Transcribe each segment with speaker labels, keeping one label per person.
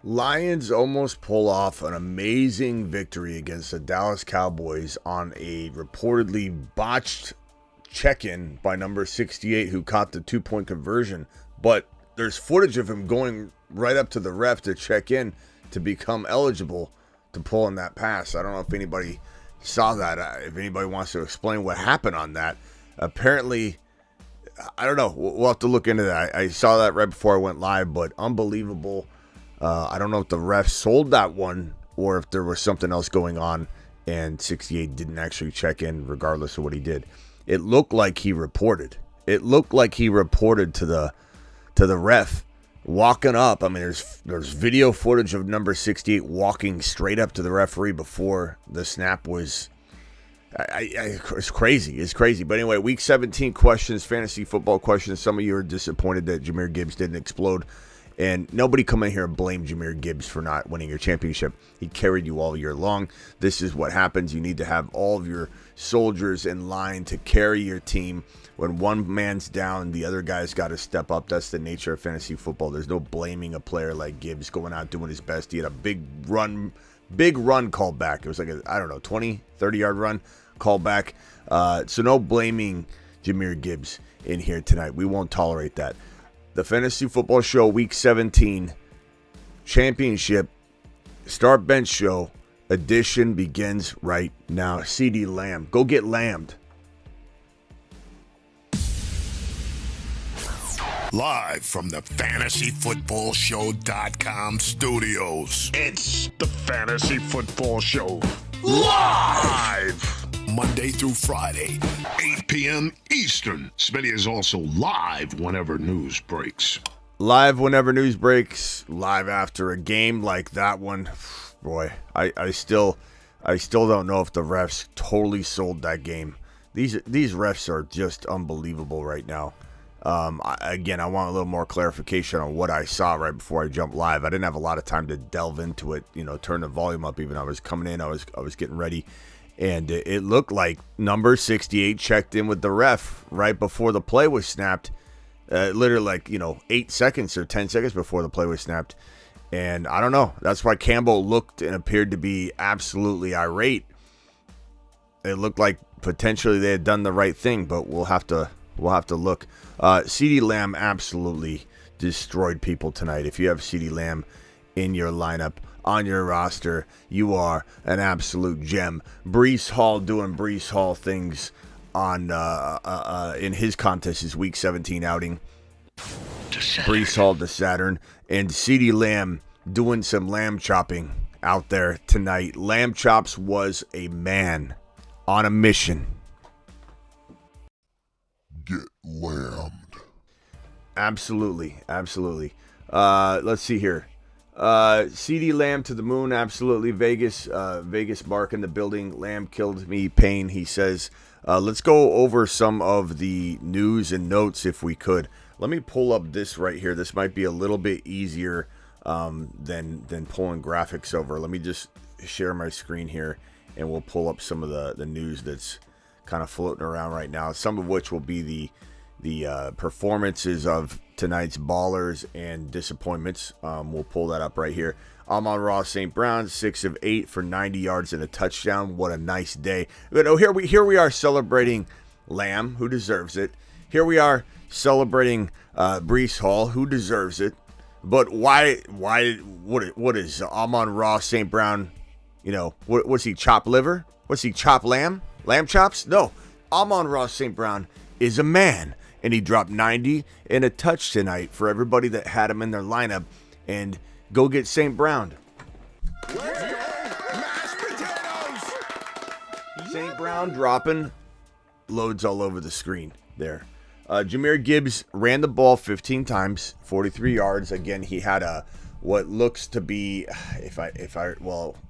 Speaker 1: Lions almost pull off an amazing victory against the Dallas Cowboys on a reportedly botched check-in by number 68 who caught the two-point conversion. But there's footage of him going right up to the ref to check in to become eligible to pull in that pass. I don't know if anybody saw that. If anybody wants to explain what happened on that. Apparently, I don't know. We'll have to look into that. I saw that right before I went live, but unbelievable. I don't know if the ref sold that one or if there was something else going on and 68 didn't actually check in regardless of what he did. It looked like he reported. It looked like he reported to the ref walking up. I mean, there's video footage of number 68 walking straight up to the referee before the snap was. It's crazy. It's crazy. But anyway, week 17 questions, fantasy football questions. Some of you are disappointed that Jahmyr Gibbs didn't explode. And nobody come in here and blame Jahmyr Gibbs for not winning your championship. He carried you all year long. This is what happens. You need to have all of your soldiers in line to carry your team. When one man's down, the other guy's got to step up. That's the nature of fantasy football. There's no blaming a player like Gibbs going out doing his best. He had a big run called back. It was like a, 20, 30-yard run called back. So no blaming Jahmyr Gibbs in here tonight. We won't tolerate that. The Fantasy Football Show Week 17 Championship Start Bench Show edition begins right now. CeeDee Lamb. Go get lammed.
Speaker 2: Live from the FantasyFootballShow.com studios. It's the Fantasy Football Show. Live! Monday through Friday, 8 p.m. Eastern. Smitty is also live whenever news breaks.
Speaker 1: Live whenever news breaks. Live after a game like that one. Boy, I still don't know if the refs totally sold that game. These refs are just unbelievable right now. Again, I want a little more clarification on what I saw right before I jumped live. I didn't have a lot of time to delve into it, turn the volume up. Even I was coming in, I was getting ready, and it looked like number 68 checked in with the ref right before the play was snapped, literally 8 seconds or 10 seconds before the play was snapped. And I don't know. That's why Campbell looked and appeared to be absolutely irate. It looked like potentially they had done the right thing, but we'll have to look. CeeDee Lamb absolutely destroyed people tonight. If you have CeeDee Lamb in your lineup, on your roster, you are an absolute gem. Breece Hall doing Breece Hall things on in his contest, his Week 17 outing. Breece Hall to Saturn. And CeeDee Lamb doing some lamb chopping out there tonight. Lamb Chops was a man on a mission.
Speaker 2: Get lambed.
Speaker 1: Absolutely. Let's see here. CeeDee Lamb to the moon. Absolutely. Vegas Mark in the building. Lamb killed me. Pain, he says. Let's go over some of the news and notes if we could. Let me pull up this right here. This might be a little bit easier than pulling graphics over. Let me just share my screen here, and we'll pull up some of the news that's kind of floating around right now, some of which will be the performances of tonight's ballers and disappointments. We'll pull that up right here. Amon-Ra St. Brown, 6 of 8 for 90 yards and a touchdown. What a nice day. Here we are celebrating Lamb, who deserves it. Here we are celebrating Breece Hall, who deserves it. But what is Amon-Ra St. Brown, what's he, chop liver? What's he, chop lamb? Lamb chops? No. Amon-Ra St. Brown is a man, and he dropped 90 and a touch tonight for everybody that had him in their lineup. And go get St. Brown.
Speaker 2: Let's go, mashed potatoes!
Speaker 1: St. Brown dropping loads all over the screen there. Jahmyr Gibbs ran the ball 15 times, 43 yards. Again, he had what looks to be,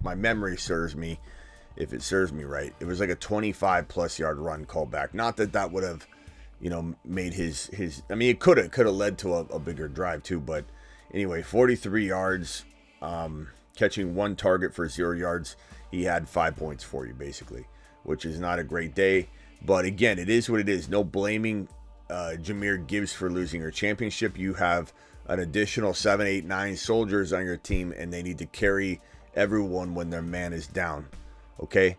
Speaker 1: my memory serves me. If it serves me right, it was like a 25-plus yard run called back. Not that would have, made his. I mean, it could have led to a bigger drive too. But anyway, 43 yards, catching one target for 0 yards. He had 5 points for you basically, which is not a great day. But again, it is what it is. No blaming Jahmyr Gibbs for losing your championship. You have an additional 7, 8, 9 soldiers on your team, and they need to carry everyone when their man is down. Okay?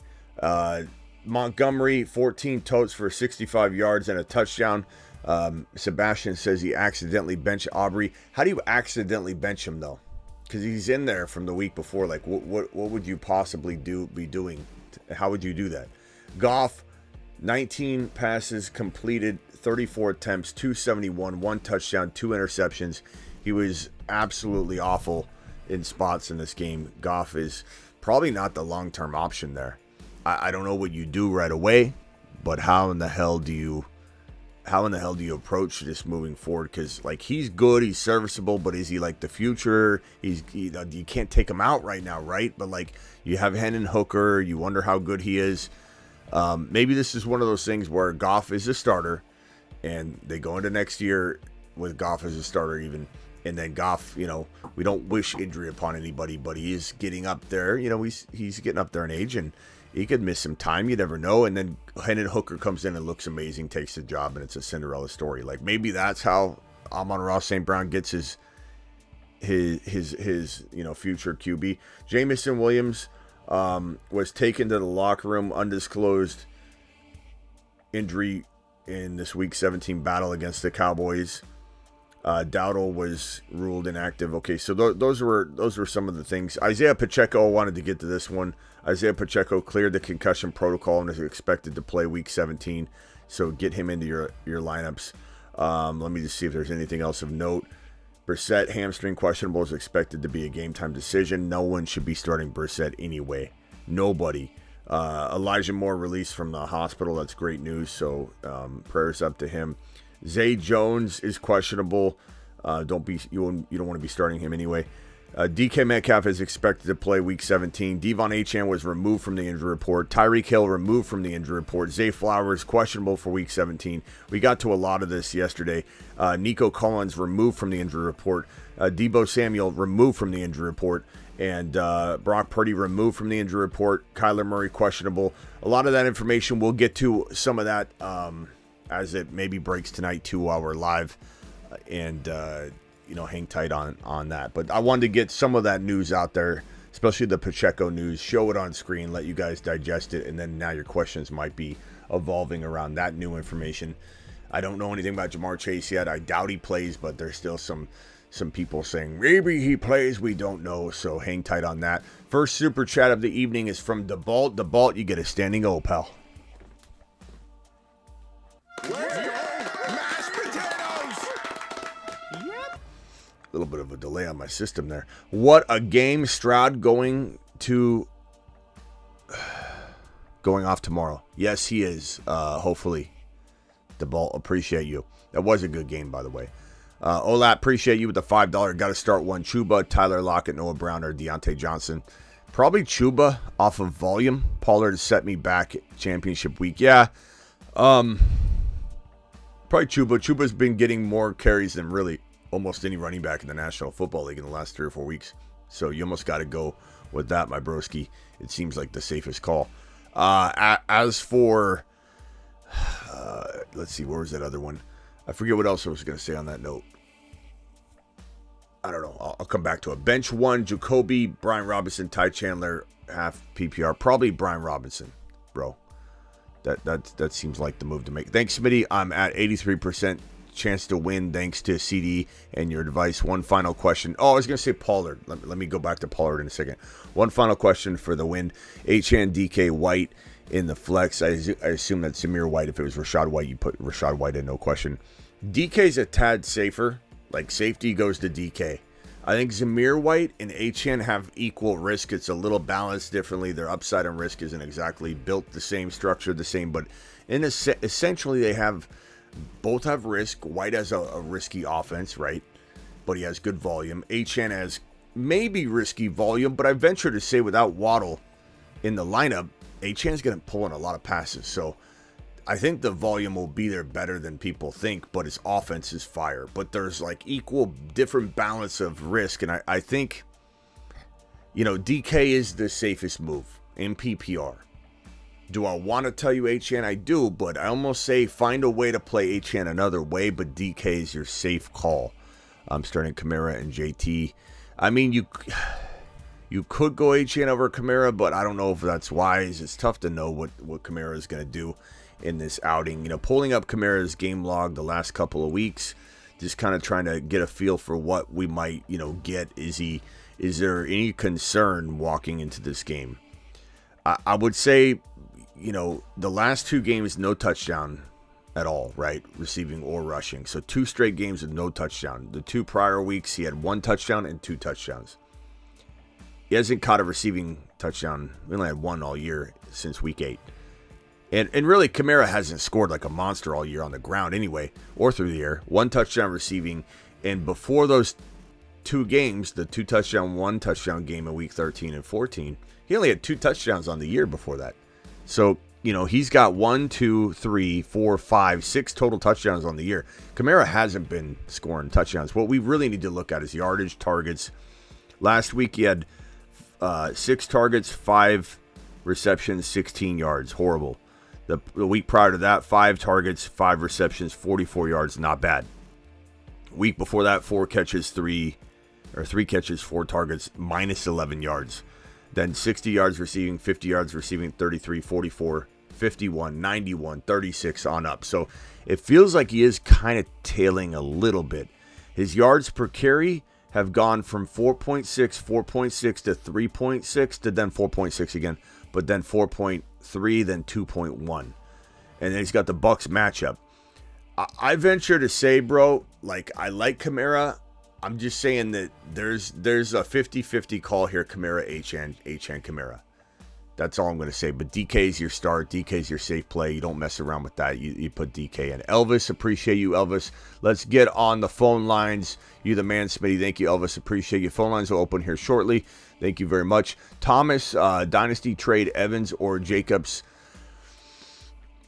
Speaker 1: Montgomery, 14 totes for 65 yards and a touchdown. Sebastian says he accidentally benched Aubrey. How do you accidentally bench him, though? Because he's in there from the week before. Like, what would you possibly be doing? How would you do that? Goff, 19 passes completed, 34 attempts, 271, 1 touchdown, 2 interceptions. He was absolutely awful in spots in this game. Goff is probably not the long-term option there. I don't know what you do right away, but how in the hell do you approach this moving forward? Because, like, he's good, he's serviceable, but is he like the future? You can't take him out right now, right? But, like, you have Hendon Hooker, you wonder how good he is. Maybe this is one of those things where Goff is a starter, and they go into next year with Goff as a starter even. And then Goff, we don't wish injury upon anybody, but he is getting up there. He's getting up there in age, and he could miss some time. You never know. And then Hendon Hooker comes in and looks amazing, takes the job, and it's a Cinderella story. Like, maybe that's how Amon-Ra St. Brown gets his future QB. Jamison Williams was taken to the locker room, undisclosed injury in this Week 17 battle against the Cowboys. Dowdle was ruled inactive. Okay, so those were some of the things. Isaiah Pacheco, wanted to get to this one. Isaiah Pacheco cleared the concussion protocol and is expected to play Week 17. So get him into your lineups. Let me just see if there's anything else of note. Brissett, hamstring questionable, is expected to be a game-time decision. No one should be starting Brissett anyway. Nobody. Elijah Moore released from the hospital. That's great news. So prayers up to him. Zay Jones is questionable. You don't want to be starting him anyway. DK Metcalf is expected to play Week 17. Devon Achane was removed from the injury report. Tyreek Hill removed from the injury report. Zay Flowers questionable for Week 17. We got to a lot of this yesterday. Nico Collins removed from the injury report. Deebo Samuel removed from the injury report. And Brock Purdy removed from the injury report. Kyler Murray questionable. A lot of that information, we'll get to some of that as it maybe breaks tonight too while we're live. And hang tight on that. But I wanted to get some of that news out there, especially the Pacheco news, show it on screen, let you guys digest it, and then now your questions might be evolving around that new information. I don't know anything about Jamar Chase yet. I doubt he plays, but there's still some people saying maybe he plays. We don't know, so hang tight on that. First super chat of the evening is from DeBalt. DeBalt, you get a standing O, pal. A little bit of a delay on my system there. What a game. Stroud going off tomorrow. Yes, he is. Hopefully. The ball, appreciate you. That was a good game, by the way. Olat, appreciate you with the $5. Got to start one. Chuba, Tyler Lockett, Noah Brown, or Deontay Johnson. Probably Chuba off of volume. Pollard set me back championship week. Yeah. Probably Chuba. Chuba's been getting more carries than really almost any running back in the National Football League in the last 3 or 4 weeks. So you almost got to go with that, my broski. It seems like the safest call. As for, let's see, where was that other one? I forget what else I was going to say on that note. I don't know. I'll come back to it. Bench 1, Jacoby, Brian Robinson, Ty Chandler, half PPR. Probably Brian Robinson, bro. That seems like the move to make. Thanks, Smitty. I'm at 83% chance to win thanks to CD and your advice. One final question. I was going to say Pollard. Let me go back to Pollard in a second. One final question for the win. HN DK White in the flex. I assume that's Zamir White. If it was Rashad White, you put Rashad White in, no question. DK's a tad safer. Like, safety goes to DK. I think Zamir White and HN have equal risk. It's a little balanced differently. Their upside and risk isn't exactly built the same, structure the same, but essentially they both have risk. White has a risky offense, right? But he has good volume. HN has maybe risky volume, but I venture to say without Waddle in the lineup, HN's going to pull in a lot of passes. So I think the volume will be there better than people think, but his offense is fire. But there's like equal, different balance of risk. And I think, DK is the safest move in PPR. Do I want to tell you HN? I do, but I almost say find a way to play HN another way, but DK is your safe call. starting Kamara and JT. I mean, you could go HN over Kamara, but I don't know if that's wise. It's tough to know what Kamara is going to do in this outing. Pulling up Kamara's game log the last couple of weeks, just kind of trying to get a feel for what we might, get. Is there any concern walking into this game? I would say, the last 2 games, no touchdown at all, right? Receiving or rushing. So 2 straight games with no touchdown. The 2 prior weeks, he had 1 touchdown and 2 touchdowns. He hasn't caught a receiving touchdown. We only had 1 all year since week 8. And really, Kamara hasn't scored like a monster all year on the ground anyway, or through the air. 1 touchdown receiving. And before those 2 games, the 2 touchdown, 1 touchdown game in week 13 and 14, he only had 2 touchdowns on the year before that. So, he's got 1, 2, 3, 4, 5, 6 total touchdowns on the year. Kamara hasn't been scoring touchdowns. What we really need to look at is yardage, targets. Last week, he had 6 targets, 5 receptions, 16 yards. Horrible. The week prior to that, 5 targets, 5 receptions, 44 yards. Not bad. Week before that, 3 catches, 4 targets, minus 11 yards. Then 60 yards receiving, 50 yards receiving, 33, 44, 51, 91, 36 on up. So it feels like he is kind of tailing a little bit. His yards per carry have gone from 4.6 to 3.6 to then 4.6 again, but then 4.3, then 2.1. And then he's got the Bucs matchup. I venture to say, bro, I like Kamara. I'm just saying that there's a 50-50 call here, Kamara, HN Kamara. That's all I'm going to say. But DK's your start. DK's your safe play. You don't mess around with that. You put DK in. Elvis, appreciate you, Elvis. Let's get on the phone lines. You the man, Smitty. Thank you, Elvis. Appreciate you. Phone lines will open here shortly. Thank you very much. Thomas, Dynasty trade Evans or Jacobs.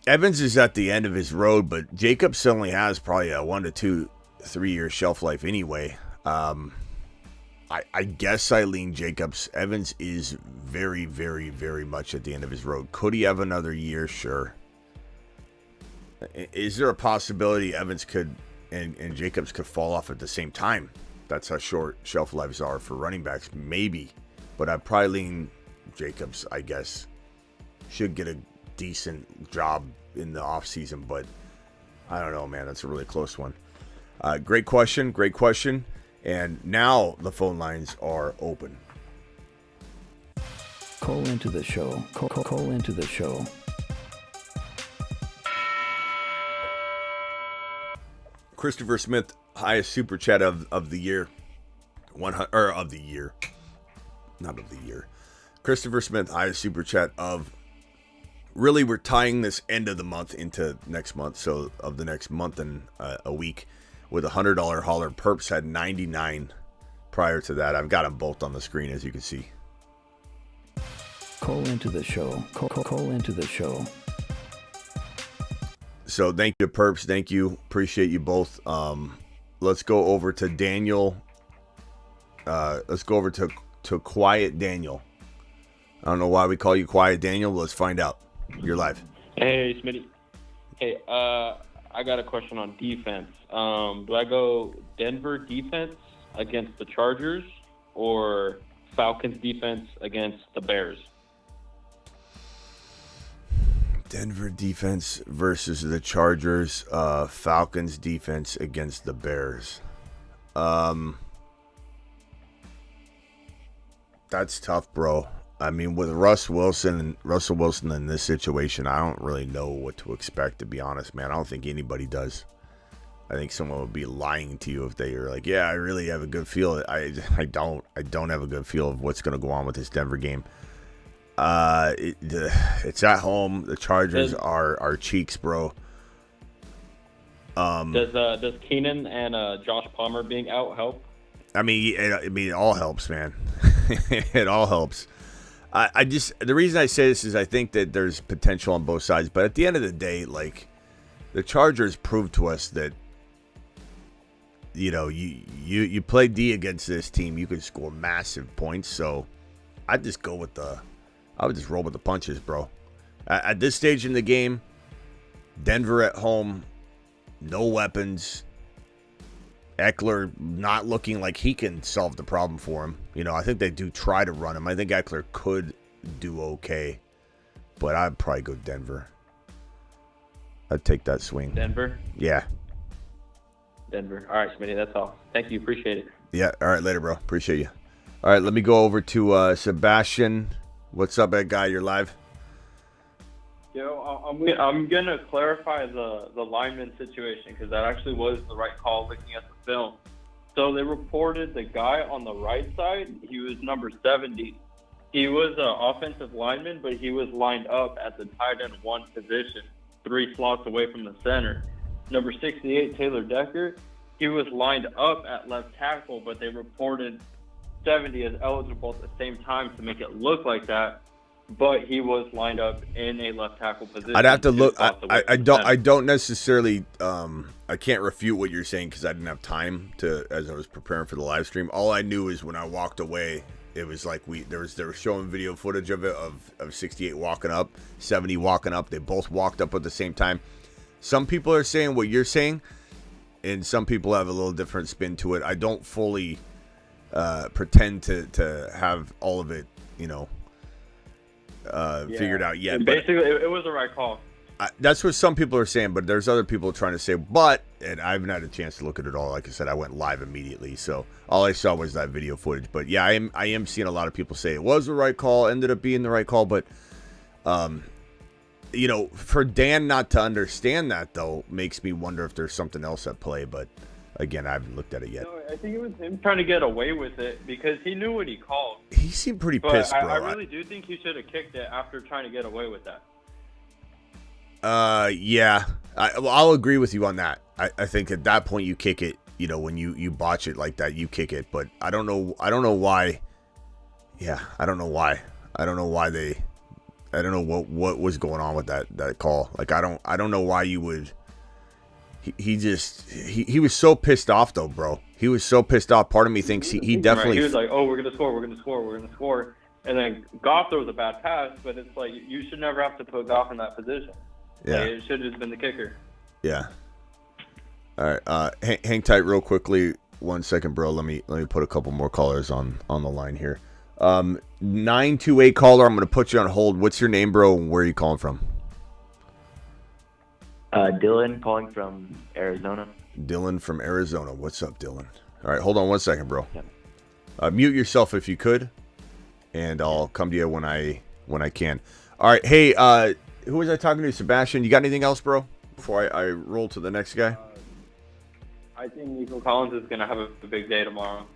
Speaker 1: Evans is at the end of his road, but Jacobs only has probably a 1 to 2, 3 year shelf life anyway. I guess I lean Jacobs. Evans is very, very, very much at the end of his road. Could he have another year? Sure. Is there a possibility Evans could and Jacobs could fall off at the same time? That's how short shelf lives are for running backs. Maybe. But I'd probably lean Jacobs, I guess. Should get a decent job in the offseason, but I don't know, man. That's a really close one. Great question. And now the phone lines are open.
Speaker 3: Call into the show. Call into the show.
Speaker 1: Christopher Smith, highest super chat of the year. Christopher Smith, highest super chat of. Really, we're tying this end of the month into next month, so of the next month and a week. With a $100 hauler. Perps had 99 prior to that. I've got them both on the screen, as you can see.
Speaker 3: Call into the show. Call into the show.
Speaker 1: So thank you, Perps. Thank you. Appreciate you both. Let's go over to Daniel. Let's go over to Quiet Daniel. I don't know why we call you Quiet Daniel. Let's find out. You're live.
Speaker 4: Hey, Smitty. Hey, I got a question on defense. Do I go Denver defense against the Chargers or Falcons defense against the Bears?
Speaker 1: Denver defense versus the Chargers. Falcons defense against the Bears. That's tough, bro. I mean, with Russell Wilson in this situation, I don't really know what to expect, to be honest, man. I don't think anybody does. I think someone would be lying to you if they are like, yeah, I really have a good feel. I don't have a good feel of what's going to go on with this Denver game. It's at home. The Chargers are cheeks, bro.
Speaker 4: Does Keenan and Josh Palmer being out help?
Speaker 1: I mean, it all helps, man. It all helps. The reason I say this is I think that there's potential on both sides, but at the end of the day, like, the Chargers proved to us that, you know, you play D against this team, you can score massive points. So I would just roll with the punches, bro. At this stage in the game, Denver at home, no weapons. Eckler not looking like he can solve the problem for him. You know, I think they do try to run him. I think Eckler could do okay, but I'd probably go Denver. I'd take that swing.
Speaker 4: Denver?
Speaker 1: Yeah.
Speaker 4: Denver. All right, Smitty, that's all. Thank you. Appreciate it.
Speaker 1: Yeah. All right, later, bro. Appreciate you. All right, let me go over to Sebastian. What's up, Ed Guy? You're live.
Speaker 4: Yo, I'm gonna clarify the lineman situation because that actually was the right call looking at the film. So they reported the guy on the right side, he was number 70. He was an offensive lineman, but he was lined up at the tight end 1 position, 3 slots away from the center. Number 68, Taylor Decker, he was lined up at left tackle, but they reported 70 as eligible at the same time to make it look like that. But he was lined up in a left tackle position.
Speaker 1: I'd have to look. I don't necessarily. I can't refute what you're saying because I didn't have time to as I was preparing for the live stream. All I knew is when I walked away, it was like they were showing video footage of it of 68 walking up, 70 walking up. They both walked up at the same time. Some people are saying what you're saying, and some people have a little different spin to it. I don't fully pretend to have all of it, figured out yet.
Speaker 4: Basically, it was the right call.
Speaker 1: That's what some people are saying, but there's other people trying to say, and I haven't had a chance to look at it all. Like I said, I went live immediately, so all I saw was that video footage. But yeah, I am seeing a lot of people say it was the right call, ended up being the right call, but for Dan not to understand that though makes me wonder if there's something else at play. But again, I haven't looked at it yet.
Speaker 4: No, I think it was him trying to get away with it because he knew what he called.
Speaker 1: He seemed pretty pissed, bro.
Speaker 4: I really do think he should have kicked it after trying to get away with that.
Speaker 1: Yeah. I'll agree with you on that. I think at that point you kick it, when you botch it like that, you kick it. But I don't know why. Yeah, I don't know why. I don't know what was going on with that call. Like, I don't know why you would. He was so pissed off though, bro. He was so pissed off. Part of me thinks he definitely.
Speaker 4: He was like, "Oh, we're gonna score," and then Goff throws a bad pass. But it's like you should never have to put Goff in that position.
Speaker 1: Yeah,
Speaker 4: like, it should have just been the kicker.
Speaker 1: Yeah. All right. Hang tight, real quickly. 1 second, bro. Let me put a couple more callers on the line here. 928 caller. I'm gonna put you on hold. What's your name, bro? And where are you calling from?
Speaker 5: Dylan calling from Arizona.
Speaker 1: Dylan from Arizona. What's up, Dylan? All right, hold on 1 second, bro. Mute yourself if you could, and I'll come to you when I can. All right, hey, who was I talking to? Sebastian. You got anything else, bro? Before I roll to the next guy.
Speaker 4: I think Nico Collins is gonna have a big day tomorrow.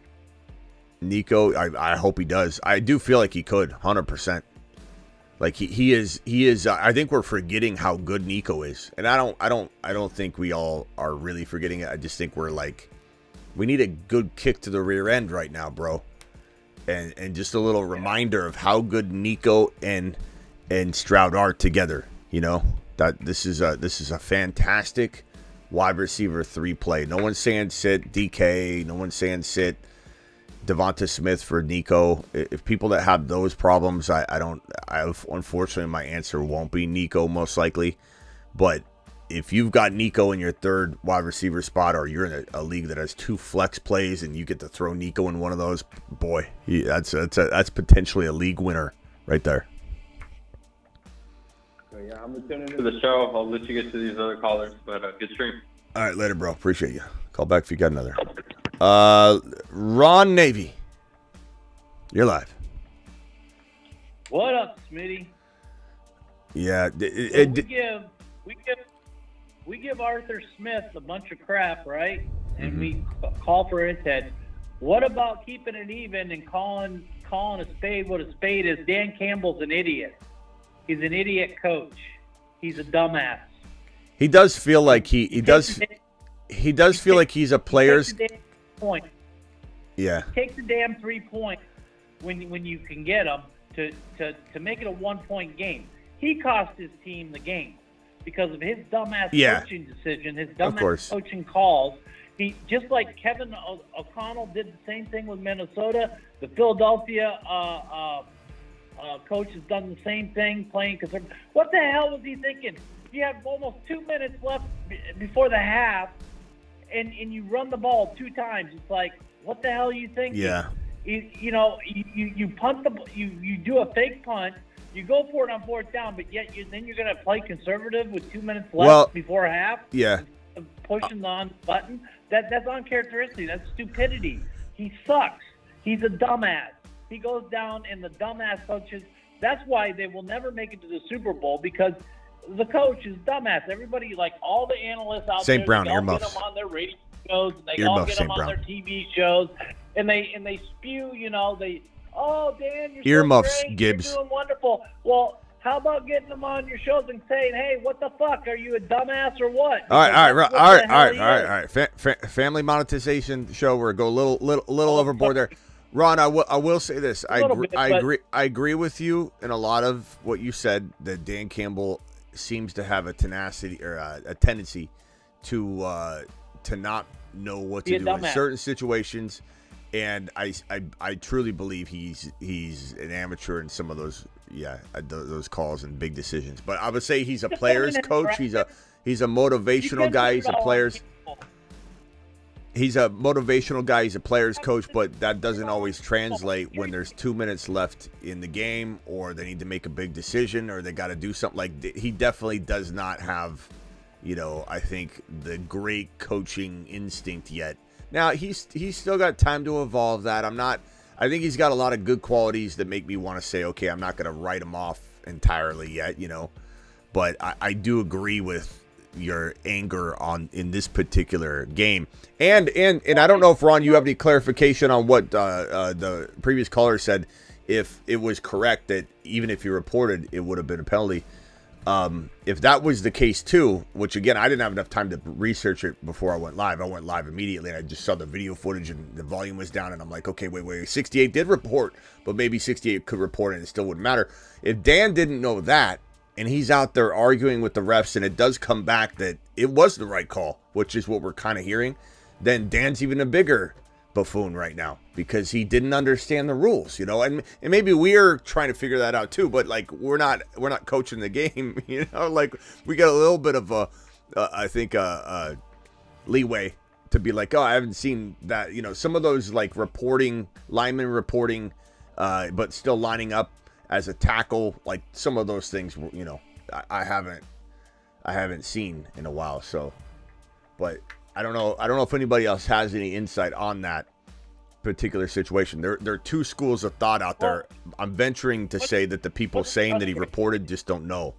Speaker 1: Nico, I hope he does. I do feel like he could, 100%. Like he is. I think we're forgetting how good Nico is, and I don't think we all are really forgetting it. I just think we're like, we need a good kick to the rear end right now, bro, and just a little reminder of how good Nico and Stroud are together. That this is a fantastic wide receiver 3 play. No one's saying sit DK. No one's saying sit Devonta Smith for Nico. If people that have those problems, unfortunately my answer won't be Nico most likely. But if you've got Nico in your 3rd wide receiver spot, or you're in a league that has 2 flex plays and you get to throw Nico in one of those, boy, that's potentially a league winner right there.
Speaker 4: So yeah, I'm gonna tune into the show. I'll let you get to these other callers, but good stream.
Speaker 1: All right, later, bro. Appreciate you. Call back if you got another. Ron Navy, you're live.
Speaker 6: What up, Smitty?
Speaker 1: Yeah,
Speaker 6: we give Arthur Smith a bunch of crap, right? And we call for intent. What about keeping it even and calling a spade what a spade is? Dan Campbell's an idiot. He's an idiot coach. He's a dumbass.
Speaker 1: He does feel like he does feel like he's a player's
Speaker 6: point.
Speaker 1: Yeah.
Speaker 6: Take the damn 3 points when you can get them to make it a 1-point game. He cost his team the game because of his dumbass coaching decision, his dumbass coaching calls. He just like Kevin O'Connell did the same thing with Minnesota. The Philadelphia coach has done the same thing, playing conservative. What the hell was he thinking? You have almost 2 minutes left before the half, and you run the ball 2 times. It's like, what the hell are you thinking?
Speaker 1: Yeah.
Speaker 6: You punt you do a fake punt. You go for it on 4th down, but yet then you're going to play conservative with 2 minutes left before half.
Speaker 1: Yeah.
Speaker 6: Pushing the on button. That's uncharacteristic. That's stupidity. He sucks. He's a dumbass. He goes down in the dumbass coaches. That's why they will never make it to the Super Bowl, because the coach is dumbass. Everybody, like all the analysts out
Speaker 1: St.
Speaker 6: there,
Speaker 1: Brown,
Speaker 6: they all
Speaker 1: earmuffs.
Speaker 6: get them on their radio shows. They all
Speaker 1: Earmuffs,
Speaker 6: get them
Speaker 1: St.
Speaker 6: on
Speaker 1: Brown.
Speaker 6: their TV shows, and they spew. Oh, Dan, you're
Speaker 1: Earmuffs,
Speaker 6: so great.
Speaker 1: Gibbs.
Speaker 6: You're doing wonderful. Well, how about getting them on your shows and saying, "Hey, what the fuck? Are you a dumbass or what?"
Speaker 1: All right.
Speaker 6: All right.
Speaker 1: Family monetization show. We're go a little overboard there. Ron, I will say this. I agree with you in a lot of what you said. That Dan Campbell seems to have a tenacity or a tendency to not know what to do in certain situations, and I truly believe he's an amateur in some of those calls and big decisions. But I would say he's a player's coach. He's a motivational guy. He's a motivational guy. He's a player's coach, but that doesn't always translate when there's 2 minutes left in the game, or they need to make a big decision, or they got to do something. Like, he definitely does not have, I think, the great coaching instinct yet. Now, he's still got time to evolve that. I think he's got a lot of good qualities that make me want to say, okay, I'm not going to write him off entirely yet, But I do agree with your anger in this particular game. And I don't know if, Ron, you have any clarification on what the previous caller said, if it was correct that even if you reported, it would have been a penalty. If that was the case too, which again, I didn't have enough time to research it before I went live. I went live immediately and I just saw the video footage and the volume was down and I'm like, okay, wait, 68 did report, but maybe 68 could report and it still wouldn't matter. If Dan didn't know that and he's out there arguing with the refs and it does come back that it was the right call, which is what we're kind of hearing, then Dan's even a bigger buffoon right now because he didn't understand the rules, and maybe we're trying to figure that out too, but like we're not coaching the game, like we got a little bit of I think leeway to be like, oh, I haven't seen that, some of those like linemen reporting but still lining up as a tackle, like some of those things, I haven't seen in a while. So, but I don't know if anybody else has any insight on that particular situation. There are two schools of thought out there. I'm venturing to say that the people saying that he reported just don't know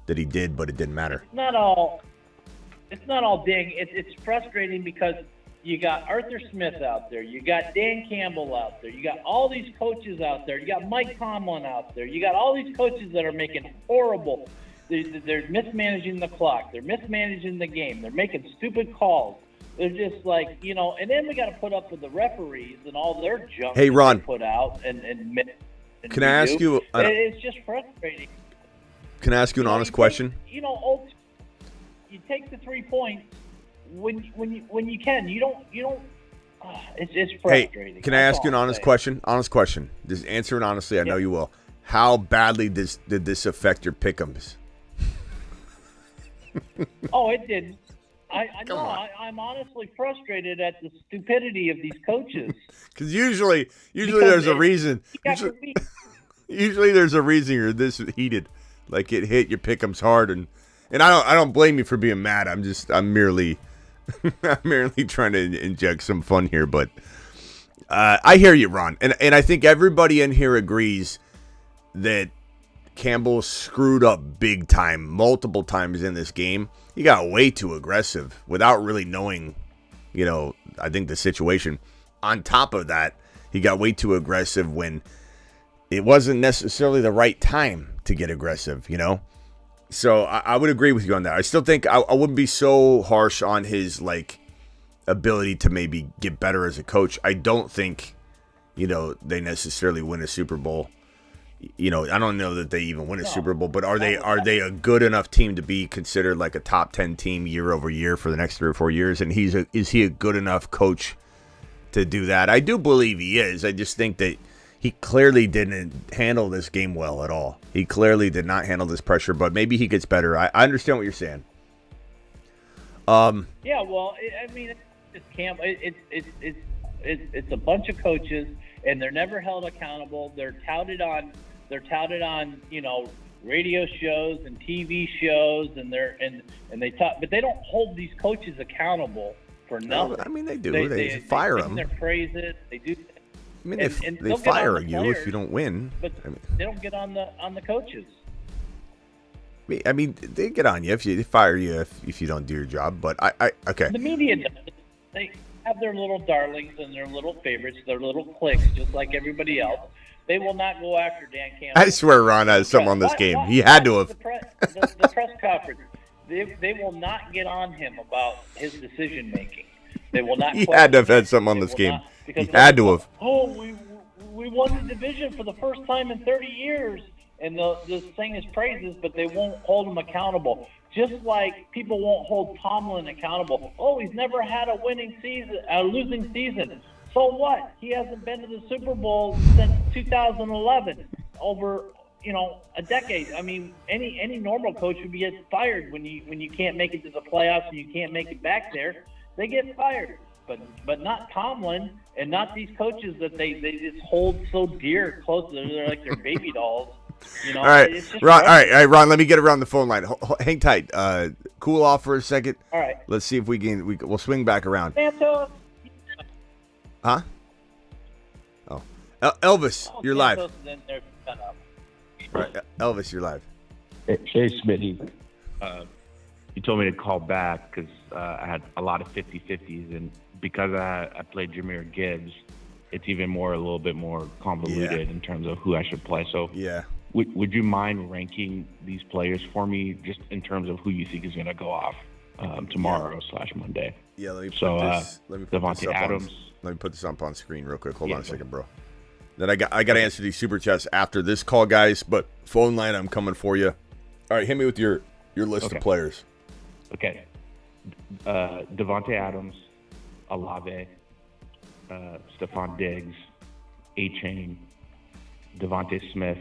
Speaker 1: that he did, but it didn't matter.
Speaker 6: It's not all ding. It's frustrating because you got Arthur Smith out there. You got Dan Campbell out there. You got all these coaches out there. You got Mike Tomlin out there. You got all these coaches that are making horrible. They're mismanaging the clock. They're mismanaging the game. They're making stupid calls. They're just like, and then we got to put up with the referees and all their junk.
Speaker 1: Hey, Ron,
Speaker 6: put out and
Speaker 1: can I ask you?
Speaker 6: It's just frustrating.
Speaker 1: Can I ask you an honest question?
Speaker 6: You take the 3 points when you can. You don't. It's frustrating.
Speaker 1: Hey, can I ask you an honest question? Honest question. Just answer it honestly. I know you will. How badly did this affect your pick'ems?
Speaker 6: Oh, it didn't. I'm honestly frustrated at the stupidity of these coaches.
Speaker 1: Because usually there's a reason. Usually there's a reason you're this heated, like it hit your pick'ems hard, and I don't blame you for being mad. I'm merely trying to inject some fun here, but I hear you, Ron, and I think everybody in here agrees that Campbell screwed up big time, multiple times in this game. He got way too aggressive without really knowing, I think the situation. On top of that, he got way too aggressive when it wasn't necessarily the right time to get aggressive, So I would agree with you on that. I still think I wouldn't be so harsh on his, ability to maybe get better as a coach. I don't think, they necessarily win a Super Bowl. I don't know that they even win a Super Bowl, but are they a good enough team to be considered like a top 10 team year over year for the next 3 or 4 years? And is he a good enough coach to do that? I do believe he is. I just think that he clearly didn't handle this game well at all. He clearly did not handle this pressure, but maybe he gets better. I understand what you're saying.
Speaker 6: Yeah, well, I mean, it's camp. It's a bunch of coaches, and they're never held accountable. They're touted on radio shows and TV shows, and they talk, but they don't hold these coaches accountable for nothing.
Speaker 1: I mean, they do. They fire them.
Speaker 6: They praise it. They do.
Speaker 1: I mean, they fire you if you don't win.
Speaker 6: But they don't get on the coaches.
Speaker 1: I mean, they get on you if they fire you if you don't do your job. But okay.
Speaker 6: The media does. They have their little darlings and their little favorites, their little cliques, just like everybody else. They will not go after Dan Campbell.
Speaker 1: I swear Ron has something on this game. He had to have.
Speaker 6: The press conference. They will not get on him about his decision making. They will not.
Speaker 1: He had to have had something on this game. He had to have.
Speaker 6: Oh, we won the division for the first time in 30 years, and they'll sing his praises, but they won't hold him accountable. Just like people won't hold Tomlin accountable. Oh, he's never had a losing season. So what? He hasn't been to the Super Bowl since 2011, over a decade. I mean, any normal coach would get fired when you can't make it to the playoffs and you can't make it back there. They get fired, but not Tomlin and not these coaches that they just hold so dear, close. They're like their baby dolls.
Speaker 1: All right, Ron. All right, Ron. Let me get around the phone line. Hang tight. Cool off for a second.
Speaker 6: All right.
Speaker 1: Let's see if we'll swing back around.
Speaker 6: Santos.
Speaker 1: Huh? Oh, Elvis, you're live. All right, Elvis, you're live.
Speaker 7: Hey, Smitty. You told me to call back because I had a lot of 50-50s, and because I played Jahmyr Gibbs, it's even a little bit more convoluted in terms of who I should play. So
Speaker 1: yeah.
Speaker 7: Would you mind ranking these players for me, just in terms of who you think is going to go off tomorrow / Monday?
Speaker 1: Yeah, let me put
Speaker 7: Devontae Adams.
Speaker 1: Let me put this up on screen real quick. Hold on a second, bro. Then I got to answer these super chats after this call, guys. But phone line, I'm coming for you. All right, hit me with your list of players.
Speaker 7: Okay. Devontae Adams, Olave, Stephon Diggs, A-Chain, Devontae Smith,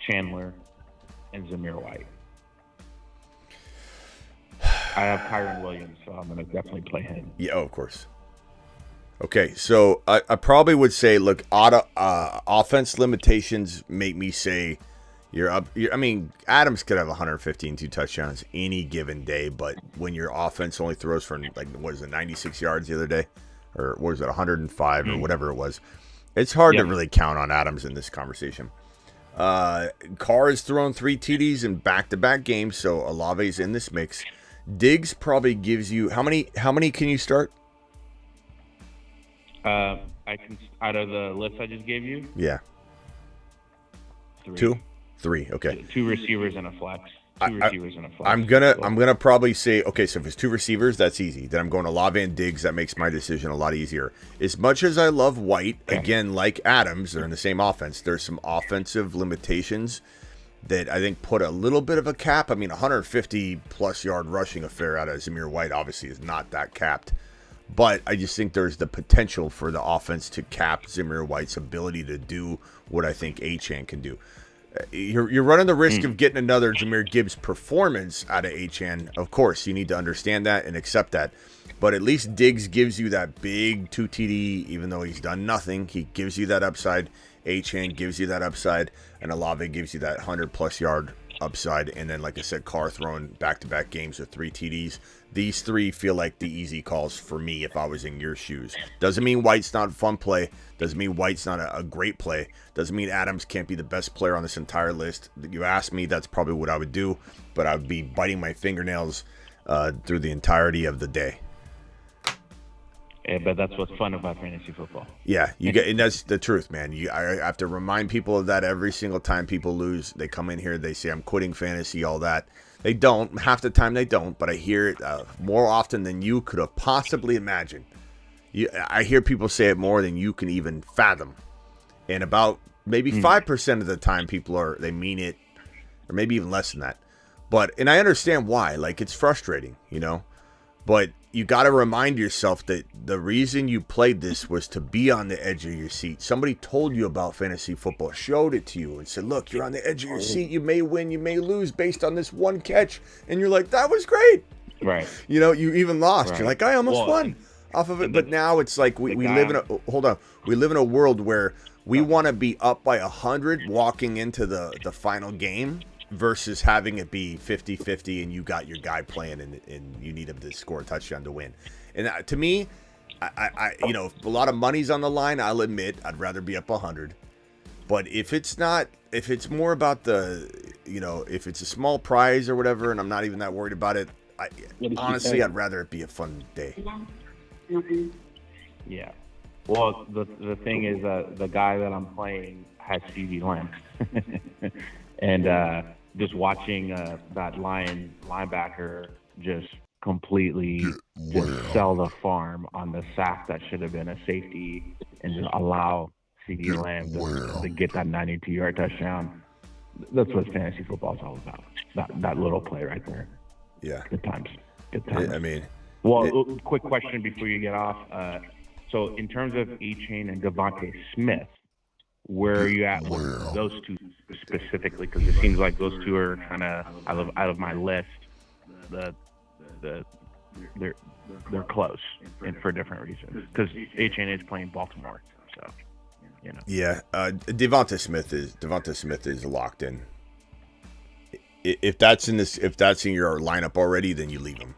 Speaker 7: Chandler, and Zamir White. I have Kyron Williams, so I'm going to definitely play him.
Speaker 1: Yeah, of course. Okay, so I probably would say, look, offense limitations make me say you're up. I mean, Adams could have 115, 2 touchdowns any given day, but when your offense only throws for, 96 yards the other day, or what was it, 105 or whatever it was, it's hard to really count on Adams in this conversation. Carr has thrown 3 TDs in back-to-back games, so Olave's in this mix. Diggs probably gives you how many can you start?
Speaker 7: I can, out of the list I just gave you.
Speaker 1: Yeah.
Speaker 7: 3.
Speaker 1: 3. Okay.
Speaker 7: 2 receivers and a flex. 2 receivers and a flex.
Speaker 1: I'm gonna probably say, okay, so if it's 2 receivers, that's easy. Then I'm going to Olave and Diggs. That makes my decision a lot easier. As much as I love White, again, like Adams, they're in the same offense. There's some offensive limitations that I think put a little bit of a cap. I mean, 150-plus yard rushing affair out of Zamir White obviously is not that capped. But I just think there's the potential for the offense to cap Zamir White's ability to do what I think Achane can do. You're running the risk of getting another Jahmyr Gibbs performance out of Achane. Of course, you need to understand that and accept that. But at least Diggs gives you that big 2 TD, even though he's done nothing. He gives you that upside. Achane gives you that upside. And Olave gives you that 100-plus yard upside. And then, like I said, Carr throwing back-to-back games with 3 TDs. These 3 feel like the easy calls for me if I was in your shoes. Doesn't mean White's not a fun play. Doesn't mean White's not a great play. Doesn't mean Adams can't be the best player on this entire list. You ask me, that's probably what I would do. But I would be biting my fingernails through the entirety of the day.
Speaker 7: Yeah, but that's what's fun about fantasy football.
Speaker 1: Yeah, and that's the truth, man. I have to remind people of that every single time people lose. They come in here, they say, I'm quitting fantasy, all that. They don't. Half the time they don't, but I hear it more often than you could have possibly imagined. I hear people say it more than you can even fathom. And about maybe 5% of the time they mean it, or maybe even less than that. And I understand why. Like, it's frustrating, But you got to remind yourself that the reason you played this was to be on the edge of your seat. Somebody told you about fantasy football, showed it to you, and said, look, you're on the edge of your seat. You may win, you may lose based on this one catch. And you're like, that was great.
Speaker 7: Right.
Speaker 1: You know, you even lost.
Speaker 7: Right.
Speaker 1: You're like, I almost won off of it. But now it's like we live in a hold on. We live in a world where we want to be up by 100 walking into the final game versus having it be 50-50 and you got your guy playing and you need him to score a touchdown to win. And to me, I you know, if a lot of money's on the line, I'll admit I'd rather be up 100. But if it's more about the, you know, if it's a small prize or whatever, and I'm not even that worried about it, honestly, I'd rather it be a fun day.
Speaker 7: Yeah. Well, the thing is, the guy that I'm playing has CD Lamb, and just watching that linebacker just completely just sell the farm on the sack that should have been a safety, and just allow CD Lamb to get that 92-yard touchdown. That's what fantasy football is all about. That little play right there.
Speaker 1: Yeah.
Speaker 7: Good times. Good times.
Speaker 1: I mean.
Speaker 7: Well, quick question before you get off. So in terms of A-Chain and Devontae Smith, where are you at with those two specifically? Because it seems like those two are kind of out of my list. They're close and for different reasons. Because A-Chain is playing Baltimore, so you know.
Speaker 1: Yeah, Devonta Smith is locked in. If that's in your lineup already, then you leave him.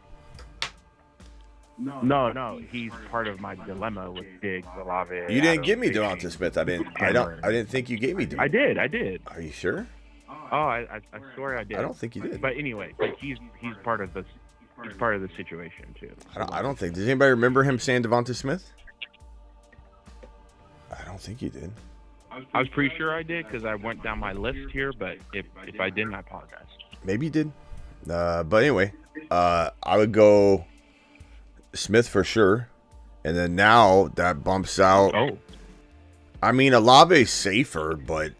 Speaker 7: No, he's part of my dilemma with Diggs, Olave.
Speaker 1: You didn't give me Devonta Smith. I didn't think you gave me Devonta.
Speaker 7: I did.
Speaker 1: Are you sure?
Speaker 7: Oh, I swear I did.
Speaker 1: I don't think you did.
Speaker 7: But anyway, he's part of the situation too.
Speaker 1: I don't think. Does anybody remember him saying Devonta Smith? I don't think you did.
Speaker 7: I was pretty sure I did because I went down my list here. But if I didn't, I apologize.
Speaker 1: Maybe you did. But anyway, I would go Smith for sure, and then now that bumps out.
Speaker 7: Oh,
Speaker 1: I mean, Olave's safer, but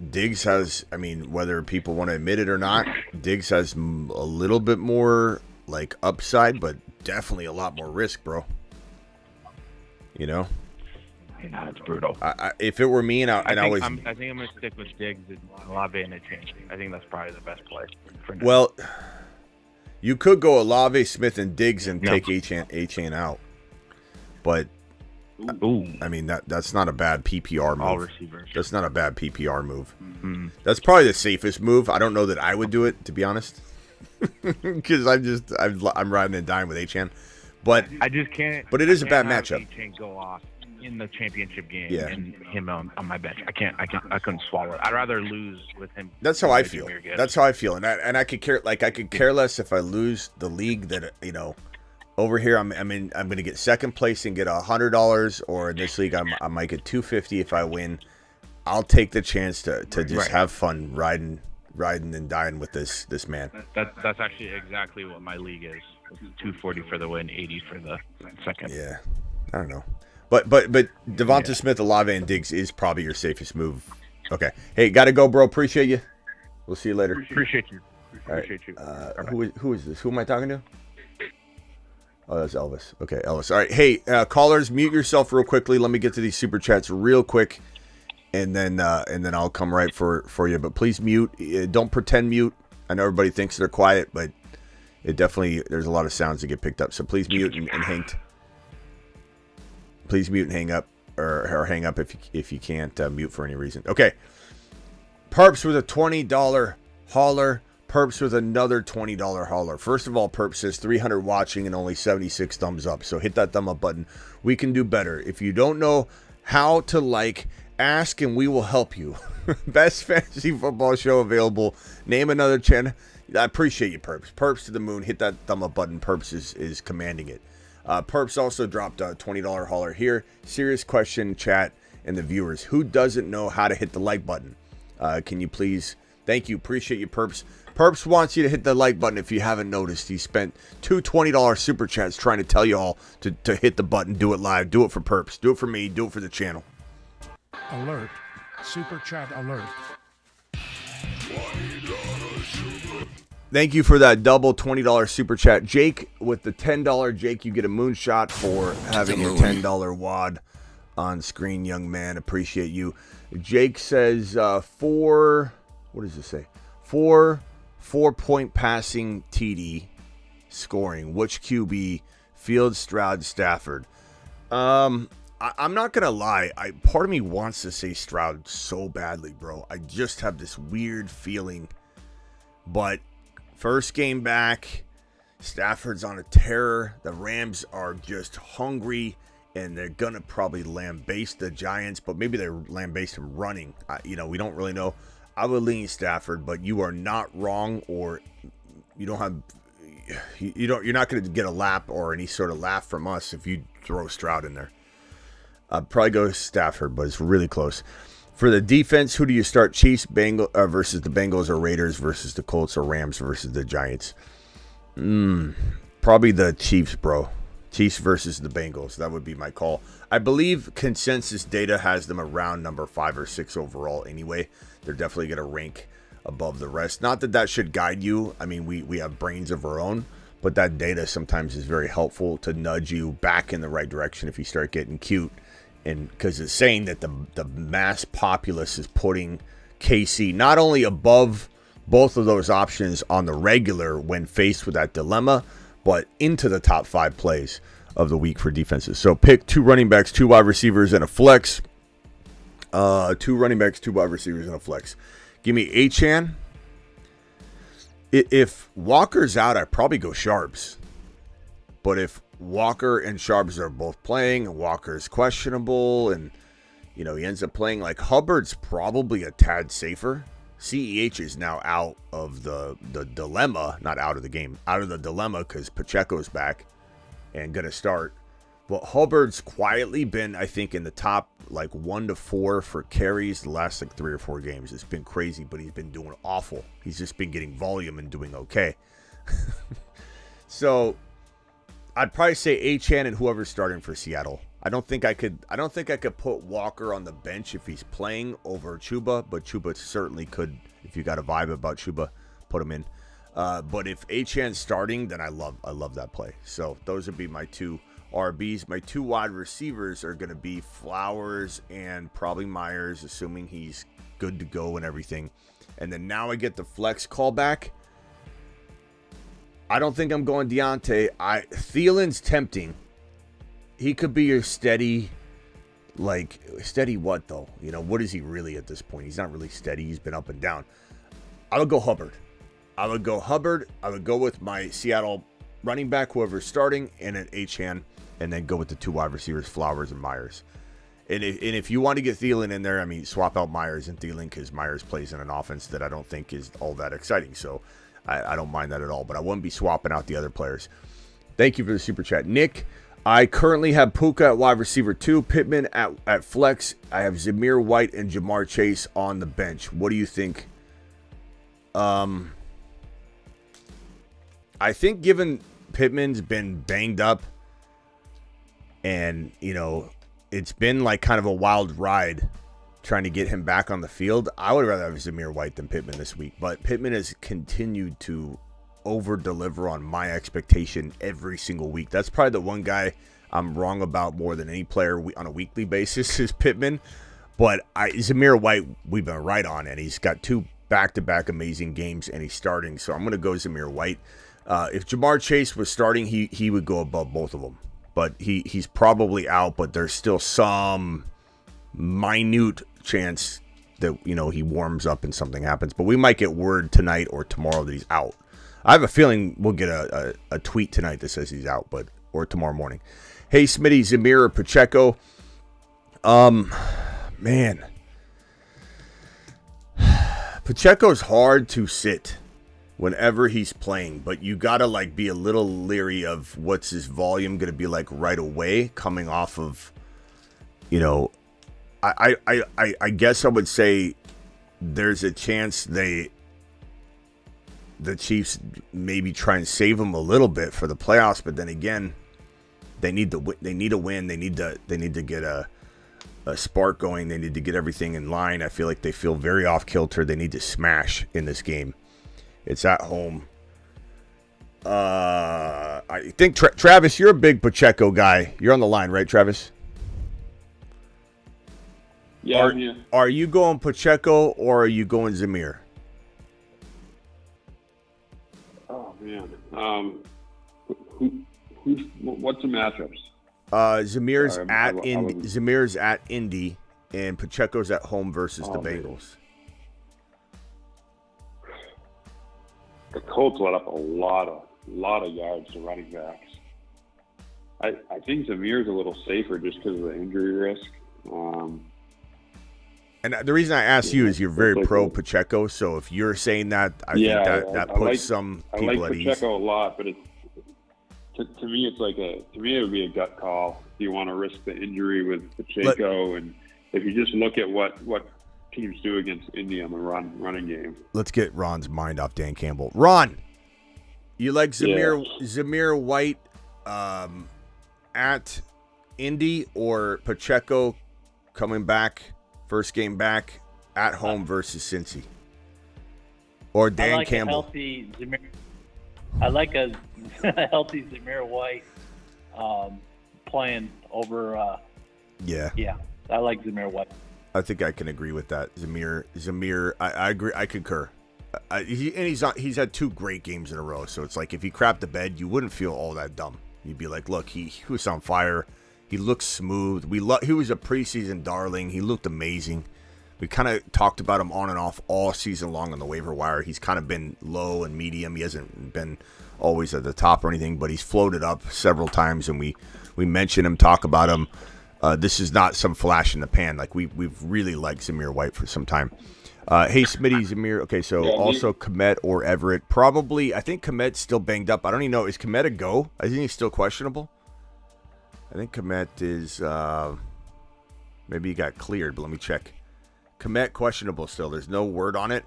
Speaker 1: Diggs has. I mean, whether people want to admit it or not, Diggs has a little bit more like upside, but definitely a lot more risk, bro. You know.
Speaker 7: Yeah, it's brutal.
Speaker 1: If it were me, I think I'm
Speaker 7: gonna stick with Diggs and Olave and a chain. I think that's probably the best play for now.
Speaker 1: Well, you could go Olave, Smith, and Diggs and take A-Chain out, but I mean that's not a bad PPR move.
Speaker 7: All receivers.
Speaker 1: That's not a bad PPR move.
Speaker 7: Mm-hmm.
Speaker 1: That's probably the safest move. I don't know that I would do it, to be honest, because I'm riding and dying with A-Chain, but
Speaker 7: I just can't.
Speaker 1: But it is a bad matchup.
Speaker 7: A-Chain go off in the championship game,
Speaker 1: yeah.
Speaker 7: And him on my bench. I couldn't swallow it. I'd rather lose with him.
Speaker 1: That's how I feel. That's how I feel, and I could care less if I lose the league that, you know, over here I'm going to get second place and get $100, or in this league I might get $250 if I win. I'll take the chance to just have fun riding and dying with this man.
Speaker 7: That's actually exactly what my league is. $240 for the win, $80 for the second.
Speaker 1: Yeah, I don't know. But Devonta Smith, Olave, and Diggs is probably your safest move. Okay. Hey, gotta go, bro. Appreciate you. We'll see you later.
Speaker 7: Appreciate you.
Speaker 1: Appreciate you. Who is this? Who am I talking to? Oh, that's Elvis. Okay, Elvis. All right. Hey, callers, mute yourself real quickly. Let me get to these super chats real quick, and then I'll come right for you. But please mute. Don't pretend mute. I know everybody thinks they're quiet, but it definitely, there's a lot of sounds that get picked up. So please mute and hang. Please mute and hang up, or hang up if you can't mute for any reason. Okay. Perps with a $20 hauler. Perps with another $20 hauler. First of all, Perps says 300 watching and only 76 thumbs up. So hit that thumb up button. We can do better. If you don't know how to ask and we will help you. Best fantasy football show available. Name another channel. I appreciate you, Perps. Perps to the moon. Hit that thumb up button. Perps is commanding it. Perps also dropped a $20 hauler here. Serious question, chat, and the viewers. Who doesn't know how to hit the like button? Can you please? Thank you. Appreciate you, Perps. Perps wants you to hit the like button if you haven't noticed. He spent two $20 super chats trying to tell you all to hit the button, do it live, do it for Perps, do it for me, do it for the channel.
Speaker 8: Alert. Super chat alert.
Speaker 1: Thank you for that double $20 super chat. Jake with the $10. Jake, you get a moonshot for having a $10 wad on screen, young man. Appreciate you. Jake says what does it say? 4 4-point passing TD scoring. Which QB? Fields, Stroud, Stafford. I'm not gonna lie. Part of me wants to say Stroud so badly, bro. I just have this weird feeling. But first game back, Stafford's on a tear. The Rams are just hungry, and they're gonna probably lambaste the Giants. But maybe they're lambaste him running. We don't really know. I would lean Stafford, but you are not wrong, or you don't have. You're not going to get a lap or any sort of laugh from us if you throw Stroud in there. I'd probably go Stafford, but it's really close. For the defense, who do you start? Chiefs versus the Bengals, or Raiders versus the Colts, or Rams versus the Giants? Probably the Chiefs, bro. Chiefs versus the Bengals. That would be my call. I believe consensus data has them around number 5 or 6 overall anyway. They're definitely going to rank above the rest. Not that should guide you. I mean, we have brains of our own, but that data sometimes is very helpful to nudge you back in the right direction if you start getting cute. And because it's saying that the mass populace is putting KC not only above both of those options on the regular when faced with that dilemma, but into the top 5 plays of the week for defenses. So pick 2 running backs, 2 wide receivers, and a flex. 2 running backs, 2 wide receivers, and a flex. Give me Achane. If Walker's out, I'd probably go Sharps. But if Walker and Sharps are both playing, and Walker's questionable, and he ends up playing, like, Hubbard's probably a tad safer. CEH is now out of the dilemma, not out of the game, out of the dilemma because Pacheco's back and going to start. But Hubbard's quietly been, I think, in the top, 1 to 4 for carries the last, 3 or 4 games. It's been crazy, but he's been doing awful. He's just been getting volume and doing okay. So I'd probably say Achane and whoever's starting for Seattle. I don't think I could put Walker on the bench if he's playing over Chuba, but Chuba certainly could. If you got a vibe about Chuba, put him in. But if Achane's starting, then I love that play. So those would be my 2 RBs. My 2 wide receivers are going to be Flowers and probably Myers, assuming he's good to go and everything. And then now I get the flex callback. I don't think I'm going Deontay. Thielen's tempting. He could be your steady what though? What is he really at this point? He's not really steady. He's been up and down. I would go Hubbard. I would go with my Seattle running back, whoever's starting, and an Achane, and then go with the 2 wide receivers, Flowers and Myers. And if you want to get Thielen in there, swap out Myers and Thielen because Myers plays in an offense that I don't think is all that exciting. So I don't mind that at all, but I wouldn't be swapping out the other players. Thank you for the super chat. Nick, I currently have Puka at wide receiver 2, Pittman at flex. I have Zamir White and Jamar Chase on the bench. What do you think? I think given Pittman's been banged up and, it's been kind of a wild ride trying to get him back on the field, I would rather have Zamir White than Pittman this week. But Pittman has continued to over-deliver on my expectation every single week. That's probably the one guy I'm wrong about more than any player on a weekly basis is Pittman. But Zamir White, we've been right on, and he's got 2 back-to-back amazing games, and he's starting. So I'm going to go Zamir White. If Jamar Chase was starting, he would go above both of them. But he's probably out, but there's still some minute chance that, he warms up and something happens. But we might get word tonight or tomorrow that he's out. I have a feeling we'll get a tweet tonight that says he's out, or tomorrow morning. Hey, Smitty, Zamir or Pacheco? Man. Pacheco's hard to sit whenever he's playing, but you gotta be a little leery of what's his volume gonna be like right away coming off of, I guess I would say there's a chance the Chiefs maybe try and save him a little bit for the playoffs, but then again, they need a win. They need to get a spark going. They need to get everything in line. I feel like they feel very off kilter. They need to smash in this game. It's at home. I think Travis, you're a big Pacheco guy. You're on the line, right, Travis?
Speaker 4: Yeah, I'm here.
Speaker 1: Are you going Pacheco or are you going Zamir?
Speaker 4: Oh man,
Speaker 9: What's the matchups?
Speaker 1: Zamir's
Speaker 9: Sorry,
Speaker 1: Zamir's at Indy, and Pacheco's at home versus the Bengals.
Speaker 9: The Colts let up a lot of yards to running backs. I think Zamir's a little safer just because of the injury risk.
Speaker 1: And the reason I asked you is you're very pro Pacheco, so if you're saying that, I think that puts some people at ease.
Speaker 9: I like Pacheco a lot, but to me, it's like it would be a gut call. Do you want to risk the injury with Pacheco? And if you just look at what teams do against Indy on the running game.
Speaker 1: Let's get Ron's mind off Dan Campbell. Ron, you like Zamir White at Indy or Pacheco coming back, first game back at home versus Cincy? Or Dan Campbell?
Speaker 6: I like a healthy Zamir White playing over. Yeah, I like Zamir White.
Speaker 1: I think I can agree with that. Zamir, I agree. I concur. He's had 2 great games in a row, so it's like if he crapped the bed, you wouldn't feel all that dumb. You'd be like, look, he was on fire. He looks smooth. He was a preseason darling. He looked amazing. We kind of talked about him on and off all season long on the waiver wire. He's kind of been low and medium. He hasn't been always at the top or anything, but he's floated up several times, and we mention him, talk about him. This is not some flash in the pan. Like we've really liked Zamir White for some time. Hey, Smitty, Zamir. Okay, so also Kmet or Everett. Probably, I think Kmet's still banged up. I don't even know. Is Kmet a go? I think he's still questionable. I think Kmet is, maybe he got cleared, but let me check. Kmet questionable still. There's no word on it.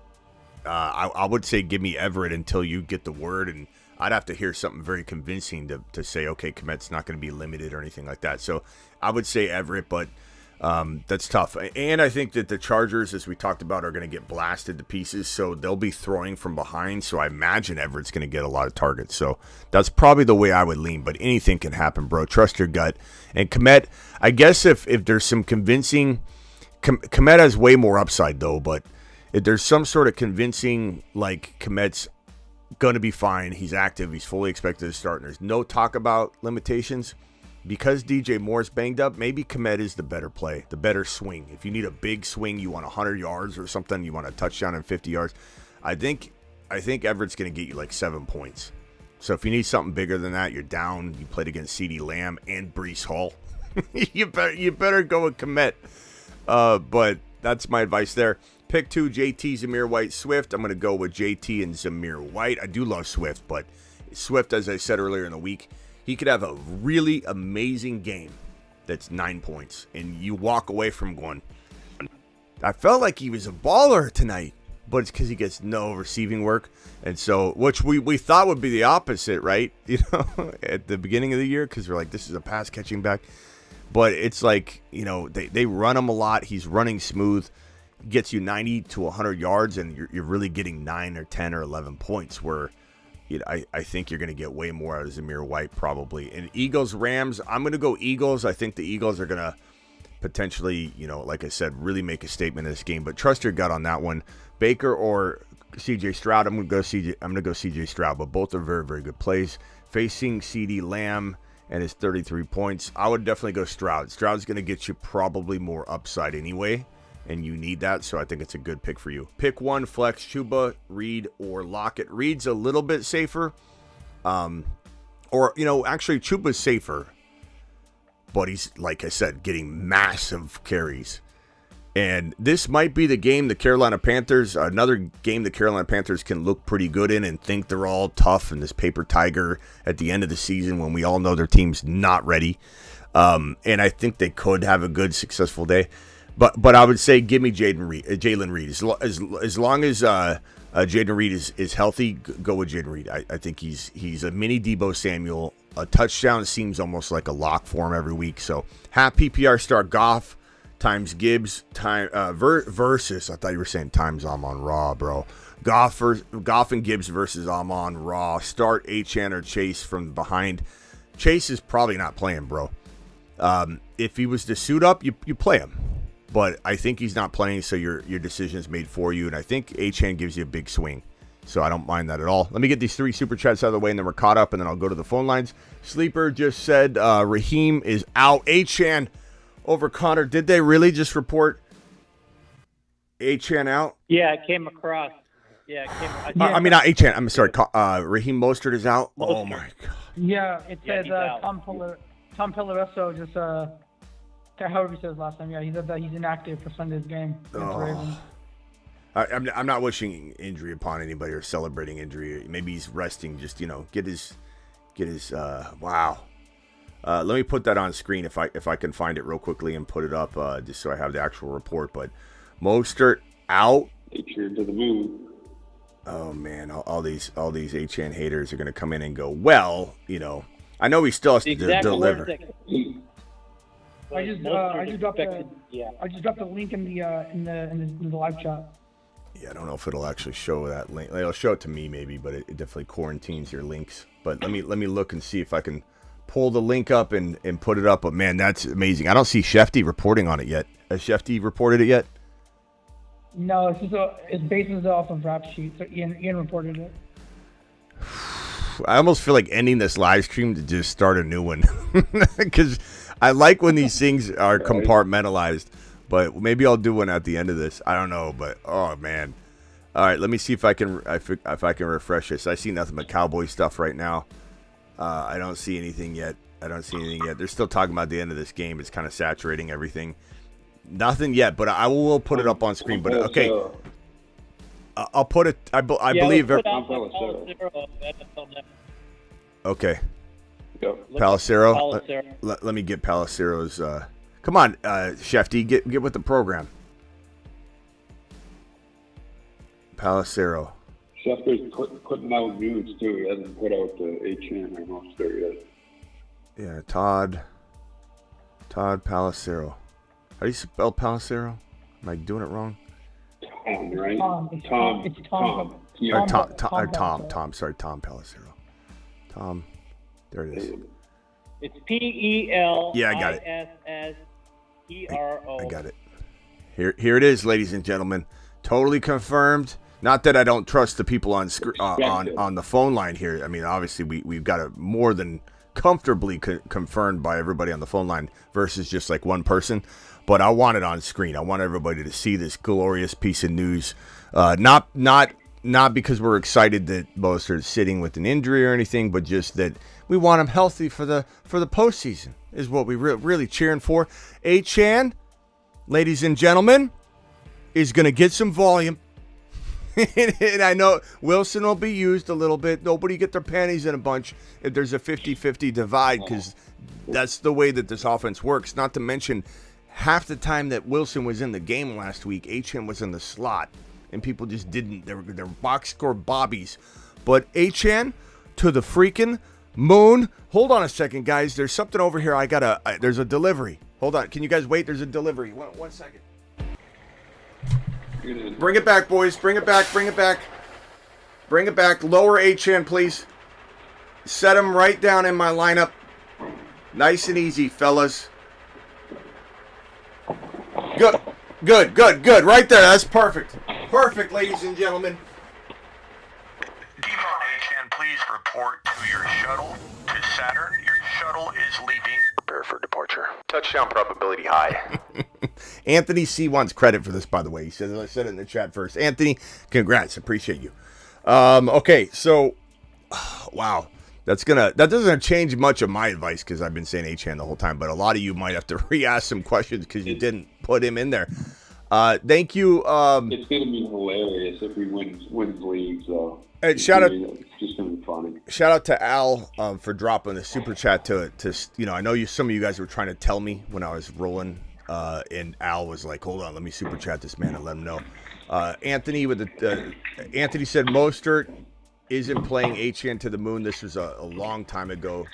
Speaker 1: I would say give me Everett until you get the word, and I'd have to hear something very convincing to say, okay, Kmet's not going to be limited or anything like that. So I would say Everett, but that's tough. And I think that the Chargers, as we talked about, are going to get blasted to pieces, so they'll be throwing from behind. So I imagine Everett's going to get a lot of targets. So that's probably the way I would lean, but anything can happen, bro. Trust your gut. And Kmet, I guess if there's some convincing, Kmet has way more upside, though, but if there's some sort of convincing, like Kmet's going to be fine, he's active, he's fully expected to start, and there's no talk about limitations, because DJ Moore's banged up, maybe Kmet is the better play, the better swing. If you need a big swing, you want 100 yards or something, you want a touchdown and 50 yards, I think Everett's going to get you like 7 points. So if you need something bigger than that, you're down. You played against CeeDee Lamb and Breece Hall. you better go with Kmet. But that's my advice there. Pick 2, JT, Zamir White, Swift. I'm going to go with JT and Zamir White. I do love Swift, but Swift, as I said earlier in the week, he could have a really amazing game that's 9 points, and you walk away from going, I felt like he was a baller tonight, but it's because he gets no receiving work. And so, which we thought would be the opposite, right? At the beginning of the year, because we're like, this is a pass catching back. But it's like, they run him a lot. He's running smooth, gets you 90 to 100 yards, and you're really getting 9 or 10 or 11 points, where I think you're going to get way more out of Zamir White probably. And Eagles, Rams, I'm going to go Eagles. I think the Eagles are going to potentially, like I said, really make a statement in this game. But trust your gut on that one. Baker or CJ Stroud, I'm going to go CJ Stroud, but both are very, very good plays. Facing CeeDee Lamb and his 33 points, I would definitely go Stroud. Stroud's going to get you probably more upside anyway, and you need that, so I think it's a good pick for you. Pick 1, flex, Chuba, Reed, or Lockett. Reed's a little bit safer. Actually, Chuba's safer, but he's, like I said, getting massive carries. And this might be the game the Carolina Panthers, another game the Carolina Panthers can look pretty good in and think they're all tough and this paper tiger at the end of the season when we all know their team's not ready. And I think they could have a good, successful day. But I would say give me Jalen Reed. As long as Jaden Reed is healthy, go with Jaden Reed. I think he's a mini Deebo Samuel. A touchdown seems almost like a lock for him every week. So half PPR start Goff times Gibbs versus, I thought you were saying times Amon-Ra, bro. Goff and Gibbs versus Amon-Ra. Start Achane or Chase from behind. Chase is probably not playing, bro. If he was to suit up, you play him. But I think he's not playing, so your decision is made for you. And I think Achane gives you a big swing. So I don't mind that at all. Let me get these 3 super chats out of the way, and then we're caught up, and then I'll go to the phone lines. Sleeper just said Raheem is out. Achan over Connor. Did they really just report Achan out?
Speaker 6: Yeah, it came across. Yeah, it came.
Speaker 1: I mean, not Achan. I'm sorry. Raheem Mostert is out.
Speaker 6: Mostert.
Speaker 1: Oh my god.
Speaker 10: Yeah, it says
Speaker 6: he's out.
Speaker 10: Tom Pilaresso just however he says last time. Yeah, he said that he's inactive for Sunday's game against the Ravens.
Speaker 1: I'm not wishing injury upon anybody or celebrating injury. Maybe he's resting, just get his wow. Let me put that on screen if I can find it real quickly and put it up just so I have the actual report. But Mostert out.
Speaker 9: Achan to the moon.
Speaker 1: Oh man, all these Achan haters are gonna come in and go, well, I know he still has to deliver.
Speaker 10: I just dropped a link in the live chat.
Speaker 1: Yeah, I don't know if it'll actually show that link. It'll show it to me maybe, but it definitely quarantines your links. But let me look and see if I can pull the link up and put it up. But man, that's amazing. I don't see Shefty reporting on it yet. Has Shefty reported it yet?
Speaker 10: No, it's bases off of rap sheet. So Ian reported it.
Speaker 1: I almost feel like ending this live stream to just start a new one because I like when these things are compartmentalized. But maybe I'll do one at the end of this. I don't know, but oh man! All right, let me see if I can refresh this. I see nothing but Cowboy stuff right now. I don't see anything yet. They're still talking about the end of this game. It's kind of saturating everything. Nothing yet, but I will put it up on screen. But okay, I'll put it. I believe. Okay. Palacero. Let me get Palacero's. Come on, Shefty, get with the program. Palacero.
Speaker 9: Schefter's putting out news too. He hasn't put out the Achan or Mostert yet.
Speaker 1: Yeah, Todd Palacero. How do you spell Palacero? Am I doing it wrong?
Speaker 9: Tom, right?
Speaker 10: Tom. It's Tom.
Speaker 1: Tom. Sorry, Tom Palacero. Tom. There it is.
Speaker 6: It's PELISSERO.
Speaker 1: Yeah, I got it. I got it. Here it is, ladies and gentlemen. Totally confirmed. Not that I don't trust the people on the phone line here. I mean, obviously we've got it more than comfortably confirmed by everybody on the phone line versus just like one person. But I want it on screen. I want everybody to see this glorious piece of news. Not because we're excited that Mostert is sitting with an injury or anything, but just that we want him healthy for the postseason is what we really cheering for. Achan, ladies and gentlemen, is going to get some volume. And I know Wilson will be used a little bit. Nobody get their panties in a bunch if there's a 50-50 divide, because that's the way that this offense works. Not to mention, half the time that Wilson was in the game last week, Achan was in the slot, and people just didn't. They're box score bobbies. But Achan to the freaking moon. Hold on a second, guys. There's something over here. There's a delivery. Hold on. Can you guys wait? There's a delivery. One second. Bring it back, boys. Bring it back. Lower Achan, please. Set him right down in my lineup. Nice and easy, fellas. Good. Right there. That's perfect. Perfect, ladies and gentlemen.
Speaker 11: Devon Achan, please report to your shuttle to Saturn. Your shuttle is leaving. Prepare for departure. Touchdown probability high.
Speaker 1: Anthony C wants credit for this, by the way. He says, I said it in the chat first. Anthony, congrats. Appreciate you. Okay, so, wow. That doesn't change much of my advice because I've been saying Achan the whole time, but a lot of you might have to re-ask some questions because you didn't put him in there. Thank you.
Speaker 9: It's going to be hilarious if he wins leagues, though.
Speaker 1: And shout out,
Speaker 9: it's just going to be funny.
Speaker 1: Shout out to Al for dropping the super chat to I know some of you guys were trying to tell me when I was rolling, and Al was like, hold on, let me super chat this man and let him know. Anthony Anthony said Mostert isn't playing Achan to the moon. This was a long time ago.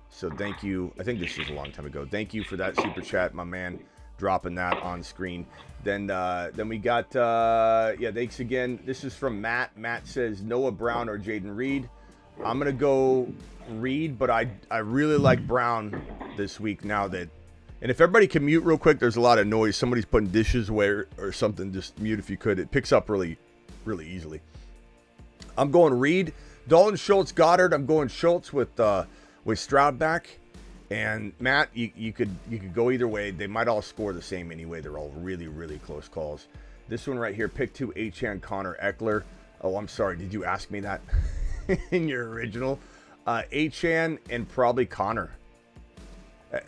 Speaker 1: So thank you. I think this was a long time ago. Thank you for that super chat, my man, dropping that on screen. Then we got, thanks again. This is from Matt. Matt says Noah Brown or Jaden Reed. I'm going to go Reed, but I really like Brown this week now that, and if everybody can mute real quick, there's a lot of noise. Somebody's putting dishes away or something. Just mute if you could. It picks up really, really easily. I'm going Reed, Dalton Schultz, Goddard. I'm going Schultz with Stroud back. And Matt, you could go either way. They might all score the same anyway. They're all really, really close calls. This one right here, pick 2, Achane, Connor, Eckler. Oh, I'm sorry. Did you ask me that in your original? Achane and probably Connor.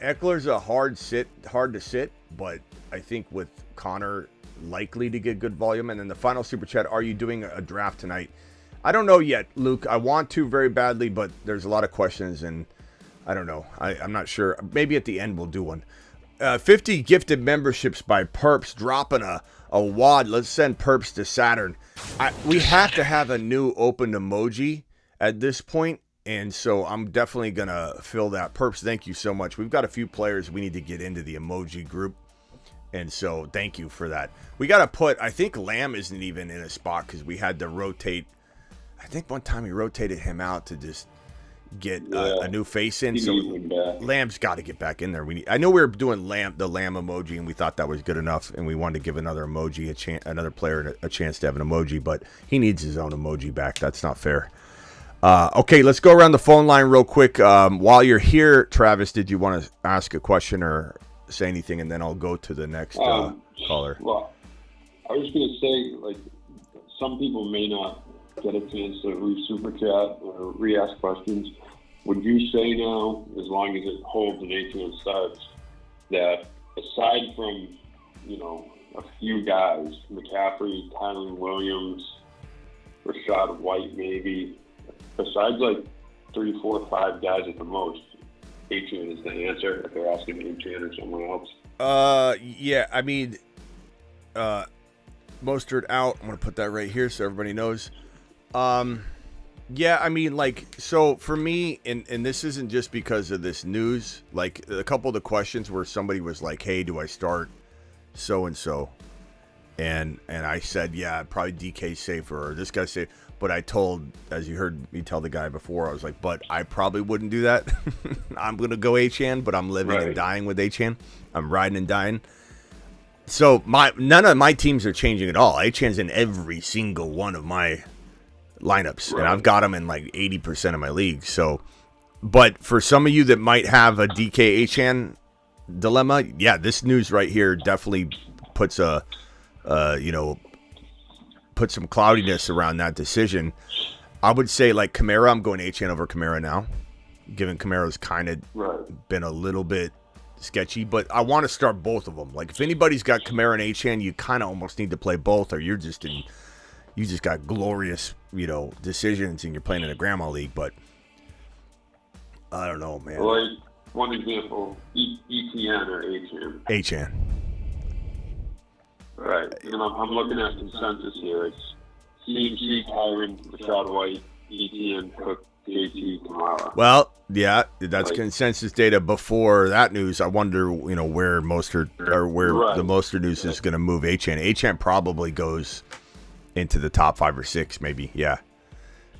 Speaker 1: Eckler's a hard to sit, but I think with Connor likely to get good volume. And then the final super chat, are you doing a draft tonight? I don't know yet, Luke. I want to very badly, but there's a lot of questions and I don't know. I'm not sure. Maybe at the end we'll do one. 50 gifted memberships by Perps, dropping a wad. Let's send Perps to Saturn. We have to have a new open emoji at this point, and so I'm definitely going to fill that. Perps, thank you so much. We've got a few players we need to get into the emoji group, and so thank you for that. We got to put, I think Lamb isn't even in a spot because we had to rotate. I think one time we rotated him out to just get a new face in, so Lamb's got to get back in there. I know we were doing the Lamb emoji, and we thought that was good enough, and we wanted to give another emoji another player a chance to have an emoji, but he needs his own emoji back. That's not fair. Okay, let's go around the phone line real quick. While you're here, Travis, did you want to ask a question or say anything, and then I'll go to the next caller?
Speaker 9: Well, I was going to say, like, some people may not get a chance to re-super chat or re-ask questions. Would you say now, as long as it holds an 18 starts, that aside from, a few guys, McCaffrey, Kylan Williams, Rashad White maybe, besides like 3, 4, 5 guys at the most, 18 is the answer if they're asking 18 or someone else?
Speaker 1: Yeah, I mean, Mostert out. I'm going to put that right here so everybody knows. Yeah, I mean, like, so for me, and this isn't just because of this news, like, a couple of the questions where somebody was like, hey, do I start so-and-so? And I said, yeah, probably DK safer, or this guy's safe. But I told, as you heard me tell the guy before, I was like, but I probably wouldn't do that. I'm going to go Achane, but I'm living and dying with Achane. I'm riding and dying. So none of my teams are changing at all. Achane's in every single one of my lineups, and I've got them in like 80% of my leagues. So, but for some of you that might have a DK Achane dilemma, yeah, this news right here definitely puts put some cloudiness around that decision. I would say like Kamara, I'm going Achane over Kamara now, given Kamara's kind of been a little bit sketchy, but I want to start both of them. Like if anybody's got Kamara and Achane, you kind of almost need to play both, or you just got glorious, decisions and you're playing in a grandma league. But I don't know, man.
Speaker 9: Like one example, ETN or Achane.
Speaker 1: Achane.
Speaker 9: Right, and I'm looking at consensus here. It's CMC, Kyron, Rashad White, ETN, Cook, JT, Kamara.
Speaker 1: Well, yeah, that's consensus data before that news. I wonder, where Mostert or where the Mostert news is going to move Achane. Achane probably goes into the top 5 or 6, maybe. Yeah,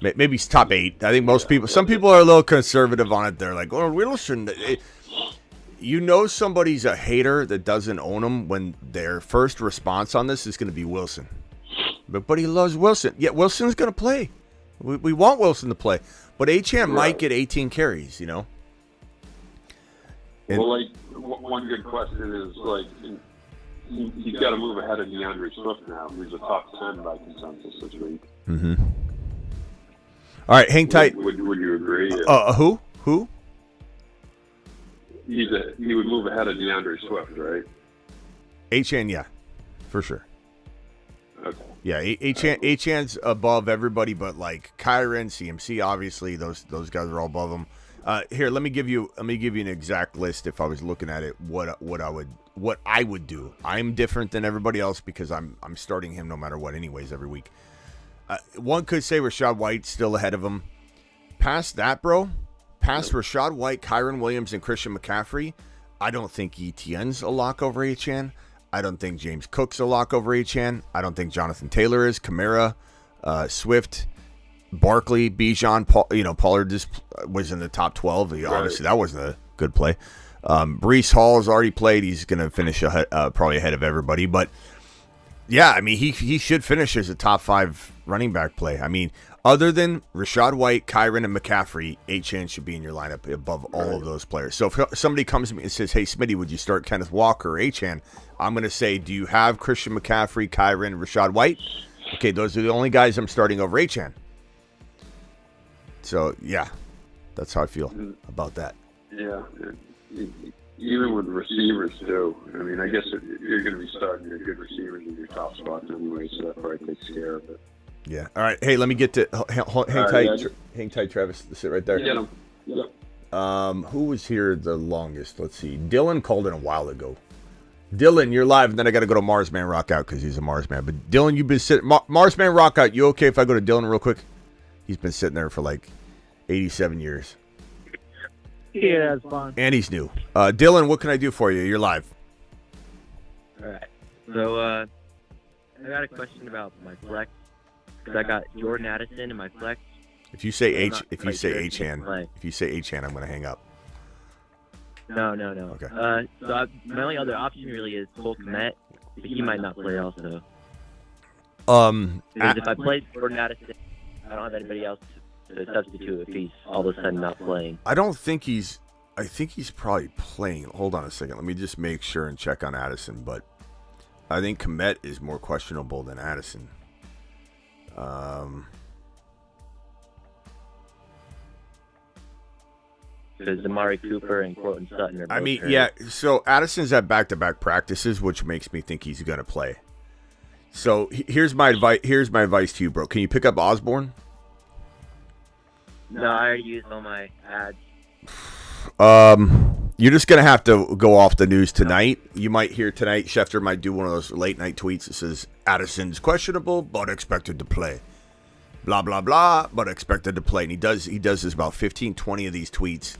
Speaker 1: maybe it's top 8. I think some people are a little conservative on it. They're like, oh, Wilson. Somebody's a hater that doesn't own him when their first response on this is going to be Wilson. But he loves Wilson. Yeah, Wilson's going to play. We want Wilson to play. But Achane might get 18 carries,
Speaker 9: Well, like, one good question is, like, he's got to move ahead of DeAndre Swift now, who's a top 10 by consensus this week.
Speaker 1: Mm-hmm. All right, hang tight.
Speaker 9: Would you agree?
Speaker 1: Who?
Speaker 9: He would move ahead of DeAndre Swift, right?
Speaker 1: Achane, yeah, for sure.
Speaker 9: Okay.
Speaker 1: Yeah, Achane's above everybody, but like Kyron, CMC, obviously those guys are all above him. Here, let me give you an exact list. If I was looking at it, what I would do. I'm different than everybody else because I'm starting him no matter what, anyways, every week. One could say Rashad White's still ahead of him. Past that, bro. Past Rashad White, Kyron Williams, and Christian McCaffrey, I don't think ETN's a lock over Achane. I don't think James Cook's a lock over Achane. I don't think Jonathan Taylor is. Kamara, Swift, Barkley, Bijan, Pollard just was in the top 12. Obviously, that wasn't a good play. Breece Hall has already played. He's going to finish probably ahead of everybody. But Yeah, I mean, he should finish as a top 5 running back play. I mean, other than Rachaad White, Kyren, and McCaffrey, Achane should be in your lineup above all of those players. So if somebody comes to me and says, hey, Smitty, would you start Kenneth Walker or Achane? I'm going to say, do you have Christian McCaffrey, Kyren, Rachaad White? Okay, those are the only guys I'm starting over Achane. So, yeah, that's how I feel about that.
Speaker 9: Yeah. Even with receivers, too. I mean, I guess you're going to be starting your good receivers in your top spots anyway, so that probably takes care of it.
Speaker 1: Yeah. All right. Hey, let me get to hang tight, Travis. Sit right there.
Speaker 9: Get him. Yep.
Speaker 1: Who was here the longest? Let's see. Dylan called in a while ago. Dylan, you're live, and then I got to go to Marsman Rock Out because he's a Marsman. But Dylan, you've been sitting. Marsman Rock Out. You okay if I go to Dylan real quick? He's been sitting there for like 87 years.
Speaker 12: Yeah, that's fine.
Speaker 1: And he's new. Dylan, what can I do for you? You're live.
Speaker 12: All right. So I got a question about my flex because I got Jordan Addison in my flex.
Speaker 1: If you say Achane, I'm going to hang up.
Speaker 12: No.
Speaker 1: Okay.
Speaker 12: My only other option really is Cole Kmet, but he might not play also.
Speaker 1: Because
Speaker 12: if I play Jordan Addison, I don't have anybody else to substitute if he's all of a sudden not playing.
Speaker 1: I think he's probably playing. Hold on a second. Let me just make sure and check on Addison. But I think Kmet is more questionable than Addison.
Speaker 12: Because Amari Cooper and Cortland Sutton are both hurt.
Speaker 1: Yeah. So Addison's at back-to-back practices, which makes me think he's going to play. So here's my advice. Here's my advice to you, bro. Can you pick up Osborne?
Speaker 12: No, I already used all my ads.
Speaker 1: You're just going to have to go off the news tonight. You might hear tonight, Schefter might do one of those late-night tweets that says, Addison's questionable, but expected to play. Blah, blah, blah, but expected to play. And he does this about 15, 20 of these tweets,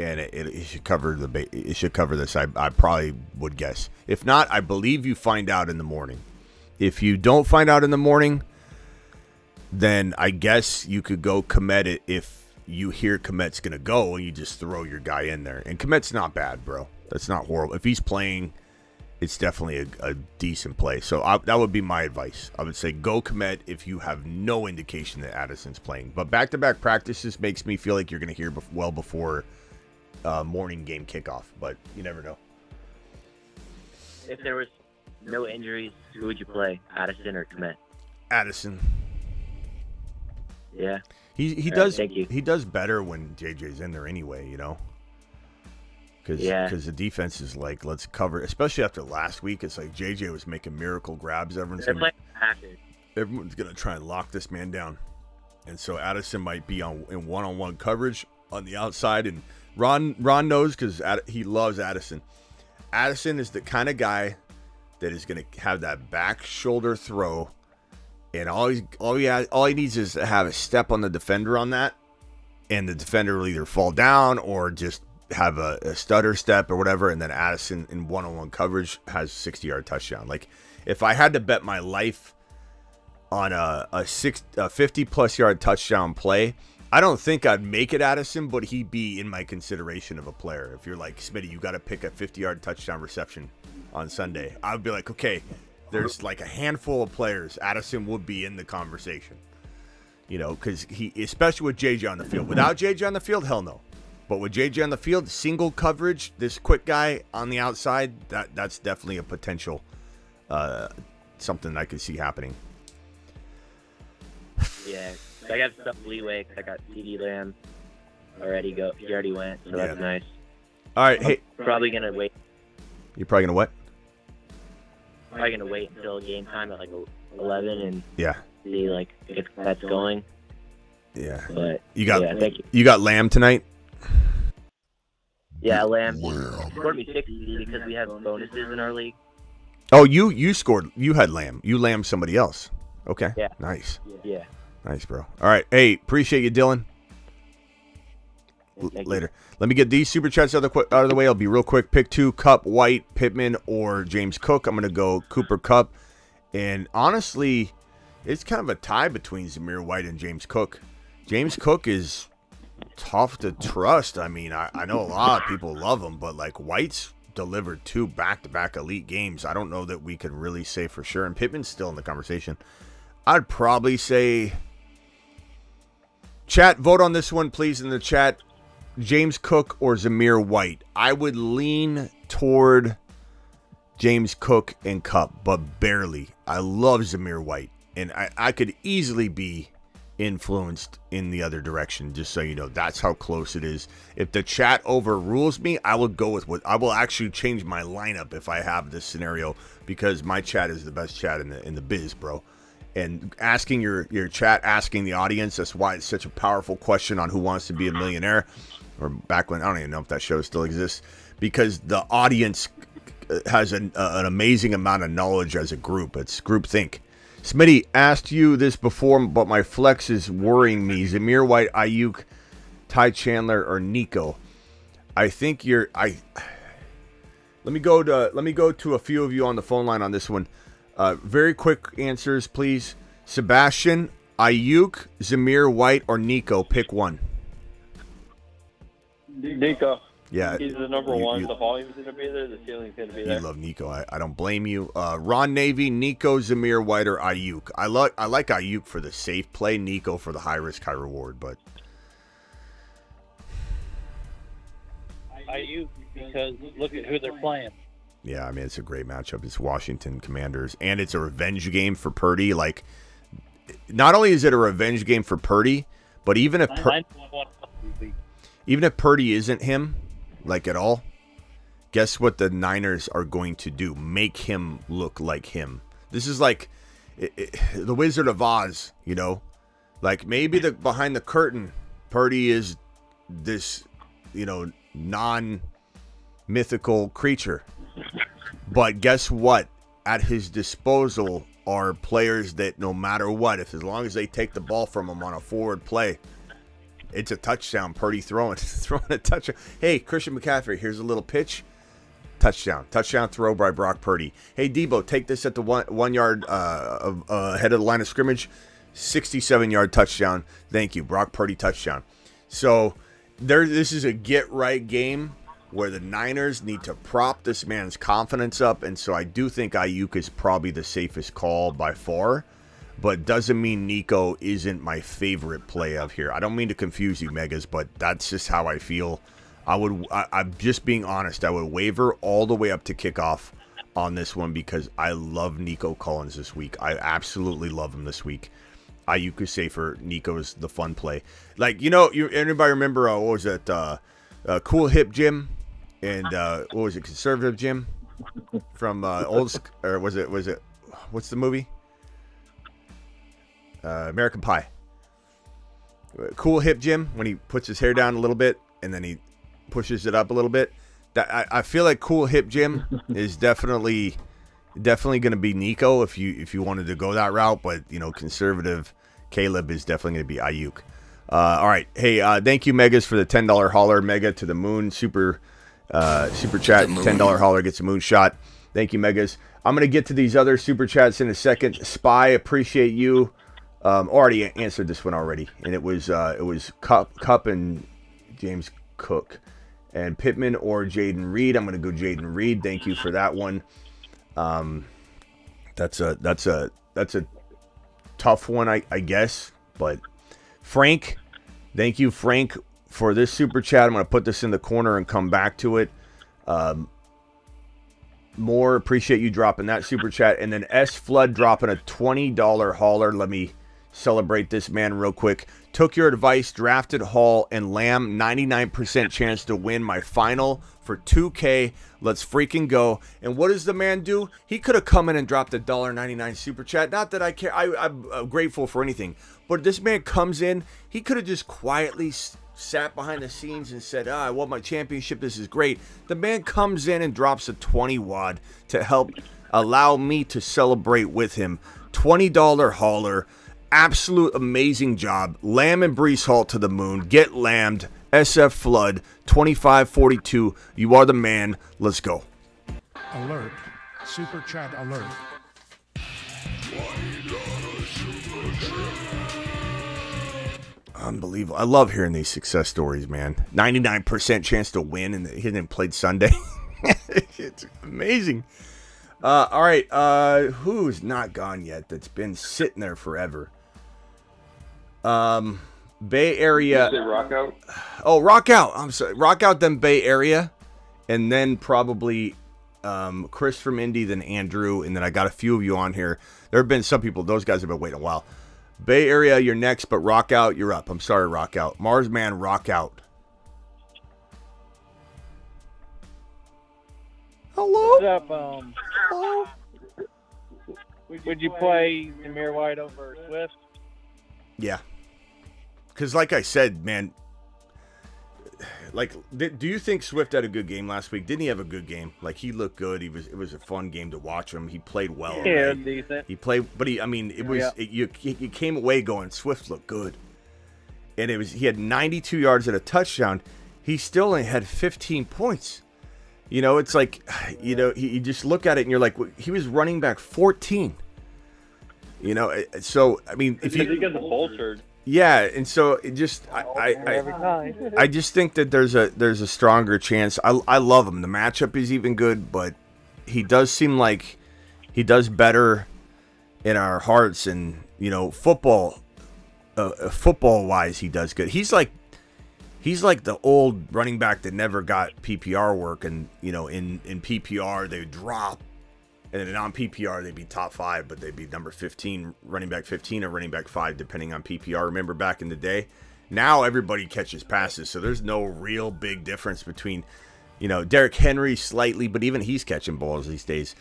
Speaker 1: and it should cover it should cover this, I probably would guess. If not, I believe you find out in the morning. If you don't find out in the morning, then I guess you could go Kmet it if you hear Kmet's going to go and you just throw your guy in there. And Kmet's not bad, bro. That's not horrible. If he's playing, it's definitely a decent play. So that would be my advice. I would say go Kmet if you have no indication that Addison's playing. But back-to-back practices makes me feel like you're going to hear well before morning game kickoff. But you never know.
Speaker 12: If there was no injuries, who would you play, Addison or Kmet?
Speaker 1: Addison.
Speaker 12: Yeah.
Speaker 1: He does better when JJ's in there anyway, you know? Because the defense is like, let's cover, especially after last week. It's like JJ was making miracle grabs. Everyone's going to try and lock this man down. And so Addison might be in one-on-one coverage on the outside. And Ron knows because he loves Addison. Addison is the kind of guy that is going to have that back shoulder throw. And all he needs is to have a step on the defender on that, and the defender will either fall down or just have a stutter step or whatever, and then Addison in one-on-one coverage has a 60-yard touchdown. Like, if I had to bet my life on a 50-plus yard touchdown play, I don't think I'd make it Addison, but he'd be in my consideration of a player. If you're like, Smitty, you got to pick a 50-yard touchdown reception on Sunday, I would be like, okay, there's like a handful of players. Addison would be in the conversation, you know, because especially with JJ on the field. Without JJ on the field, hell no. But with JJ on the field, single coverage, this quick guy on the outside, that's definitely a potential something I could see happening.
Speaker 12: Yeah, I got some leeway because I got CeeDee Lamb already he already went, so that's nice.
Speaker 1: All right, hey.
Speaker 12: Probably going to wait.
Speaker 1: You're probably going to what?
Speaker 12: Probably going to wait until game time at like 11 and see like if that's going.
Speaker 1: Yeah.
Speaker 12: But
Speaker 1: thank you. You got Lamb tonight?
Speaker 12: Yeah, Lamb scored me 60 because we have bonuses in our league.
Speaker 1: Oh, you scored. You had Lamb. You Lamb somebody else. Okay.
Speaker 12: Yeah.
Speaker 1: Nice.
Speaker 12: Yeah.
Speaker 1: Nice, bro. All right. Hey, appreciate you, Dylan. Later. Let me get these super chats out of the way. I'll be real quick. Pick 2, Kupp, White, Pittman, or James Cook. I'm going to go Cooper Kupp. And honestly, it's kind of a tie between Zamir White and James Cook. James Cook is tough to trust. I mean, I know a lot of people love him, but like White's delivered 2 back-to-back elite games. I don't know that we could really say for sure. And Pittman's still in the conversation. I'd probably say, chat, vote on this one, please, in the chat. James Cook or Zamir White. I would lean toward James Cook and Cup, but barely. I love Zamir White, and I could easily be influenced in the other direction, just so you know. That's how close it is. If the chat overrules me, I will go with what I will actually change my lineup if I have this scenario, because my chat is the best chat in the biz, bro. And asking your chat, asking the audience, that's why it's such a powerful question on Who Wants to Be a Millionaire, or back when, I don't even know if that show still exists, because the audience has an amazing amount of knowledge as a group. It's groupthink. Smitty, asked you this before, but my flex is worrying me. Zamir White, Ayuk, Ty Chandler, or Nico. I think you're. Let me go to a few of you on the phone line on this one. Very quick answers, please. Sebastian, Ayuk, Zamir White, or Nico. Pick one.
Speaker 4: Nico.
Speaker 1: Yeah,
Speaker 4: he's the number one. The volume's going to be there. The ceiling's going to be there.
Speaker 1: You love Nico. I don't blame you. Ron Navy, Nico, Zamir White, or Ayuk. I like Ayuk for the safe play. Nico for the high risk, high reward. But
Speaker 6: Ayuk, because look at who they're playing.
Speaker 1: Yeah, I mean, it's a great matchup. It's Washington Commanders, and it's a revenge game for Purdy. Like, not only is it a revenge game for Purdy, but even if Purdy isn't him, like, at all, guess what the Niners are going to do? Make him look like him. This is like the Wizard of Oz, you know? Like, maybe behind the curtain, Purdy is this, non-mythical creature. But guess what? At his disposal are players that no matter what, as long as they take the ball from him on a forward play, it's a touchdown. Purdy throwing a touchdown. Hey, Christian McCaffrey, here's a little pitch. Touchdown throw by Brock Purdy. Hey, Debo, take this at the 1 yard ahead of the line of scrimmage. 67-yard touchdown. Thank you, Brock Purdy touchdown. So this is a get-right game where the Niners need to prop this man's confidence up, and so I do think Ayuk is probably the safest call by far. But doesn't mean Nico isn't my favorite play of here. I don't mean to confuse you, Megas, but that's just how I feel. I'm just being honest. I would waver all the way up to kickoff on this one because I love Nico Collins this week. I absolutely love him this week. Ayuk is safer. Nico's the fun play. Like, anybody remember, what was it, Cool Hip Jim and, what was it, Conservative Jim from or was it, what's the movie? American Pie. Cool Hip Jim, when he puts his hair down a little bit and then he pushes it up a little bit. I feel like Cool Hip Jim is definitely going to be Nico if you wanted to go that route, but conservative Caleb is definitely going to be Ayuk. All right, hey, thank you Megas for the $10 holler. Mega to the moon, super chat. $10 holler gets a moonshot. Thank you, Megas. I'm going to get to these other super chats in a second. Spy, appreciate you. Already answered this one already, and it was Cup and James Cook, and Pittman or Jaden Reed. I'm going to go Jaden Reed. Thank you for that one. That's a tough one, I guess. But Frank, thank you, Frank, for this super chat. I'm going to put this in the corner and come back to it. More appreciate you dropping that super chat, and then S Flood dropping a $20 hauler. Let me celebrate this man real quick. Took your advice, drafted Hall and Lamb, 99% chance to win my final for 2K. Let's freaking go. And what does the man do? He could have come in and dropped a $1.99 super chat. Not that I care. I'm grateful for anything. But this man comes in. He could have just quietly sat behind the scenes and said, I won my championship. This is great. The man comes in and drops a 20 wad to help allow me to celebrate with him. $20 hauler. Absolute amazing job. Lamb and Brees Hall to the moon. Get lammed. SF Flood 2542. You are the man. Let's go.
Speaker 8: Alert. Super chat alert.
Speaker 1: Unbelievable. I love hearing these success stories, man. 99% chance to win, and he didn't play Sunday. It's amazing. All right. Who's not gone yet? That's been sitting there forever. Bay Area.
Speaker 9: Did you say Rock Out?
Speaker 1: Oh, Rock Out. I'm sorry. Rock Out, then Bay Area, and then probably Chris from Indy, then Andrew, and then I got a few of you on here. There have been some people. Those guys have been waiting a while. Bay Area, you're next, but Rock Out, you're up. I'm sorry, Rock Out. Marsman, Rock Out. Hello?
Speaker 13: What's up? Hello? Would you play Zamir White over Swift?
Speaker 1: Yeah. Because like I said, man, like, do you think Swift had a good game last week? Didn't he have a good game? Like, he looked good. It was a fun game to watch him. He played well.
Speaker 13: Yeah,
Speaker 1: right?
Speaker 13: decent.
Speaker 1: He played, but you came away going, Swift looked good. And he had 92 yards and a touchdown. He still only had 15 points. You know, it's like, you know, you just look at it and you're like, he was running back 14. You know, so, I mean, if you...
Speaker 4: He gets bolstered.
Speaker 1: Yeah, and so it just I just think that there's a stronger chance. I love him. The matchup is even good, but he does seem like he does better in our hearts, and you know, football wise, he does good. He's like the old running back that never got PPR work, and you know, in PPR they would drop. And then on PPR, they'd be top 5, but they'd be number 15, running back 15 or running back 5, depending on PPR. Remember back in the day? Now everybody catches passes, so there's no real big difference between, you know, Derrick Henry slightly, but even he's catching balls these days.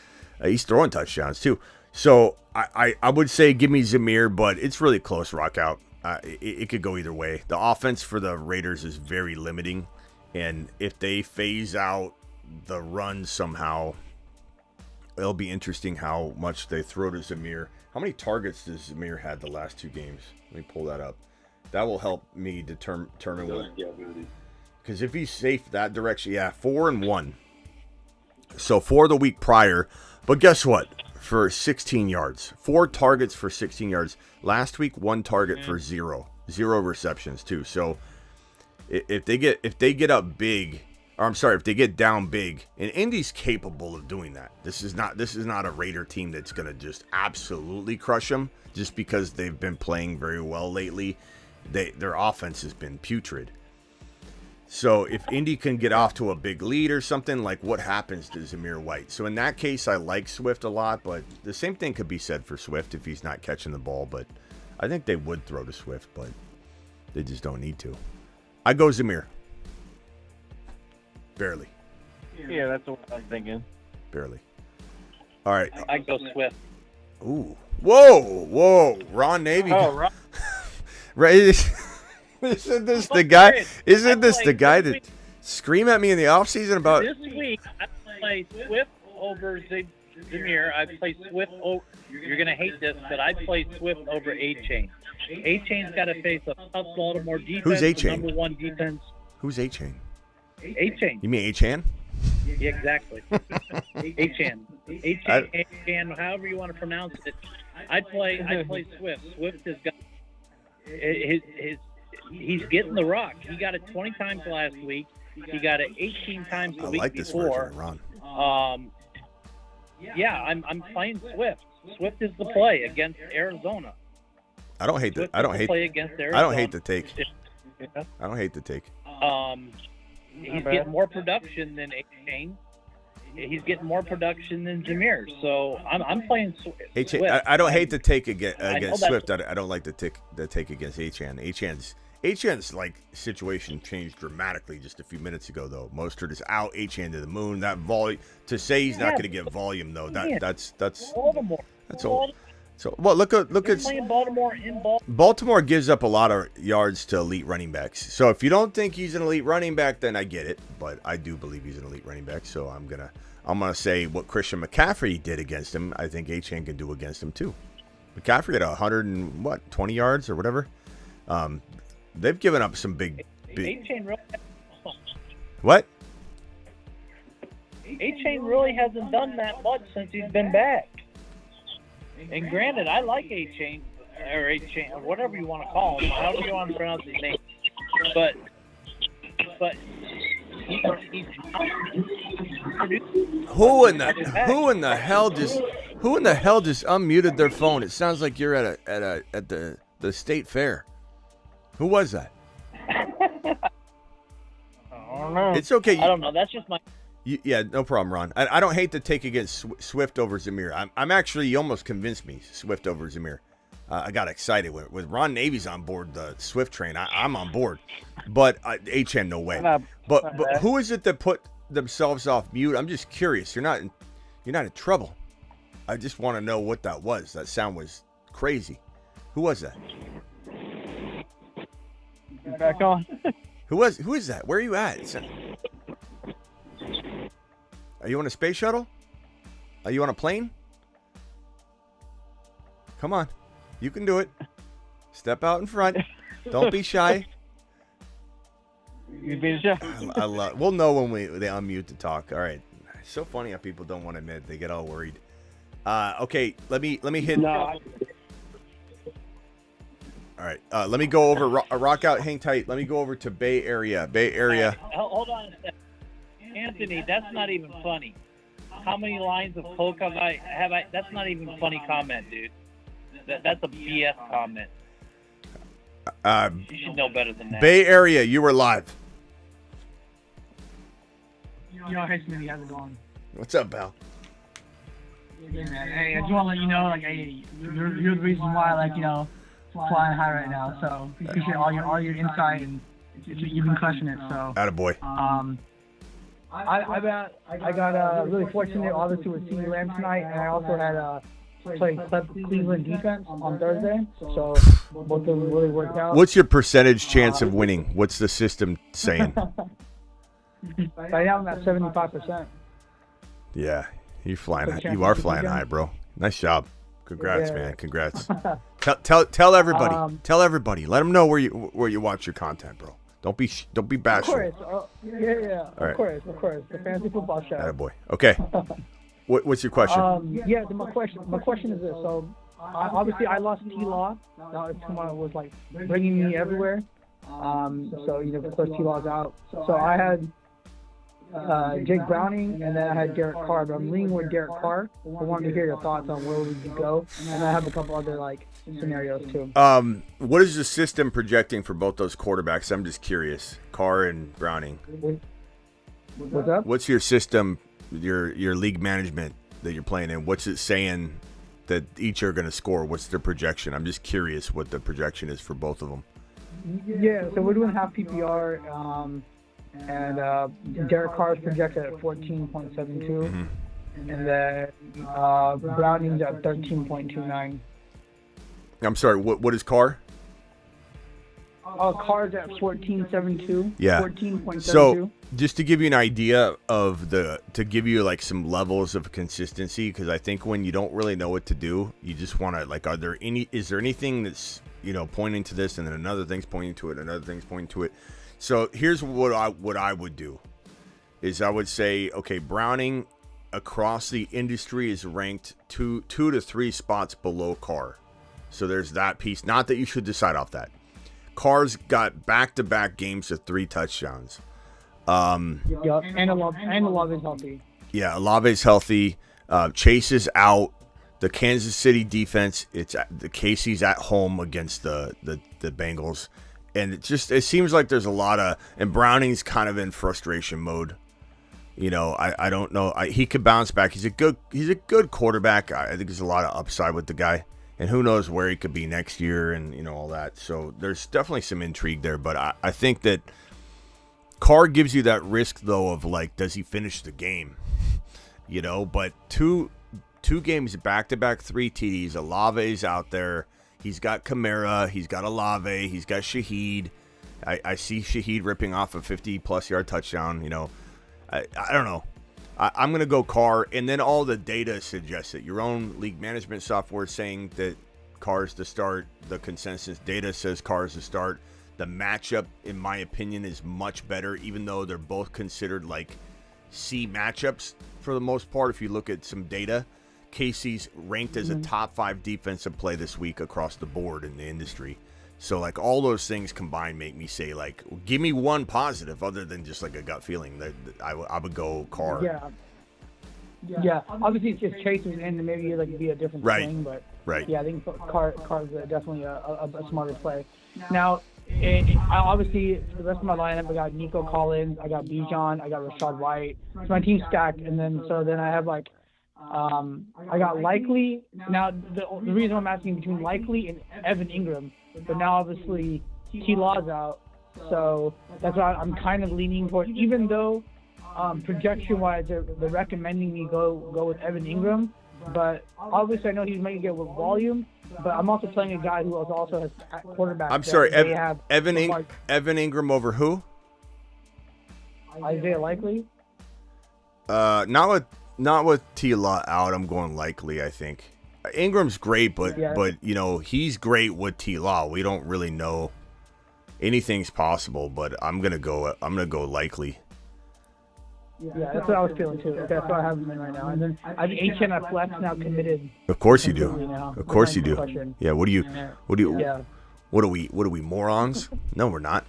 Speaker 1: He's throwing touchdowns too. So I would say give me Zamir, but it's really close, Rock Out. It could go either way. The offense for the Raiders is very limiting, and if they phase out the run somehow, it'll be interesting how much they throw to Zamir. How many targets does Zamir had the last 2 games? Let me pull that up. That will help me determine what. Because if he's safe that direction, yeah, 4 and 1. So for the week prior, but guess what? For 16 yards, 4 targets for 16 yards. Last week, 1 target for 0 receptions too. So if they get up big. Or I'm sorry, if they get down big, and Indy's capable of doing that. This is not a Raider team that's going to just absolutely crush them just because they've been playing very well lately. Their offense has been putrid. So if Indy can get off to a big lead or something, like what happens to Zamir White? So in that case, I like Swift a lot, but the same thing could be said for Swift if he's not catching the ball. But I think they would throw to Swift, but they just don't need to. I go Zamir. Barely.
Speaker 13: Yeah, that's what I'm thinking.
Speaker 1: Barely. All right.
Speaker 6: I go Swift.
Speaker 1: Ooh. Whoa. Ron Navy.
Speaker 6: Oh, Ron.
Speaker 1: Right. Isn't this the guy? Isn't this the guy that scream at me in the offseason about?
Speaker 6: This week, I play Swift over Zamir. I play Swift over. You're going to hate this, but I play Swift over A-Chain. A-Chain's got to face a tough Baltimore defense.
Speaker 1: Who's A-Chain?
Speaker 6: Number 1 defense.
Speaker 1: Who's A-Chain?
Speaker 6: A-Chain.
Speaker 1: You mean A-Chan?
Speaker 6: Yeah, exactly. A-Chan. A-Chan, however you want to pronounce it. I play Swift. Swift has got he's getting the rock. He got it 20 times last week. He got it 18 times the week
Speaker 1: like this
Speaker 6: before.
Speaker 1: version of Ron.
Speaker 6: Yeah, I'm playing Swift. Swift is the play against Arizona.
Speaker 1: I don't hate the take. I don't hate the take.
Speaker 6: He's getting more production than A-Chain. He's getting more production than Zamir. So I'm playing Swift.
Speaker 1: I don't hate the take against Swift. I don't like the take against A-Chan. A-Chan's like situation changed dramatically just a few minutes ago though. Mostert is out. A-Chan to the moon. That volume to say he's not going to get volume though. That's
Speaker 6: Baltimore.
Speaker 1: That's all. So well, look at
Speaker 6: playing Baltimore in Baltimore.
Speaker 1: Baltimore gives up a lot of yards to elite running backs. So if you don't think he's an elite running back, then I get it. But I do believe he's an elite running back. So I'm gonna say what Christian McCaffrey did against him. I think A-Chain can do against him too. McCaffrey had 120 yards or whatever. They've given up some big.
Speaker 6: A-Chain really.
Speaker 1: What?
Speaker 6: A-Chain really hasn't done that much since he's been back. And granted, I like A-Chain, or A-Chain, or whatever you want to call him, however you want to pronounce his name. But
Speaker 1: Who in the hell just unmuted their phone? It sounds like you're at the state fair. Who was that?
Speaker 6: I don't know.
Speaker 1: It's okay.
Speaker 6: I don't know. That's just my.
Speaker 1: Yeah, no problem, Ron. I don't hate the take against Swift over Zamir. I'm actually, you almost convinced me, Swift over Zamir. I got excited with Ron Navy's on board the Swift train. I'm on board, but HM no way. But who is it that put themselves off mute? I'm just curious. You're not in trouble. I just want to know what that was. That sound was crazy. Who was that?
Speaker 10: Back on.
Speaker 1: Who is that? Where are you at? Are you on a space shuttle? Are you on a plane? Come on. You can do it. Step out in front. Don't be shy.
Speaker 10: You being shy?
Speaker 1: I love. We'll know when they unmute to talk. All right. It's so funny how people don't want to admit. They get all worried. Okay. Let me hit.
Speaker 10: No.
Speaker 1: All right. Let me go over. Rock out. Hang tight. Let me go over to Bay Area.
Speaker 6: Hold on a second. Anthony, that's not even funny. How many lines of coke have I? That's not even a funny comment, dude. That's a BS comment. You should know better than that.
Speaker 1: Bay Area, you were live.
Speaker 10: Yo, hey, Smitty, how's it going?
Speaker 1: What's up, pal?
Speaker 10: Yeah, man. Hey, I just want to let you know, like, hey, you're the reason why, like, flying high right now. So appreciate all your insight, and you've been crushing it. So.
Speaker 1: Attaboy.
Speaker 10: I got really fortunate, obviously, with CeeDee Lamb tonight, and I also had played Cleveland defense on Thursday, so both of them really worked out.
Speaker 1: What's your percentage chance of winning? What's the system saying?
Speaker 10: Right now I'm at 75%.
Speaker 1: Yeah, you're flying high. You are flying high, bro. Nice job. Congrats, man. Congrats. Tell everybody. Tell everybody. Let them know where you watch your content, bro. Don't be bashful.
Speaker 10: Of course. Yeah. Of course. The Fantasy Football Show.
Speaker 1: Attaboy. Okay. What's your question?
Speaker 10: My question is this. So, obviously, I lost T-Law. That was like bringing me everywhere. So, of course, T-Law's out. So, I had Jake Browning, and then I had Derek Carr. But I'm leaning with Derek Carr. I wanted to hear your thoughts on where we could go. And I have a couple other, scenarios, too.
Speaker 1: What is the system projecting for both those quarterbacks? I'm just curious. Carr and Browning.
Speaker 10: What's up?
Speaker 1: What's your system, your league management that you're playing in? What's it saying that each are going to score? What's their projection? I'm just curious what the projection is for both of them.
Speaker 10: Yeah, so we're doing half PPR, and Derek Carr is projected at 14.72, and then Browning's at 13.29.
Speaker 1: I'm sorry, what is Carr?
Speaker 10: Carr's at 14.72.
Speaker 1: Yeah.
Speaker 10: 14.72.
Speaker 1: So just to give you an idea of to give you some levels of consistency, because I think when you don't really know what to do, you just want to is there anything that's pointing to this, and then another thing's pointing to it, another thing's pointing to it. So here's what I would do is I would say, okay, Browning across the industry is ranked two to three spots below Carr. So there's that piece. Not that you should decide off that. Carr's got back-to-back games of 3 touchdowns.
Speaker 10: And Olave is healthy.
Speaker 1: Yeah, Olave's healthy. Chase is out. The Kansas City defense, the Casey's at home against the Bengals. And it seems like there's a lot of, and Browning's kind of in frustration mode. I don't know. He could bounce back. He's a good quarterback. I think there's a lot of upside with the guy. And who knows where he could be next year and, all that. So there's definitely some intrigue there. But I think that Carr gives you that risk, though, of, does he finish the game? But two games back-to-back 3 TDs. Olave's out there. He's got Kamara. He's got Olave. He's got Shaheed. I see Shaheed ripping off a 50-plus yard touchdown. I don't know. I'm going to go Carr, and then all the data suggests it. Your own league management software is saying that Carr's the start. The consensus data says Carr's the start. The matchup, in my opinion, is much better, even though they're both considered C matchups for the most part. If you look at some data, Casey's ranked as a top 5 defensive play this week across the board in the industry. So, like, all those things combined make me say, like, give me one positive other than just, like, a gut feeling. That I would go Carr.
Speaker 10: Yeah. Obviously, it's Chase was in, and maybe like be a different swing, but yeah, I think Carr's definitely a smarter play. Now, obviously, for the rest of my lineup, I got Nico Collins, I got Bijan, I got Rashad White. So my team's stacked, and then I have like, I got Likely. Now, the reason I'm asking between Likely and Evan Ingram, but now obviously T-Law's out, so that's why I'm kind of leaning toward, even though projection-wise they're recommending me go with Evan Ingram, but obviously I know he's going to get with volume, but I'm also playing a guy who also has quarterback.
Speaker 1: I'm sorry, Evan Ingram over who?
Speaker 10: Isaiah Likely.
Speaker 1: Not with T-Law out. I'm going Likely. I think Ingram's great, but you know, he's great with T-Law. We don't really know. Anything's possible, but I'm gonna go Likely.
Speaker 10: Yeah, that's what I was feeling too. Okay, that's what I have him in right now. And then I have HN at flex now committed.
Speaker 1: Of course you do. Of course you do. Yeah. What are we morons? No, we're not.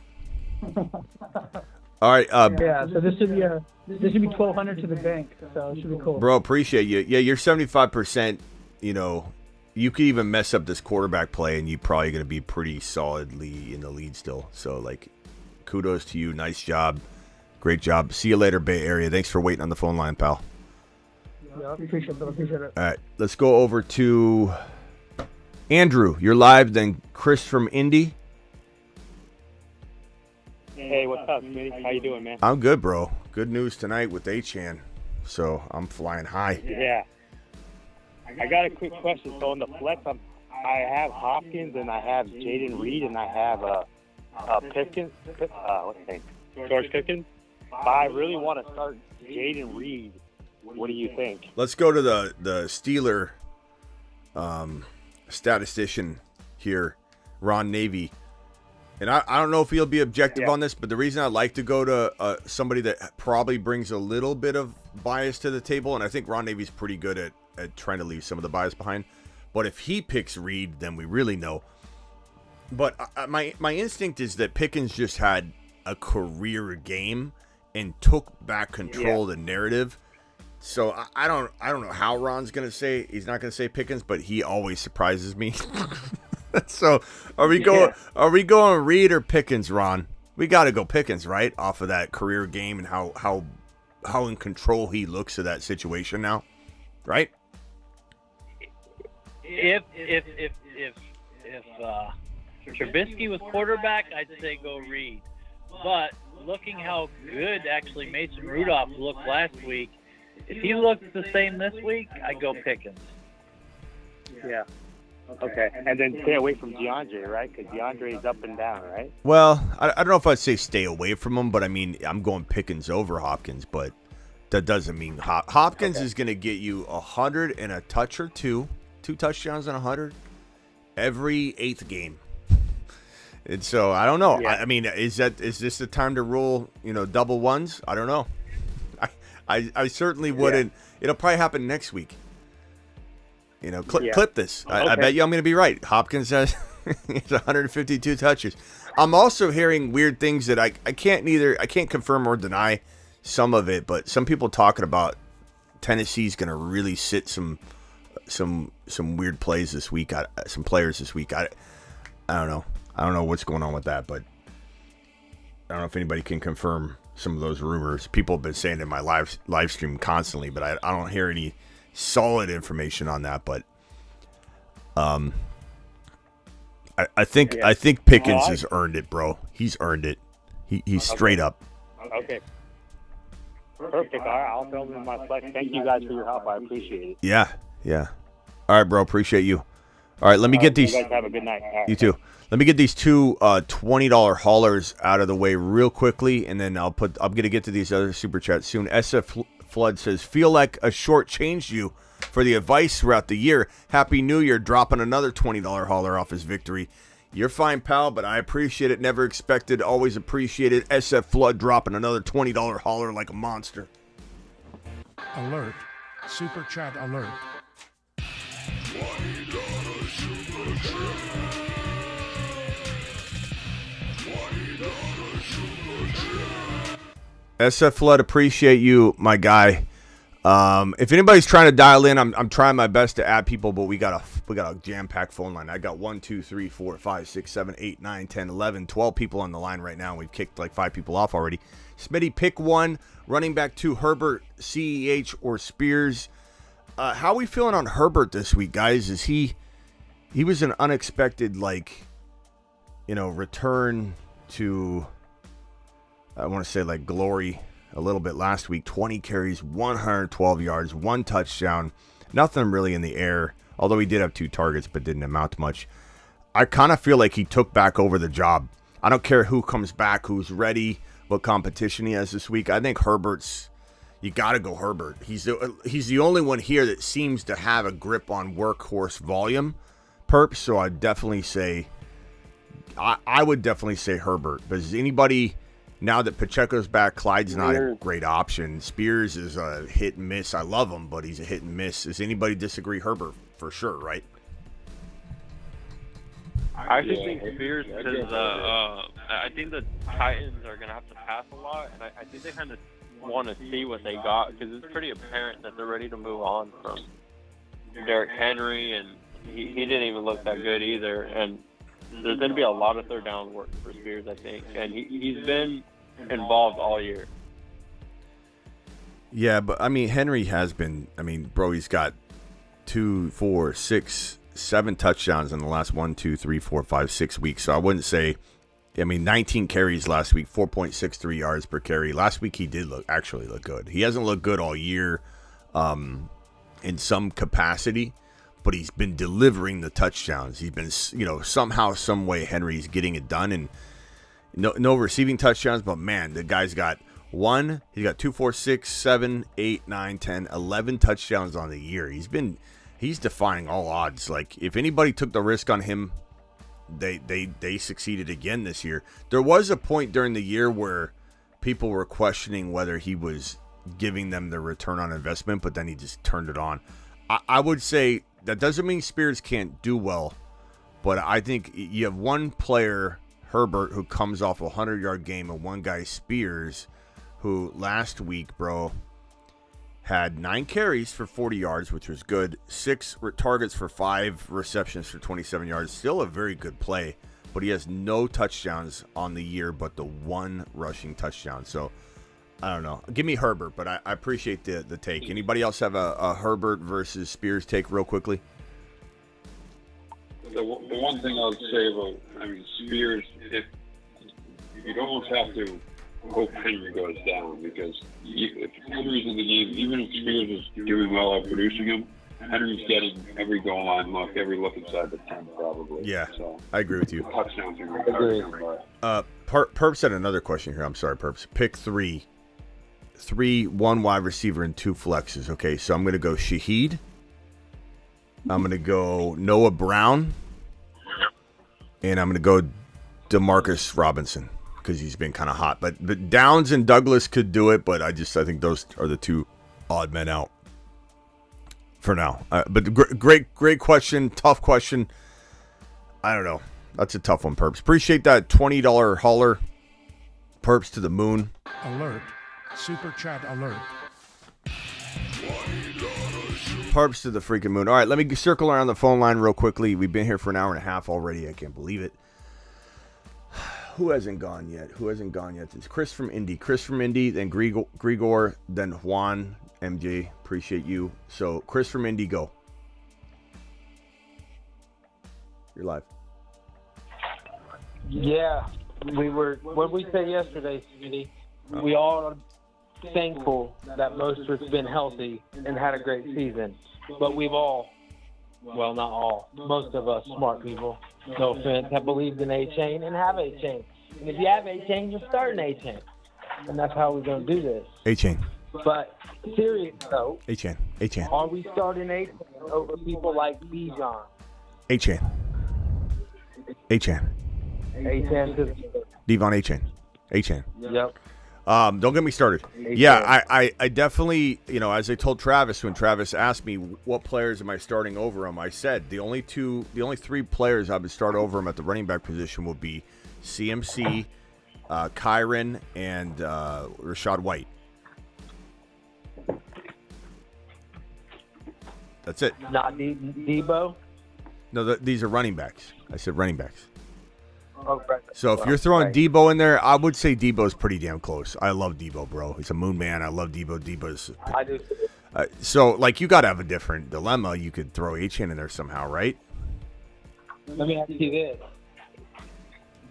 Speaker 1: All right.
Speaker 10: Yeah. So this should be 1,200 to the bank. So it should be cool.
Speaker 1: Bro, appreciate you. Yeah, you're 75%. You know, you could even mess up this quarterback play, and you're probably going to be pretty solidly in the lead still. So, like, kudos to you. Nice job. Great job. See you later, Bay Area. Thanks for waiting on the phone line, pal.
Speaker 10: Yeah, appreciate it.
Speaker 1: All right, let's go over to Andrew. You're live. Then Chris from Indy.
Speaker 14: Hey, what's up, Smitty? How you doing, man?
Speaker 1: I'm good, bro. Good news tonight with H-Han. So I'm flying high.
Speaker 14: Yeah. I got a quick question. So on the flex, I have Hopkins and I have Jaden Reed and I have Pickens. What's his name? George Pickens. But I really want to start Jaden Reed. What do you think?
Speaker 1: Let's go to the Steeler statistician here, Ron Navy. And I don't know if he'll be objective on this, but the reason I like to go to somebody that probably brings a little bit of bias to the table, and I think Ron Navy's pretty good at trying to leave some of the bias behind. But if he picks Reed, then we really know. But my instinct is that Pickens just had a career game and took back control of the narrative. So I don't know how Ron's gonna say he's not gonna say Pickens, but he always surprises me. So are we going Reed or Pickens, Ron? We got to go Pickens, right? Off of that career game and how in control he looks of that situation now, right?
Speaker 6: If Trubisky was quarterback, I'd say go Reed. But looking how good actually Mason Rudolph looked last week, if he looks the same this week, I'd go Pickens.
Speaker 14: Yeah. Okay, and then stay away from DeAndre, right? Because DeAndre is up and down, right?
Speaker 1: Well, I don't know if I'd say stay away from him, but I mean, I'm going Pickens over Hopkins, but that doesn't mean Hopkins is going to get you 100 and a touch or two touchdowns and 100 every 8th game. And so I don't know. I mean, is this the time to rule, double ones? I don't know. I certainly wouldn't. It'll probably happen next week. Clip this. Okay. I bet you I'm going to be right. Hopkins has 152 touches. I'm also hearing weird things that I can't confirm or deny some of it, but some people talking about Tennessee's going to really sit some weird plays this week. Some players this week. I don't know. I don't know what's going on with that, but I don't know if anybody can confirm some of those rumors. People have been saying in my live stream constantly, but I don't hear any solid information on that, but I think Pickens has earned it, bro. He's earned it. He's straight up.
Speaker 14: Okay. Perfect. All right, I'll throw them in my flex. Thank you guys for your help. I appreciate it.
Speaker 1: Yeah. All right, bro. Appreciate you. All right, let me get these.
Speaker 14: You guys have a good night. Right.
Speaker 1: You too. Let me get these two $20 haulers out of the way real quickly, and then I'm gonna get to these other super chats soon. SF Flood says, feel like a shortchanged you for the advice throughout the year. Happy New Year, dropping another $20 hauler off his victory. You're fine, pal, but I appreciate it. Never expected, always appreciated. SF Flood dropping another $20 hauler like a monster.
Speaker 8: Alert. Super chat alert.
Speaker 1: SF Flood, appreciate you, my guy. If anybody's trying to dial in, I'm trying my best to add people, but we got a jam-packed phone line. I got 1, 2, 3, 4, 5, 6, 7, 8, 9, 10, 11, 12 people on the line right now. We've kicked like 5 people off already. Smitty, pick one. Running back 2, Herbert, CEH, or Spears. How are we feeling on Herbert this week, guys? Is he was an unexpected, return to, I want to say, glory a little bit last week. 20 carries, 112 yards, 1 touchdown, nothing really in the air, although he did have 2 targets but didn't amount to much. I kind of feel like he took back over the job. I don't care who comes back, who's ready, what competition he has this week. I think you got to go Herbert. He's the only one here that seems to have a grip on workhorse volume, Perps, so I'd definitely say, I would definitely say Herbert. But is anybody... Now that Pacheco's back, Clyde's not a great option. Spears is a hit and miss. I love him, but he's a hit and miss. Does anybody disagree? Herbert, for sure, right?
Speaker 4: I actually think Spears, because I think the Titans are going to have to pass a lot, and I think they kind of want to see what they got, because it's pretty apparent that they're ready to move on from Derrick Henry, and he didn't even look that good either. And there's going to be a lot of third down work for Spears, I think, and he's been involved all year.
Speaker 1: Yeah, but Henry has been. Bro, he's got 2, 4, 6, 7 touchdowns in the last 1, 2, 3, 4, 5, 6 weeks. So I wouldn't say. 19 carries last week, 4.63 yards per carry. Last week he did actually look good. He hasn't looked good all year, in some capacity, but he's been delivering the touchdowns. He's been, somehow, some way Henry's getting it done, and no receiving touchdowns, but man, the guy's got 2, 4, 6, 7, 8, 9, 10, 11 touchdowns on the year. He's defying all odds. If anybody took the risk on him, they succeeded again this year. There was a point during the year where people were questioning whether he was giving them the return on investment, but then he just turned it on. I would say that doesn't mean Spears can't do well, but I think you have one player, Herbert, who comes off a 100-yard game, and one guy, Spears, who last week, bro, had 9 carries for 40 yards, which was good, 6 targets for 5 receptions for 27 yards. Still a very good play, but he has no touchdowns on the year but the 1 rushing touchdown. So, I don't know. Give me Herbert, but I appreciate the take. Anybody else have a Herbert versus Spears take real quickly?
Speaker 9: The one thing I would say about, Spears, if you'd almost have to hope Henry goes down, because if Henry's in the game, even if Spears is doing well at producing him, Henry's getting every goal line look, every look inside the 10 probably.
Speaker 1: Yeah,
Speaker 9: so
Speaker 1: I agree with you.
Speaker 9: Touchdowns are going to
Speaker 1: Perps had another question here. I'm sorry, Perps. Pick 3, 1 wide receiver and 2 flexes. Okay, so I'm going to go Shaheed. I'm going to go Noah Brown. And I'm going to go DeMarcus Robinson, because he's been kind of hot. But Downs and Douglas could do it, but I think those are the 2 odd men out for now. But great question, tough question. I don't know. That's a tough one, Perps. Appreciate that $20 hauler. Perps to the moon.
Speaker 8: Alert. Super chat alert.
Speaker 1: Perps to the freaking moon. All right, let me circle around the phone line real quickly. We've been here for an hour and a half already. I can't believe it. Who hasn't gone yet? It's Chris from Indy, then Grigor, then Juan, MJ. Appreciate you. So, Chris from Indy, go. You're live.
Speaker 13: Yeah, what we said yesterday, Smitty, we all are thankful that Mostert's been healthy and had a great season. But we've all, well, not all, most of us smart people, no offense, have believed in A-Chain and have A-Chain. And if you have A-Chain, you're starting A-Chain. And that's how we're going to do this.
Speaker 1: A-Chain.
Speaker 13: But serious though,
Speaker 1: A-Chain.
Speaker 13: are we starting A-Chain over people like Bijan?
Speaker 1: A-Chain.
Speaker 13: A-Chain.
Speaker 1: Devon A-Chain.
Speaker 13: Yep.
Speaker 1: Don't get me started. Yeah, I definitely, as I told Travis when Travis asked me what players am I starting over him, I said the only 3 players I would start over him at the running back position would be CMC, Kyron, and Rashad White. That's it.
Speaker 13: Not Debo?
Speaker 1: No, these are running backs. I said running backs.
Speaker 13: Oh, right.
Speaker 1: So if you're throwing Debo in there, I would say Debo's pretty damn close. I love Debo, bro. He's a moon man. I love Debo. Debo's.
Speaker 13: I do.
Speaker 1: So, like, you got to have a different dilemma. You could throw Achane in there somehow, right?
Speaker 13: Let me ask you this.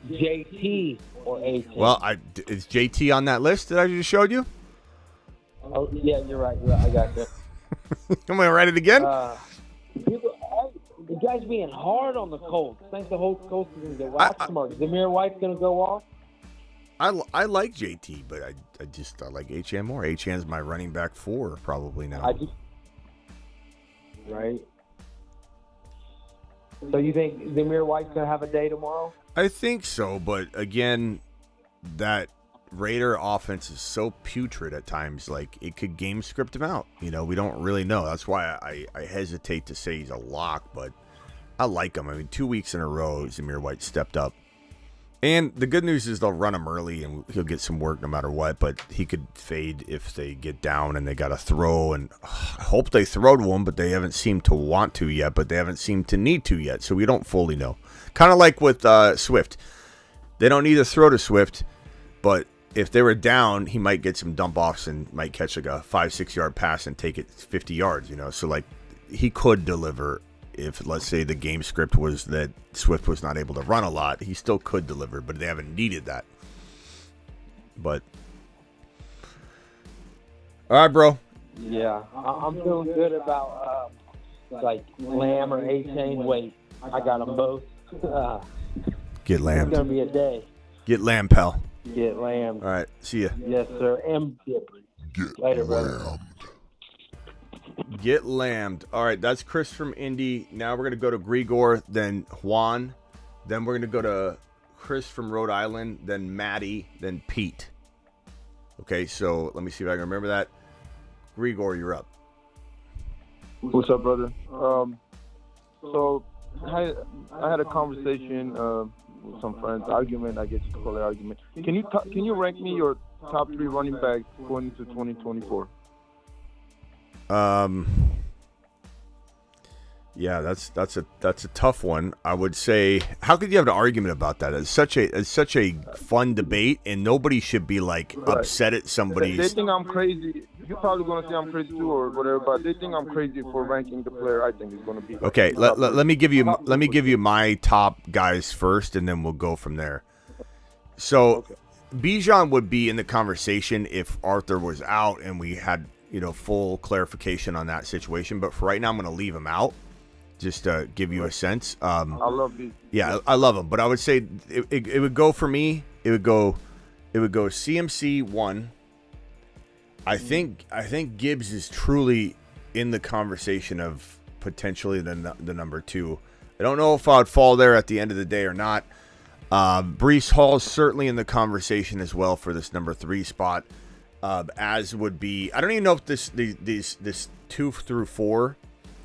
Speaker 13: JT or Achane?
Speaker 1: Well, is JT on that list that I just showed you?
Speaker 13: Oh, yeah, you're right. I got you.
Speaker 1: Am I write it again?
Speaker 13: The guy's being hard on the Colts. Thanks the whole Colts is going to watch tomorrow. Zamir White's going to go off.
Speaker 1: I like JT, but I like Achane more. Achane's my running back 4 probably now.
Speaker 13: Right. So you think Zamir White's going to have a day tomorrow?
Speaker 1: I think so, but again, that Raider offense is so putrid at times. Like, it could game script him out. We don't really know. That's why I hesitate to say he's a lock, but I like him. I mean, 2 weeks in a row, Zamir White stepped up. And the good news is they'll run him early and he'll get some work no matter what, but he could fade if they get down and they got to throw. And I hope they throw to him, but they haven't seemed to want to yet, but they haven't seemed to need to yet, so we don't fully know. Kind of like with Swift. They don't need to throw to Swift, but if they were down, he might get some dump offs and might catch like a 5-6 yard pass and take it 50 yards, So like he could deliver if, let's say, the game script was that Swift was not able to run a lot. He still could deliver, but they haven't needed that. But all right, bro.
Speaker 13: Yeah, I'm feeling good about like Lamb or Achane. Wait, I got them both.
Speaker 1: Get Lamb.
Speaker 13: It's gonna be a day.
Speaker 1: Get Lamb, pal.
Speaker 13: Get Lamb.
Speaker 1: All right, see ya.
Speaker 13: Yes, sir. And later, brother.
Speaker 1: Get lambed. All right, that's Chris from Indy. Now we're going to go to Grigor, then Juan. Then we're going to go to Chris from Rhode Island, then Maddie, then Pete. Okay, so let me see if I can remember that. Grigor, you're up.
Speaker 15: What's up, brother? So I had a conversation with some friends. Argument, I guess you could call it argument. Can you rank me your top 3 running backs going into 2024?
Speaker 1: Yeah, that's a tough one. I would say, how could you have an argument about that? It's such a fun debate, and nobody should be like upset at somebody's.
Speaker 15: They think I'm crazy. You're probably gonna say I'm crazy too, or whatever. But they think I'm crazy for ranking the player I think is gonna be.
Speaker 1: Okay, let me give you my top guys first, and then we'll go from there. So, Bijan would be in the conversation if Arthur was out and we had full clarification on that situation. But for right now, I'm going to leave him out, just to give you a sense.
Speaker 15: I love these.
Speaker 1: Yeah, I love him. But I would say it would go for me. It would go CMC 1. I think Gibbs is truly in the conversation of potentially the number 2. I don't know if I'd fall there at the end of the day or not. Breece Hall is certainly in the conversation as well for this number 3 spot. As would be, I don't even know if this 2 through 4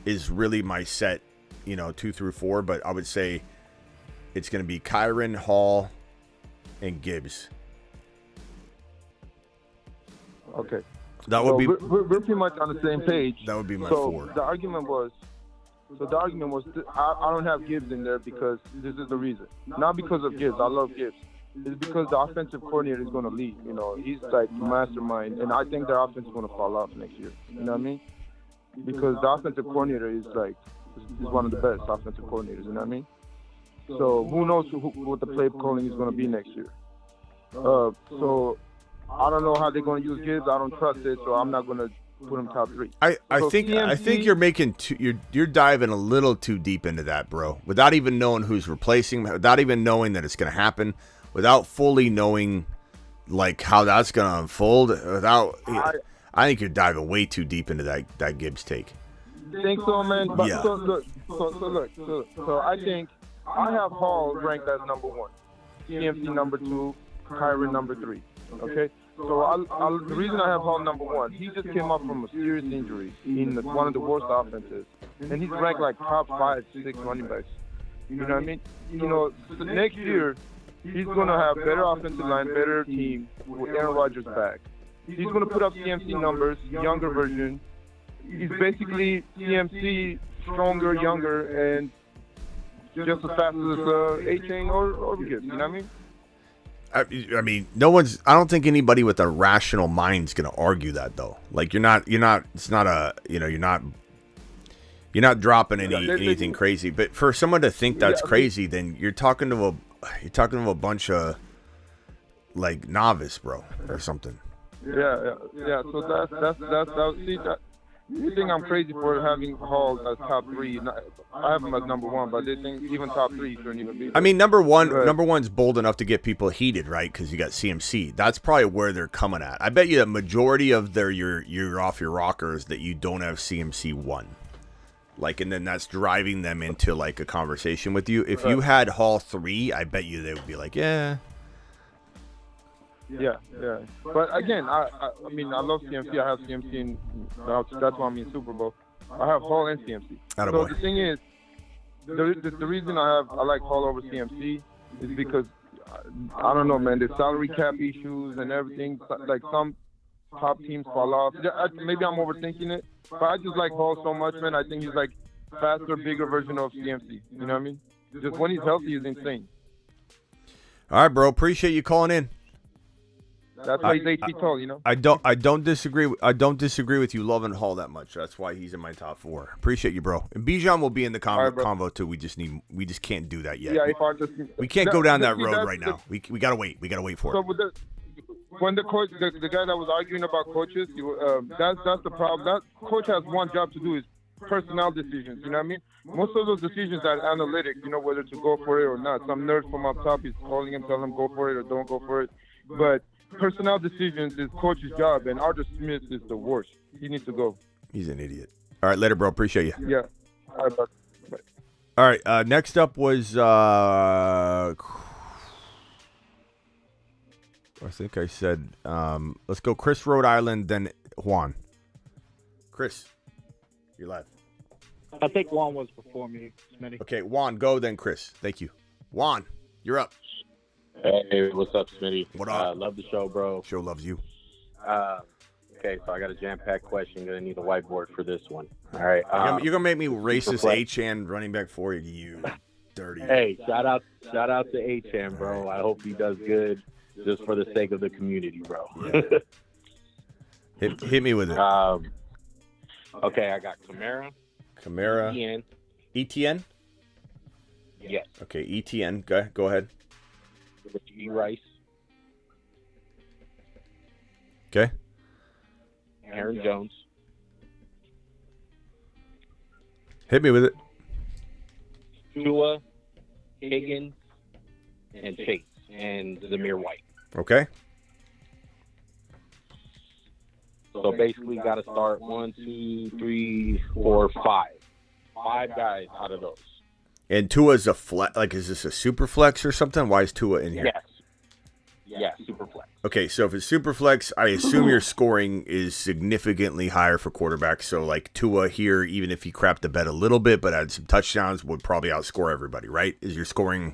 Speaker 1: is really my set, 2 through 4, but I would say it's going to be Kyron, Hall, and Gibbs.
Speaker 15: Okay.
Speaker 1: That would be.
Speaker 15: We're pretty much on the same page.
Speaker 1: That would be my 4.
Speaker 15: The argument was, I don't have Gibbs in there because this is the reason. Not because of Gibbs. I love Gibbs. It's because the offensive coordinator is going to lead. He's like the mastermind, and I think their offense is going to fall off next year. You know what I mean? Because the offensive coordinator is one of the best offensive coordinators. You know what I mean? So who knows what the play calling is going to be next year? So I don't know how they're going to use Gibbs. I don't trust it, so I'm not going to put him top 3.
Speaker 1: I think you're making you're diving a little too deep into that, bro. Without even knowing who's replacing, without even knowing that it's going to happen. Without fully knowing, like, how that's going to unfold, I think you're diving way too deep into that Gibbs take.
Speaker 15: Think so, man? But
Speaker 1: yeah.
Speaker 15: So I think I have Hall ranked as number 1, CMC number 2, Kyron number 3. Okay? So the reason I have Hall number 1, he just came up from a serious injury in one of the worst offenses. And he's ranked like top 5, 6 running backs. You know what I mean? So next year, he's going to have better offensive line, better team with Aaron Rodgers back. He's going to put up CMC numbers, younger version. He's basically CMC, stronger, younger, and just as fast as A-Chain or Gibbs. You know what I mean?
Speaker 1: I mean, I don't think anybody with a rational mind's going to argue that, though. Like, you're not dropping anything crazy. But for someone to think that's crazy, then you're talking to a bunch of, like, novice, bro, or something.
Speaker 15: Yeah. So that's you think I'm crazy for having Hall as top 3. I have him as number 1, but they think even top 3 shouldn't even be there.
Speaker 1: I mean, number one's bold enough to get people heated, right? Because you got CMC. That's probably where they're coming at. I bet you the majority of you're off your rockers that you don't have CMC 1. Like, and then that's driving them into, like, a conversation with you. If you had Hall 3, I bet you they would be like, yeah.
Speaker 15: Yeah. But again, I mean, I love CMC. I have CMC, and that's why I'm in Super Bowl. I have Hall and CMC. So the thing is, the reason I like Hall over CMC is because I don't know, man. The salary cap issues and everything. Like, some top teams fall off. Maybe I'm overthinking it, but I just like Hall so much, man. I think he's like faster, bigger version of CMC. You know what I mean? Just when he's healthy, he's insane.
Speaker 1: All right, bro. Appreciate you calling in.
Speaker 15: That's why he's 8 feet tall, you know.
Speaker 1: I don't disagree with you loving Hall that much. That's why he's in my top 4. Appreciate you, bro. And Bijan will be in the convo too. We just can't do that yet.
Speaker 15: Yeah,
Speaker 1: we can't go down that road right now. We gotta wait. We gotta wait for it.
Speaker 15: When the coach, the guy that was arguing about coaches, that's the problem. That coach has one job to do is personnel decisions. You know what I mean? Most of those decisions are analytic. You know, whether to go for it or not. Some nerd from up top is calling him, telling him go for it or don't go for it. But personnel decisions is coach's job, and Arthur Smith is the worst. He needs to go.
Speaker 1: He's an idiot. All right, later, bro. Appreciate you.
Speaker 15: Yeah. All right, bye.
Speaker 1: All right. Next up was I think I said let's go Chris, Rhode Island, then Juan. Chris, you're live.
Speaker 16: I think Juan was before me, Smitty.
Speaker 1: Okay, Juan, go, then Chris. Thank you. Juan, you're up.
Speaker 17: Hey, what's up, Smitty?
Speaker 1: What up?
Speaker 17: Love the show, bro.
Speaker 1: Show loves you.
Speaker 17: Okay, so I got a jam-packed question. Gonna need a whiteboard for this one. All right.
Speaker 1: You're gonna make me racist H-Chan running back for you, dirty.
Speaker 17: Hey, shout out to H-Chan, bro. I hope he does good, just for the sake of the community, bro.
Speaker 1: Yeah. hit me with it.
Speaker 17: Okay, I got Kamara.
Speaker 1: ETN.
Speaker 17: Yes.
Speaker 1: Okay, ETN. Go ahead.
Speaker 17: G. Rice.
Speaker 1: Okay.
Speaker 17: Aaron Jones.
Speaker 1: Hit me with it.
Speaker 17: Tua, Higgins, and Chase, and Zamir White.
Speaker 1: Okay.
Speaker 17: So basically, got to start 1, 2, 3, 4, 5. 5 guys out of those.
Speaker 1: And Tua's a flex. Like, is this a super flex or something? Why is Tua in here?
Speaker 17: Yes. Yeah, super flex.
Speaker 1: Okay, so if it's super flex, I assume your scoring is significantly higher for quarterbacks. So, like, Tua here, even if he crapped the bed a little bit but had some touchdowns, would probably outscore everybody, right? Is your scoring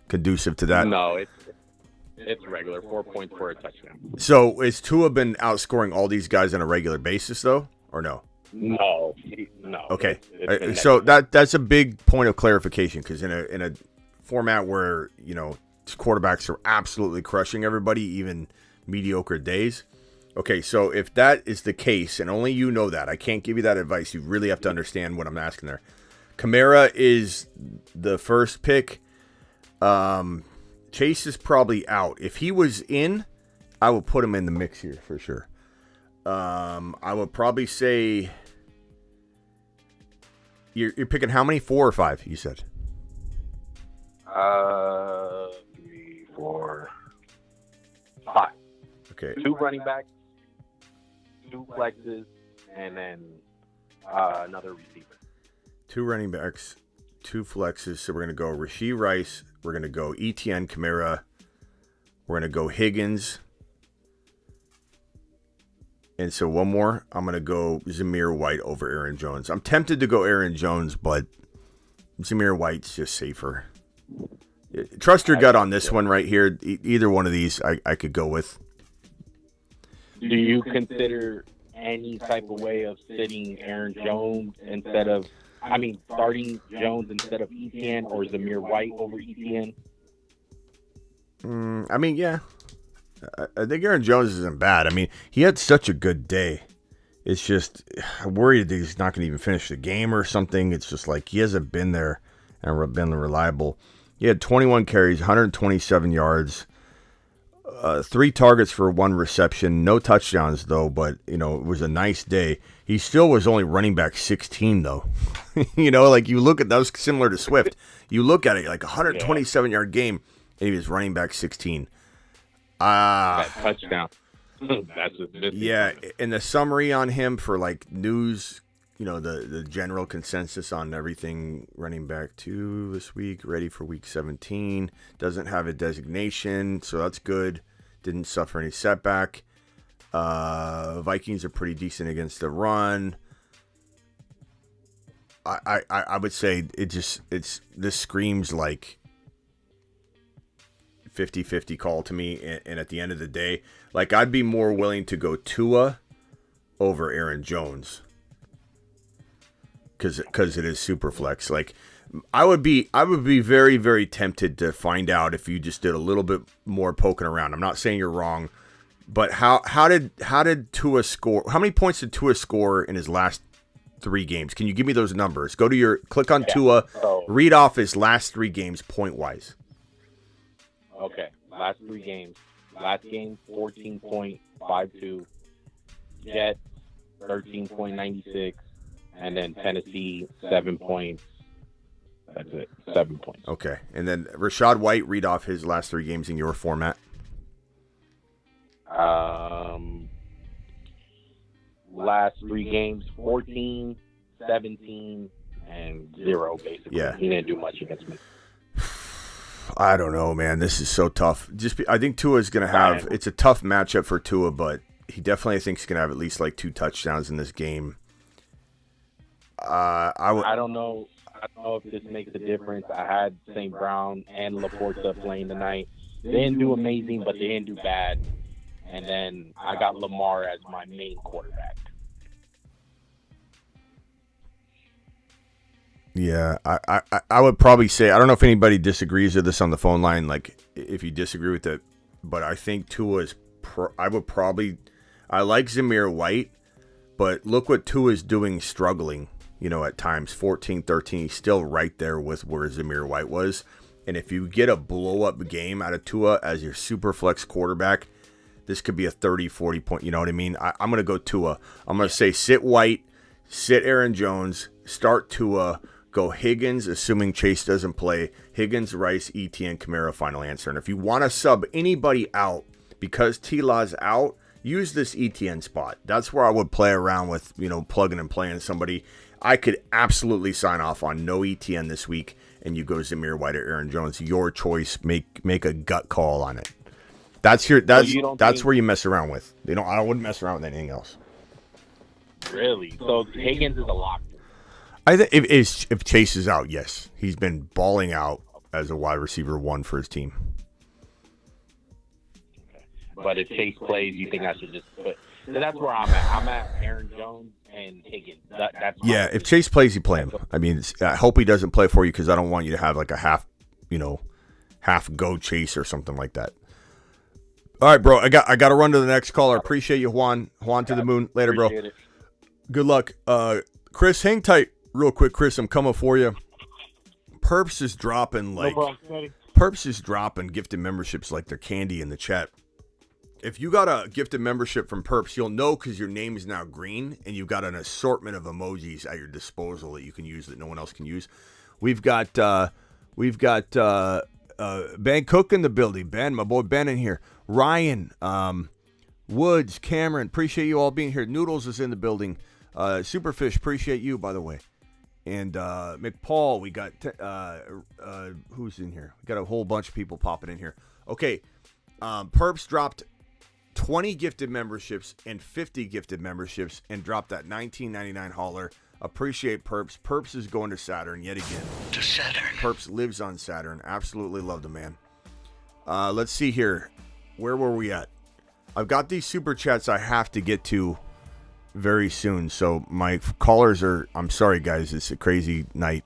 Speaker 1: conducive to that?
Speaker 17: No, it's regular. 4 points for a touchdown.
Speaker 1: So, has Tua been outscoring all these guys on a regular basis, though, or no?
Speaker 17: No.
Speaker 1: Okay, so that's a big point of clarification, because in a format where, you know, quarterbacks are absolutely crushing everybody, even mediocre days. Okay, so if that is the case, and only you know that, I can't give you that advice. You really have to understand what I'm asking there. Kamara is the first pick. Chase is probably out. If he was in, I would put him in the mix here for sure. I would probably say you're picking how many? 4 or 5? You said.
Speaker 17: 3, 4, 5.
Speaker 1: Okay.
Speaker 17: 2 running backs, 2 flexes, and then another receiver.
Speaker 1: 2 running backs, 2 flexes. So we're gonna go Rashee Rice. We're gonna go ETN, Kamara. We're gonna go Higgins. And so one more, I'm going to go Zamir White over Aaron Jones. I'm tempted to go Aaron Jones, but Zamir White's just safer. Trust your gut on this one right here. Either one of these I could go with.
Speaker 17: Do you consider any type of way of sitting Aaron Jones starting Jones instead of Etienne or Zamir White over Etienne?
Speaker 1: Yeah. I think Aaron Jones isn't bad. I mean, he had such a good day. It's just, I'm worried that he's not going to even finish the game or something. It's just like he hasn't been there and been reliable. He had 21 carries, 127 yards, 3 targets for 1 reception, no touchdowns though, but it was a nice day. He still was only running back 16 though. Like you look at that was similar to Swift. You look at it like 127-yard game, and he was running back 16.
Speaker 17: That touchdown. That's
Speaker 1: yeah, and the summary on him for like news, the general consensus on everything, running back 2 this week, ready for week 17, doesn't have a designation, so that's good. Didn't suffer any setback. Vikings are pretty decent against the run. I would say this screams like 50-50 call to me, and at the end of the day, like I'd be more willing to go Tua over Aaron Jones because it is super flex. Like I would be very, very tempted to find out if you just did a little bit more poking around. I'm not saying you're wrong, but how did Tua score? How many points did Tua score in his last 3 games? Can you give me those numbers? Click on Tua, read off his last 3 games point wise.
Speaker 17: Okay, last 3 games. Last game, 14.52. Jets, 13.96. And then Tennessee, 7 points. That's it, 7 points.
Speaker 1: Okay, and then Rachaad White, read off his last 3 games in your format.
Speaker 17: Last 3 games, 14, 17, and 0, basically.
Speaker 1: Yeah.
Speaker 17: He didn't do much against me.
Speaker 1: I don't know, man. This is so tough. I think Tua is going to have – it's a tough matchup for Tua, but he definitely, I think, is going to have at least like 2 touchdowns in this game.
Speaker 17: I don't know if this makes a difference. I had St. Brown and Laporta playing tonight. They didn't do amazing, but they didn't do bad. And then I got Lamar as my main quarterback.
Speaker 1: Yeah, I would probably say, I don't know if anybody disagrees with this on the phone line, like if you disagree with it, but I think Tua is, I like Zamir White, but look what Tua is doing struggling, at times, 14, 13, he's still right there with where Zamir White was. And if you get a blow-up game out of Tua as your super flex quarterback, this could be a 30, 40 point, you know what I mean? I'm going to go Tua. I'm going to say sit White, sit Aaron Jones, start Tua, go Higgins, assuming Chase doesn't play. Higgins, Rice, Etienne, Kamara, final answer. And if you want to sub anybody out because T-Law's out, use this Etienne spot. That's where I would play around with, plugging and playing somebody. I could absolutely sign off on no Etienne this week, and you go Zamir White or Aaron Jones. Your choice. Make a gut call on it. That's where you mess around with. I wouldn't mess around with anything else.
Speaker 17: Really? So Higgins is a lock.
Speaker 1: I think if Chase is out, yes, he's been balling out as a wide receiver 1 for his team.
Speaker 17: Okay. But if Chase plays, you think I should just put? So that's where I'm at. I'm at Aaron Jones and Higgins. That's
Speaker 1: if Chase plays, you play him. I mean, I hope he doesn't play for you because I don't want you to have like a half go Chase or something like that. All right, bro. I got to run to the next caller. Appreciate you, Juan. Juan to the moon. Later, bro.
Speaker 17: It.
Speaker 1: Good luck. Chris, hang tight real quick. Chris, I'm coming for you. Perps is dropping gifted memberships like they're candy in the chat. If you got a gifted membership from Perps, you'll know because your name is now green and you've got an assortment of emojis at your disposal that you can use that no one else can use. We've got Ben Cook in the building. Ben, my boy Ben in here. Ryan, Woods, Cameron, appreciate you all being here. Noodles is in the building. Superfish, appreciate you, by the way. And McPaul, we got who's in here? We got a whole bunch of people popping in here. Okay, Perps dropped 20 gifted memberships and 50 gifted memberships and dropped that $19.99 hauler Appreciate Perps. Perps is going to Saturn yet again.
Speaker 2: To Saturn.
Speaker 1: Perps lives on Saturn. Absolutely love the man. Let's see here. Where were we at? I've got these super chats I have to get to very soon. So my callers are, I'm sorry guys, it's a crazy night.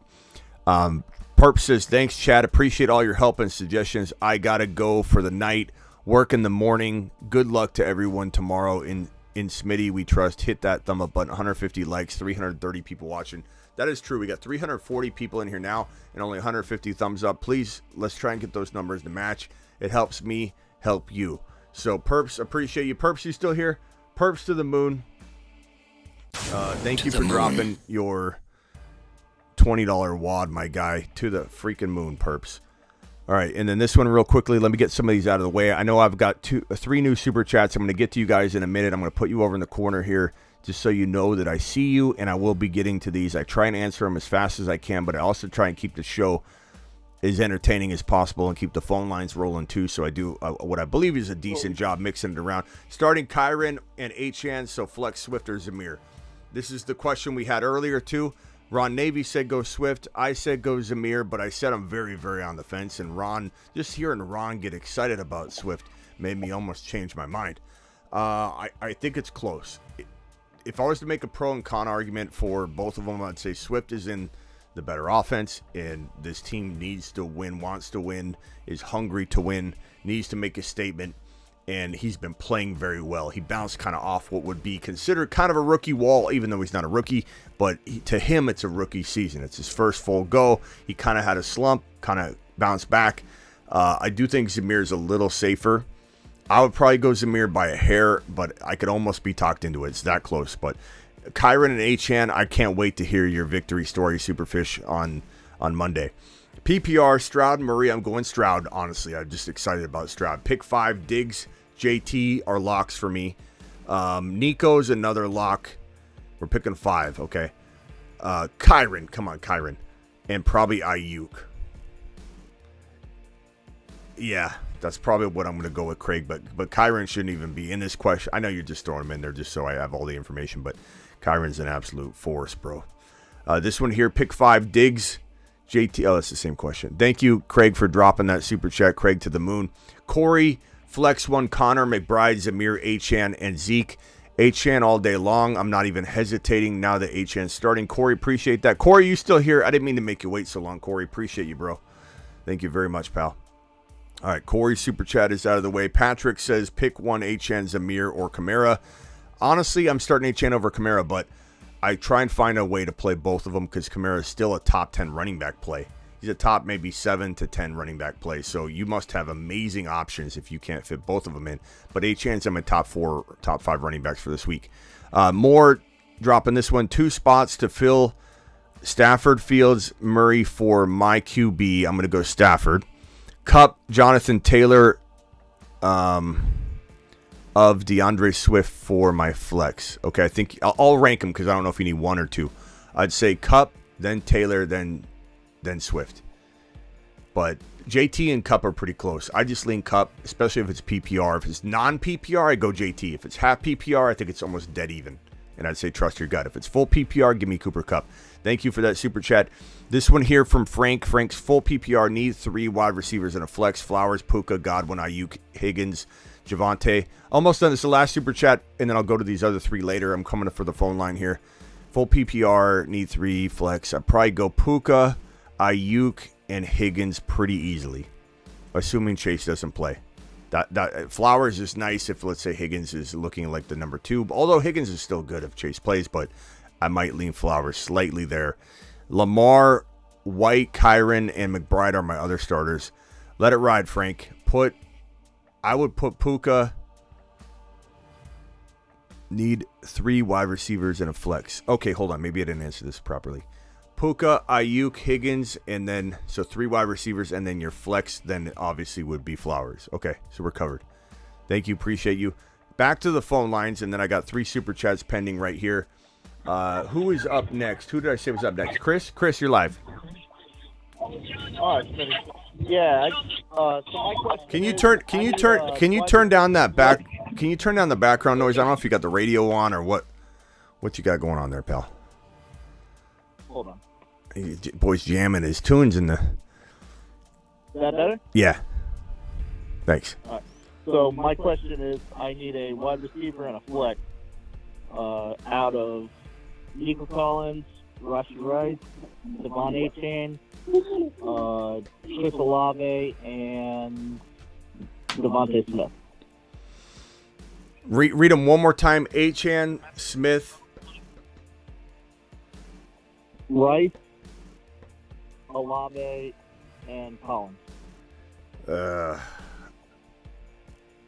Speaker 1: Perp says, thanks chat, appreciate all your help and suggestions. I gotta go for the night, work in the morning. Good luck to everyone tomorrow in Smitty we trust. Hit that thumb up button. 150 likes, 330 people watching. That is true. We got 340 people in here now and only 150 thumbs up. Please, let's try and get those numbers to match. It helps me help you. So Perps, appreciate you. Perps, you still here? Perps to the moon. Thank you for dropping your $20 wad, my guy. To the freaking moon, Perps. All right, and then this one real quickly. Let me get some of these out of the way. I know I've got three new super chats. I'm going to get to you guys in a minute. I'm going to put you over in the corner here just so you know that I see you, and I will be getting to these. I try and answer them as fast as I can, but I also try and keep the show as entertaining as possible and keep the phone lines rolling too. So I do what I believe is a decent job mixing it around. Starting Kyron and Achan, so flex Swift or Zamir. This is the question we had earlier too. Ron Navy said go Swift. I said go Zamir, but I said I'm very, very on the fence. And Ron, just hearing Ron get excited about Swift made me almost change my mind. I think it's close. If I was to make a pro and con argument for both of them, I'd say Swift is in the better offense, and this team needs to win, wants to win, is hungry to win, needs to make a statement, and he's been playing very well. He bounced kind of off what would be considered kind of a rookie wall, even though he's not a rookie, but to him, it's a rookie season. It's his first full go. He kind of had a slump, kind of bounced back. I do think Zamir is a little safer. I would probably go Zamir by a hair, but I could almost be talked into it. It's that close, but Kyron and Achan, I can't wait to hear your victory story, Superfish, on Monday. PPR, Stroud and Murray. I'm going Stroud, honestly. I'm just excited about Stroud. Pick 5, Diggs, JT are locks for me. Nico's another lock. We're picking 5, okay. Kyron, come on, Kyron. And probably Ayuk. Yeah, that's probably what I'm going to go with, Craig. But Kyron shouldn't even be in this question. I know you're just throwing him in there just so I have all the information, but Kyron's an absolute force, bro. This one here, pick 5, Diggs, JT. Oh, that's the same question. Thank you, Craig, for dropping that super chat. Craig to the moon. Corey, flex 1, Connor, McBride, Zamir, Achan, and Zeke. Achan all day long. I'm not even hesitating now that Achan's starting. Corey, appreciate that. Corey, you still here? I didn't mean to make you wait so long, Corey. Appreciate you, bro. Thank you very much, pal. All right, Corey's super chat is out of the way. Patrick says pick 1, Achan, Zamir, or Kamara. Honestly, I'm starting Achan over Kamara, but I try and find a way to play both of them because Kamara is still a top 10 running back play. He's a top maybe 7 to 10 running back play, so you must have amazing options if you can't fit both of them in. But Achan's in my top 4, top 5 running backs for this week. More dropping this one, 2 spots to fill Stafford, Fields, Murray for my QB. I'm going to go Stafford. Cup, Jonathan Taylor, of DeAndre Swift for my flex. Okay, I think I'll rank them because I don't know if you need 1 or 2. I'd say Cup, then Taylor, then Swift. But JT and Cup are pretty close. I just lean Cup, especially if it's PPR. If it's non-PPR, I go JT. If it's half PPR, I think it's almost dead even. And I'd say trust your gut. If it's full PPR, give me Cooper Cup. Thank you for that super chat. This one here from Frank. Frank's full PPR needs 3 wide receivers and a flex. Flowers, Puka, Godwin, Ayuk, Higgins, Javonte. Almost done. This is the last super chat, and then I'll go to these other 3 later. I'm coming for the phone line here. Full PPR, need 3 flex. I'd probably go Puka, Ayuk, and Higgins pretty easily, assuming Chase doesn't play. That Flowers is nice if, let's say, Higgins is looking like the number 2. Although Higgins is still good if Chase plays, but I might lean Flowers slightly there. Lamar, White, Kyron, and McBride are my other starters. Let it ride, Frank. I would put Puka. Need 3 wide receivers and a flex. Okay, hold on. Maybe I didn't answer this properly. Puka, Ayuk, Higgins, and then, so 3 wide receivers, and then your flex then obviously would be Flowers. Okay, so we're covered. Thank you. Appreciate you. Back to the phone lines, and then I got 3 super chats pending right here. Who is up next? Who did I say was up next? Chris? Chris, you're live.
Speaker 14: All right, Smitty. Yeah. So my question
Speaker 1: Can you turn down that back? Can you turn down the background noise? I don't know if you got the radio on or what you got going on there, pal.
Speaker 16: Hold on.
Speaker 1: Boy's jamming his tunes in the.
Speaker 16: Is that better?
Speaker 1: Yeah. Thanks.
Speaker 16: All right. So my question is, I need a wide receiver and a flex out of Nico Collins, Rashi Rice, Devon Achane, Chris Olave, and Devontae Smith.
Speaker 1: Read them one more time. Achane, Smith,
Speaker 16: Rice, Olave, and Collins.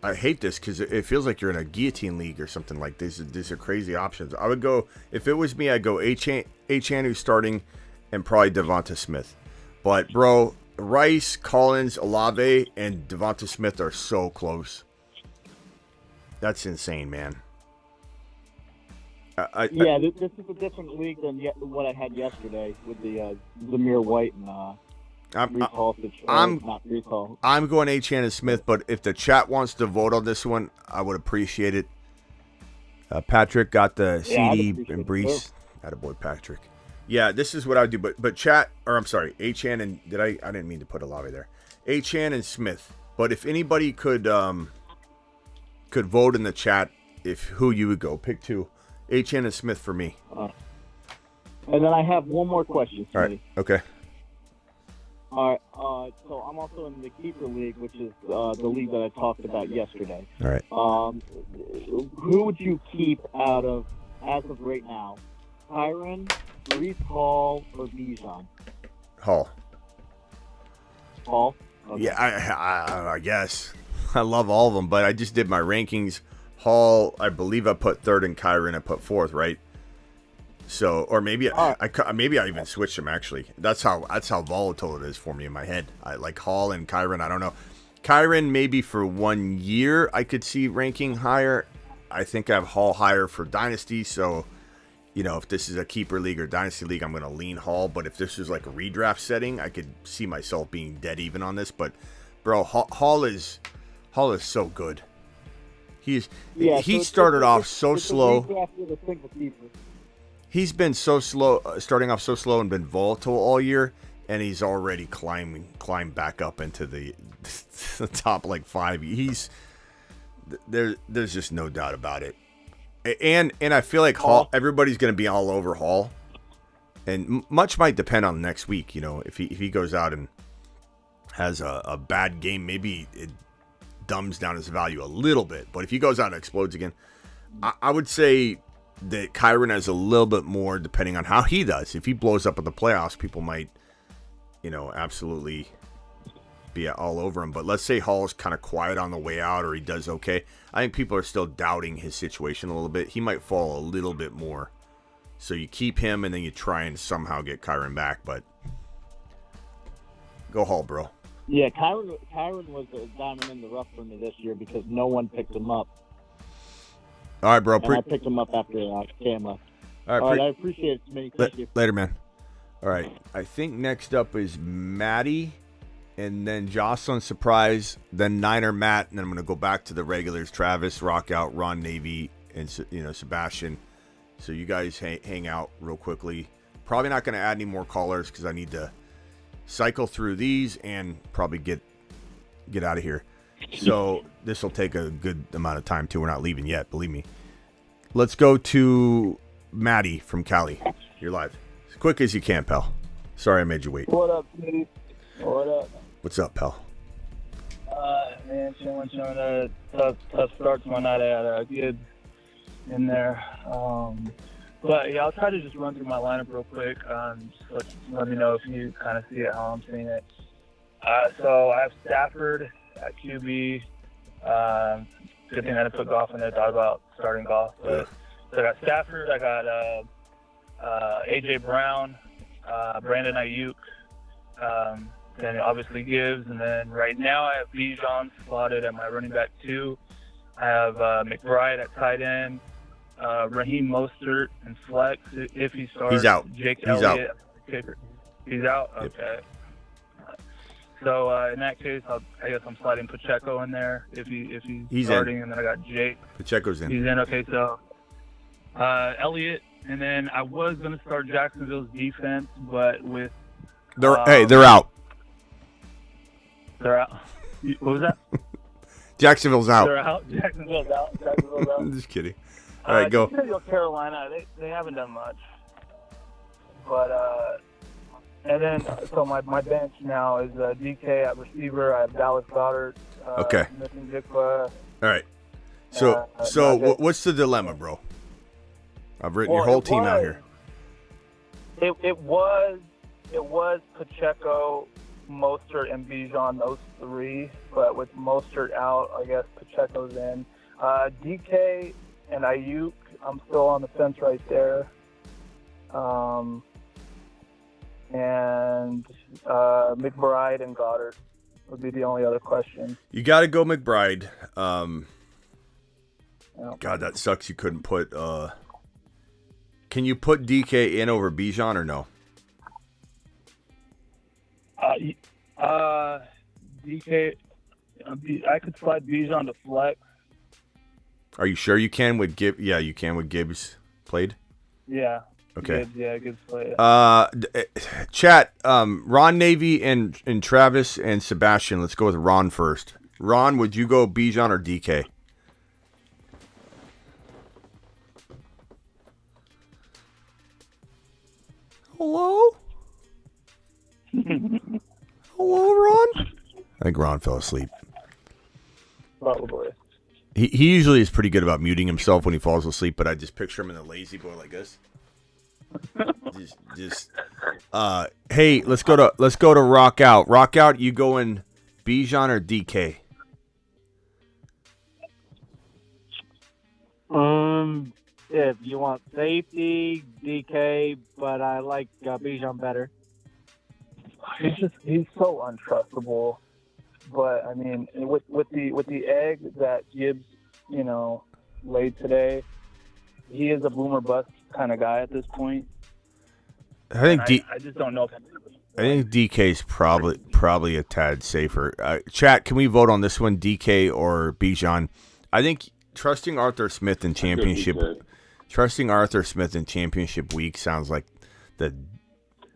Speaker 1: I hate this because it feels like you're in a guillotine league or something like this. These are crazy options. I would go, if it was me, I'd go Achane who's starting, and probably Devonta Smith. But, bro, Rice, Collins, Olave, and Devonta Smith are so close. That's insane, man.
Speaker 16: This is a different league than what I had yesterday with the Zamir White and
Speaker 1: I'm
Speaker 16: not Reese
Speaker 1: I'm going Achane and Smith, but if the chat wants to vote on this one, I would appreciate it. Patrick got the CD and Brees. Attaboy, Patrick. Yeah, this is what I would do. But chat, or I'm sorry, Achane and I didn't mean to put Olave there. Achane and Smith. But if anybody could vote in the chat who you would go, pick two. Achane and Smith for me.
Speaker 16: And then I have one more question.
Speaker 1: All right. Okay.
Speaker 16: All right. So I'm also in the keeper league, which is the league that I talked about yesterday.
Speaker 1: All right.
Speaker 16: Who would you keep out of, as of right now, Tyron, Brees Hall, or Bijan?
Speaker 1: Hall.
Speaker 16: Hall? Okay.
Speaker 1: Yeah, I guess. I love all of them, but I just did my rankings. Hall, I believe I put third, and Kyron I put fourth, right? So, or maybe I even switched them actually. That's how volatile it is for me in my head. I like Hall and Kyron. I don't know. Kyron maybe for 1 year I could see ranking higher. I think I have Hall higher for Dynasty. So, if this is a keeper league or Dynasty league, I'm going to lean Hall. But if this is like a redraft setting, I could see myself being dead even on this. But, bro, Hall is so good. He started off so slow. He's been so slow, starting off so slow and been volatile all year, and he's already climbed back up into the top like 5. There's just no doubt about it. And I feel like Hall, everybody's going to be all over Hall, and much might depend on next week. If he goes out and has a bad game, maybe it dumbs down his value a little bit. But if he goes out and explodes again, I would say that Kyron has a little bit more depending on how he does. If he blows up in the playoffs, people might, absolutely be all over him. But let's say Hall's kind of quiet on the way out, or he does okay. I think people are still doubting his situation a little bit. He might fall a little bit more. So you keep him, and then you try and somehow get Kyron back. But go Hall, bro.
Speaker 16: Yeah, Kyron was a diamond in the rough for me this year because no one picked him up.
Speaker 1: All right, bro.
Speaker 16: I picked him up after Cam left. All right, I appreciate it, Smitty. Thank you.
Speaker 1: Later, man. All right, I think next up is Maddie, and then Jocelyn Surprise, then Niner Matt, and then I'm going to go back to the regulars: Travis, Rockout, Ron Navy, and Sebastian. So you guys hang out real quickly. Probably not going to add any more callers because I need to cycle through these and probably get out of here. So this will take a good amount of time too. We're not leaving yet, believe me. Let's go to Maddie from Cali. You're live. As quick as you can, pal. Sorry I made you wait.
Speaker 18: What up, Smitty? What up?
Speaker 1: What's up, pal?
Speaker 18: Man, showing a tough start to my night. I had Gibbs in there. But yeah, I'll try to just run through my lineup real quick. Just let me know if you kind of see it how I'm seeing it. So I have Stafford at QB. Good thing I didn't put Goff in there. Thought about starting Goff. So I got Stafford. I got A.J. Brown, Brandon Ayuk. Then obviously Gibbs. And then right now I have Bijan slotted at my running back 2. I have McBride at tight end. Raheem Mostert and flex if he starts.
Speaker 1: He's out.
Speaker 18: Jake Elliott. He's out? Okay. So in that case, I guess I'm sliding Pacheco in there if he's starting.
Speaker 1: In.
Speaker 18: And then I got Jake.
Speaker 1: Pacheco's in.
Speaker 18: He's in. Okay, so Elliott And then I was going to start Jacksonville's defense, but with
Speaker 1: They're out.
Speaker 18: they're out. What was that?
Speaker 1: Jacksonville's out.
Speaker 18: They're out. Jacksonville's out.
Speaker 1: I'm just kidding. All right, go.
Speaker 18: Carolina, they haven't done much. But and then so my bench now is DK at receiver. I have Dallas Goedert.
Speaker 1: Okay.
Speaker 18: Missing Jigba.
Speaker 1: All right. So what's the dilemma, bro? I've written your whole team out here.
Speaker 18: It was Pacheco, Mostert, and Bijan, those three. But with Mostert out, I guess Pacheco's in. DK and Ayuk, I'm still on the fence right there. And McBride and Goddard would be the only other question.
Speaker 1: You got to go McBride. God, that sucks. You couldn't put. Can you put DK in over Bijan or no?
Speaker 18: DK, I could slide Bijan to flex.
Speaker 1: Are you sure you can with Gibbs? Yeah, you can with Gibbs played.
Speaker 18: Yeah.
Speaker 1: Okay.
Speaker 18: Gibbs played.
Speaker 1: Chat. Ron Navy and Travis and Sebastian. Let's go with Ron first. Ron, would you go Bijan or DK? Hello? Hello, Ron? I think Ron fell asleep.
Speaker 18: Probably.
Speaker 1: He usually is pretty good about muting himself when he falls asleep, but I just picture him in a lazy boy like this. Hey, let's go to Rock Out. Rock Out, you going Bijan or DK?
Speaker 16: If you want safety, DK, but I like Bijan better.
Speaker 18: He's so untrustable. But I mean, with the egg that Gibbs, laid today, he is a boomer bust kind of guy at this point.
Speaker 1: I
Speaker 18: just don't know if
Speaker 1: I think DK's probably a tad safer. Chat, can we vote on this one, DK or Bijan? I think trusting Arthur Smith in championship week sounds like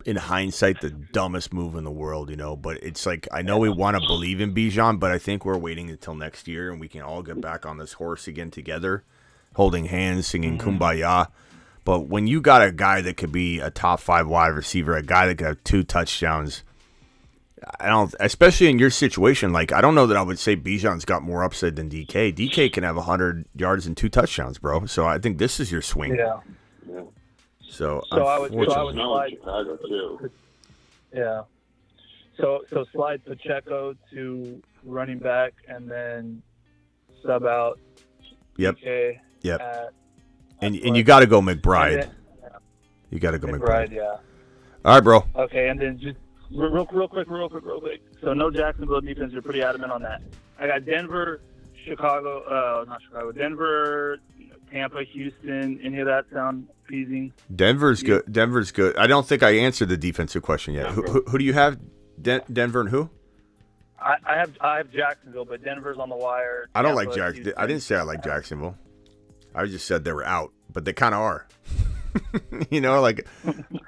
Speaker 1: in hindsight, the dumbest move in the world, But it's like, I know we want to believe in Bijan, but I think we're waiting until next year and we can all get back on this horse again together, holding hands, singing Kumbaya. But when you got a guy that could be a top 5 wide receiver, a guy that could have 2 touchdowns, especially in your situation, like, I don't know that I would say Bijan's got more upside than DK. DK can have 100 yards and 2 touchdowns, bro. So I think this is your swing.
Speaker 18: Yeah.
Speaker 1: So
Speaker 18: I would
Speaker 9: slide Chicago too.
Speaker 18: Yeah. So slide Pacheco to running back and then sub out.
Speaker 1: Yep.
Speaker 18: DK
Speaker 1: Yep. And you got to go McBride. You got to go McBride.
Speaker 18: Yeah.
Speaker 1: All right, bro.
Speaker 18: Okay, and then just real quick. So no Jacksonville defense. You're pretty adamant on that. I got Denver, Denver, Tampa, Houston. Any of that sound pleasing?
Speaker 1: Denver's good. Denver's good. I don't think I answered the defensive question yet. Who do you have? Denver and who?
Speaker 18: I have Jacksonville, but Denver's on the wire.
Speaker 1: I don't like Jacksonville. I didn't say I like Jacksonville. I just said they were out, but they kind of are. Like,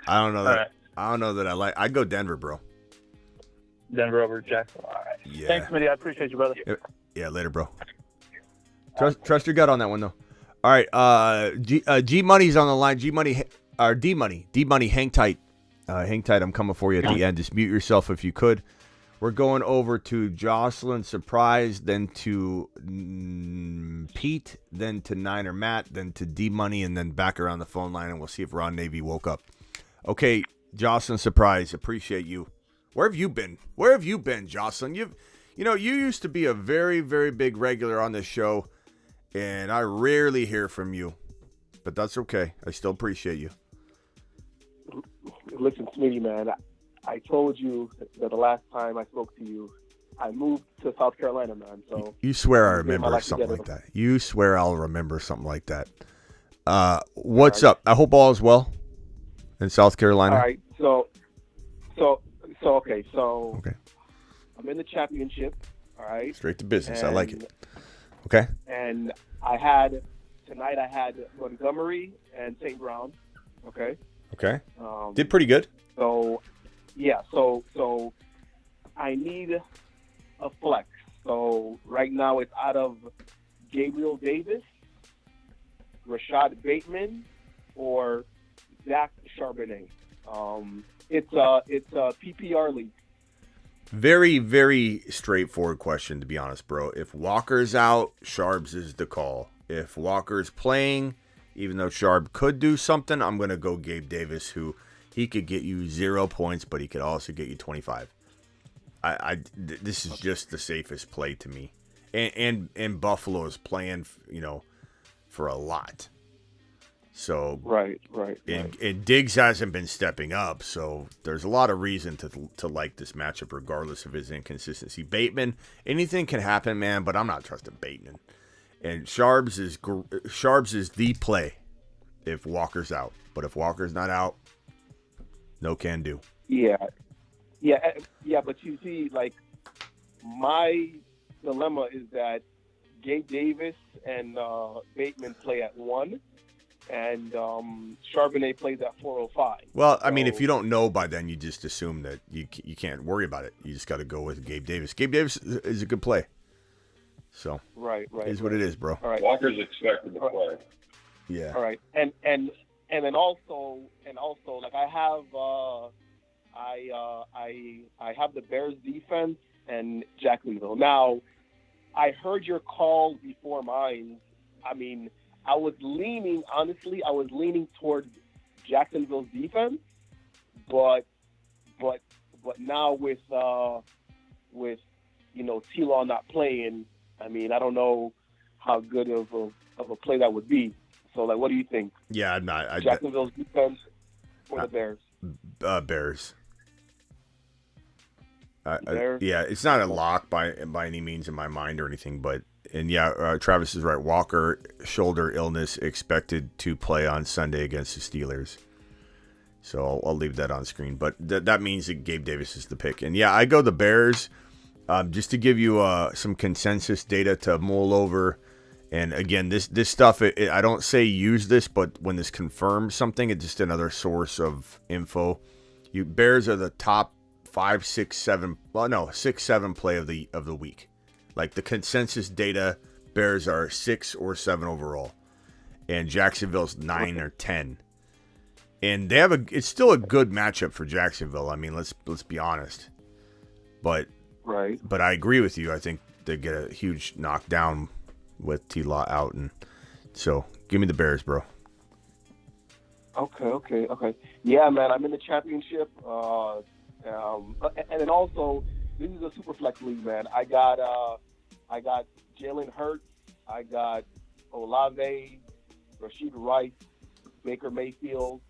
Speaker 1: I don't know that.
Speaker 18: Right.
Speaker 1: I don't know that I like. I'd go Denver, bro.
Speaker 18: Denver over Jacksonville. All right.
Speaker 1: Yeah.
Speaker 18: Thanks, Smitty. I appreciate you, brother.
Speaker 1: Yeah, later, bro. Trust your gut on that one, though. All right. G Money's on the line. G Money or D Money. D Money, hang tight. Hang tight. I'm coming for you at the end. Just mute yourself if you could. We're going over to Jocelyn Surprise, then to Pete, then to Niner Matt, then to D Money, and then back around the phone line, and we'll see if Ron Navy woke up. Okay, Jocelyn Surprise, appreciate you. Where have you been? Where have you been, Jocelyn? You used to be a very, very big regular on this show, and I rarely hear from you, but that's okay. I still appreciate you.
Speaker 19: Listen, Smitty, man. I told you that the last time I spoke to you, I moved to South Carolina, man. So
Speaker 1: you swear I remember something like that. You swear I'll remember something like that. What's up? I hope all is well in South Carolina.
Speaker 19: All right. Okay. I'm in the championship. All right.
Speaker 1: Straight to business. I like it. Okay.
Speaker 19: And tonight I had Montgomery and St. Brown. Okay.
Speaker 1: Okay. Did pretty good.
Speaker 19: So, yeah. So I need a flex. So right now it's out of Gabriel Davis, Rashad Bateman, or Zach Charbonnet. It's a PPR league.
Speaker 1: Very, very straightforward question, to be honest, bro. If Walker's out, Sharbs is the call. If Walker's playing, even though Sharp could do something, I'm going to go Gabe Davis, who he could get you 0 points, but he could also get you 25. This is just the safest play to me. And Buffalo is playing, for a lot. So
Speaker 19: right.
Speaker 1: And Diggs hasn't been stepping up, so there's a lot of reason to like this matchup, regardless of his inconsistency. Bateman, anything can happen, man, but I'm not trusting Bateman. And Sharbs is the play if Walker's out. But if Walker's not out, no can do.
Speaker 19: Yeah. But you see, like, my dilemma is that Gabe Davis and Bateman play at 1, and Charbonnet plays at 4:05.
Speaker 1: Well, I mean, if you don't know by then, you just assume that you can't worry about it. You just got to go with Gabe Davis. Gabe Davis is a good play. So
Speaker 19: right,
Speaker 1: is what it is, bro.
Speaker 19: All right.
Speaker 9: Walker's expected to play.
Speaker 1: Yeah.
Speaker 19: All right, and then also like I have the Bears defense and Jacksonville. Now, I heard your call before mine. I mean, I was leaning towards Jacksonville's defense, but now with T-Law not playing, I mean, I don't know how good of a play that would be. So, like, what do you think?
Speaker 1: Yeah, I'm not.
Speaker 19: Jacksonville's defense or the Bears?
Speaker 1: Bears.
Speaker 19: Bears?
Speaker 1: Yeah, it's not a lock by any means in my mind or anything, but Travis is right. Walker, shoulder illness, expected to play on Sunday against the Steelers. So I'll leave that on screen, but that means that Gabe Davis is the pick. And yeah, I go the Bears. Just to give you some consensus data to mull over. And again, this stuff, I don't say use this, but when this confirms something, it's just another source of info. Bears are the top 5, 6, 7. Well, no, 6, 7 play of the week. Like the consensus data, Bears are 6 or 7 overall, and Jacksonville's 9 or 10. And they have it's still a good matchup for Jacksonville. I mean, let's be honest. But I agree with you. I think they get a huge knockdown with T-Law out, and so give me the Bears, bro.
Speaker 19: Okay. Yeah, man, I'm in the championship, and then also this is a super flex league, man. I got Jalen Hurts, I got Olave, Rashid Rice, Baker Mayfield.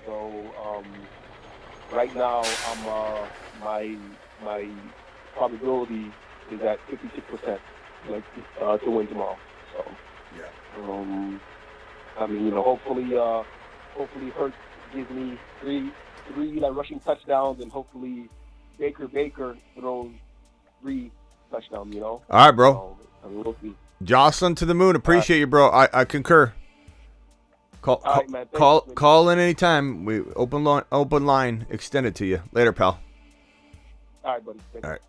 Speaker 19: So right now, my probability is at 56%, to win tomorrow. So yeah. I mean, hopefully Hurts gives me three rushing touchdowns, and hopefully Baker throws 3 touchdowns. All
Speaker 1: right, bro.
Speaker 19: I mean, we'll see.
Speaker 1: Jocelyn to the moon. Appreciate you, bro. I concur. Call in anytime. We open line extended to you. Later, pal.
Speaker 19: All right, buddy. Thanks.
Speaker 1: All right.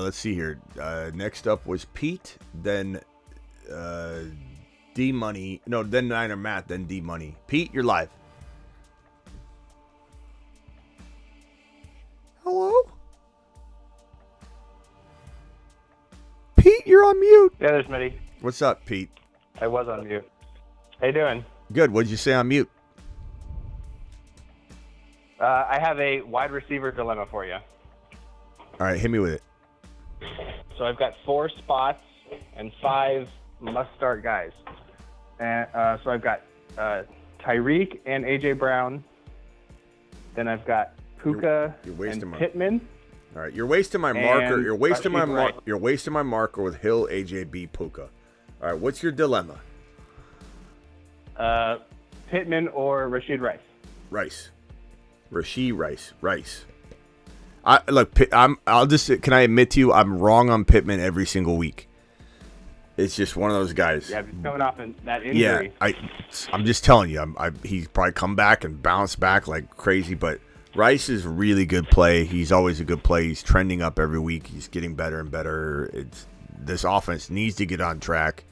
Speaker 1: Let's see here. Next up was Pete, then D Money. No, then Niner Matt, then D Money. Pete, you're live. Hello? Pete, you're on mute.
Speaker 20: Yeah, there's Mitty.
Speaker 1: What's up, Pete?
Speaker 20: I was on mute. How you doing?
Speaker 1: Good. What did you say on mute?
Speaker 20: I have a wide receiver dilemma for you.
Speaker 1: All right, hit me with it.
Speaker 20: So I've got 4 spots and 5 must-start guys. And so I've got Tyreek and A.J. Brown. Then I've got Puka and Pittman.
Speaker 1: All right, you're wasting my marker. You're wasting my marker with Hill, AJB, Puka. All right, what's your dilemma?
Speaker 20: Pittman or Rashid Rice.
Speaker 1: Rashid Rice. Can I admit to you, I'm wrong on Pittman every single week. It's just one of those guys.
Speaker 20: Yeah, he's coming off that injury.
Speaker 1: Yeah, I'm just telling you, he's probably come back and bounced back like crazy. But Rice is really good play. He's always a good play. He's trending up every week. He's getting better and better. This offense needs to get on track.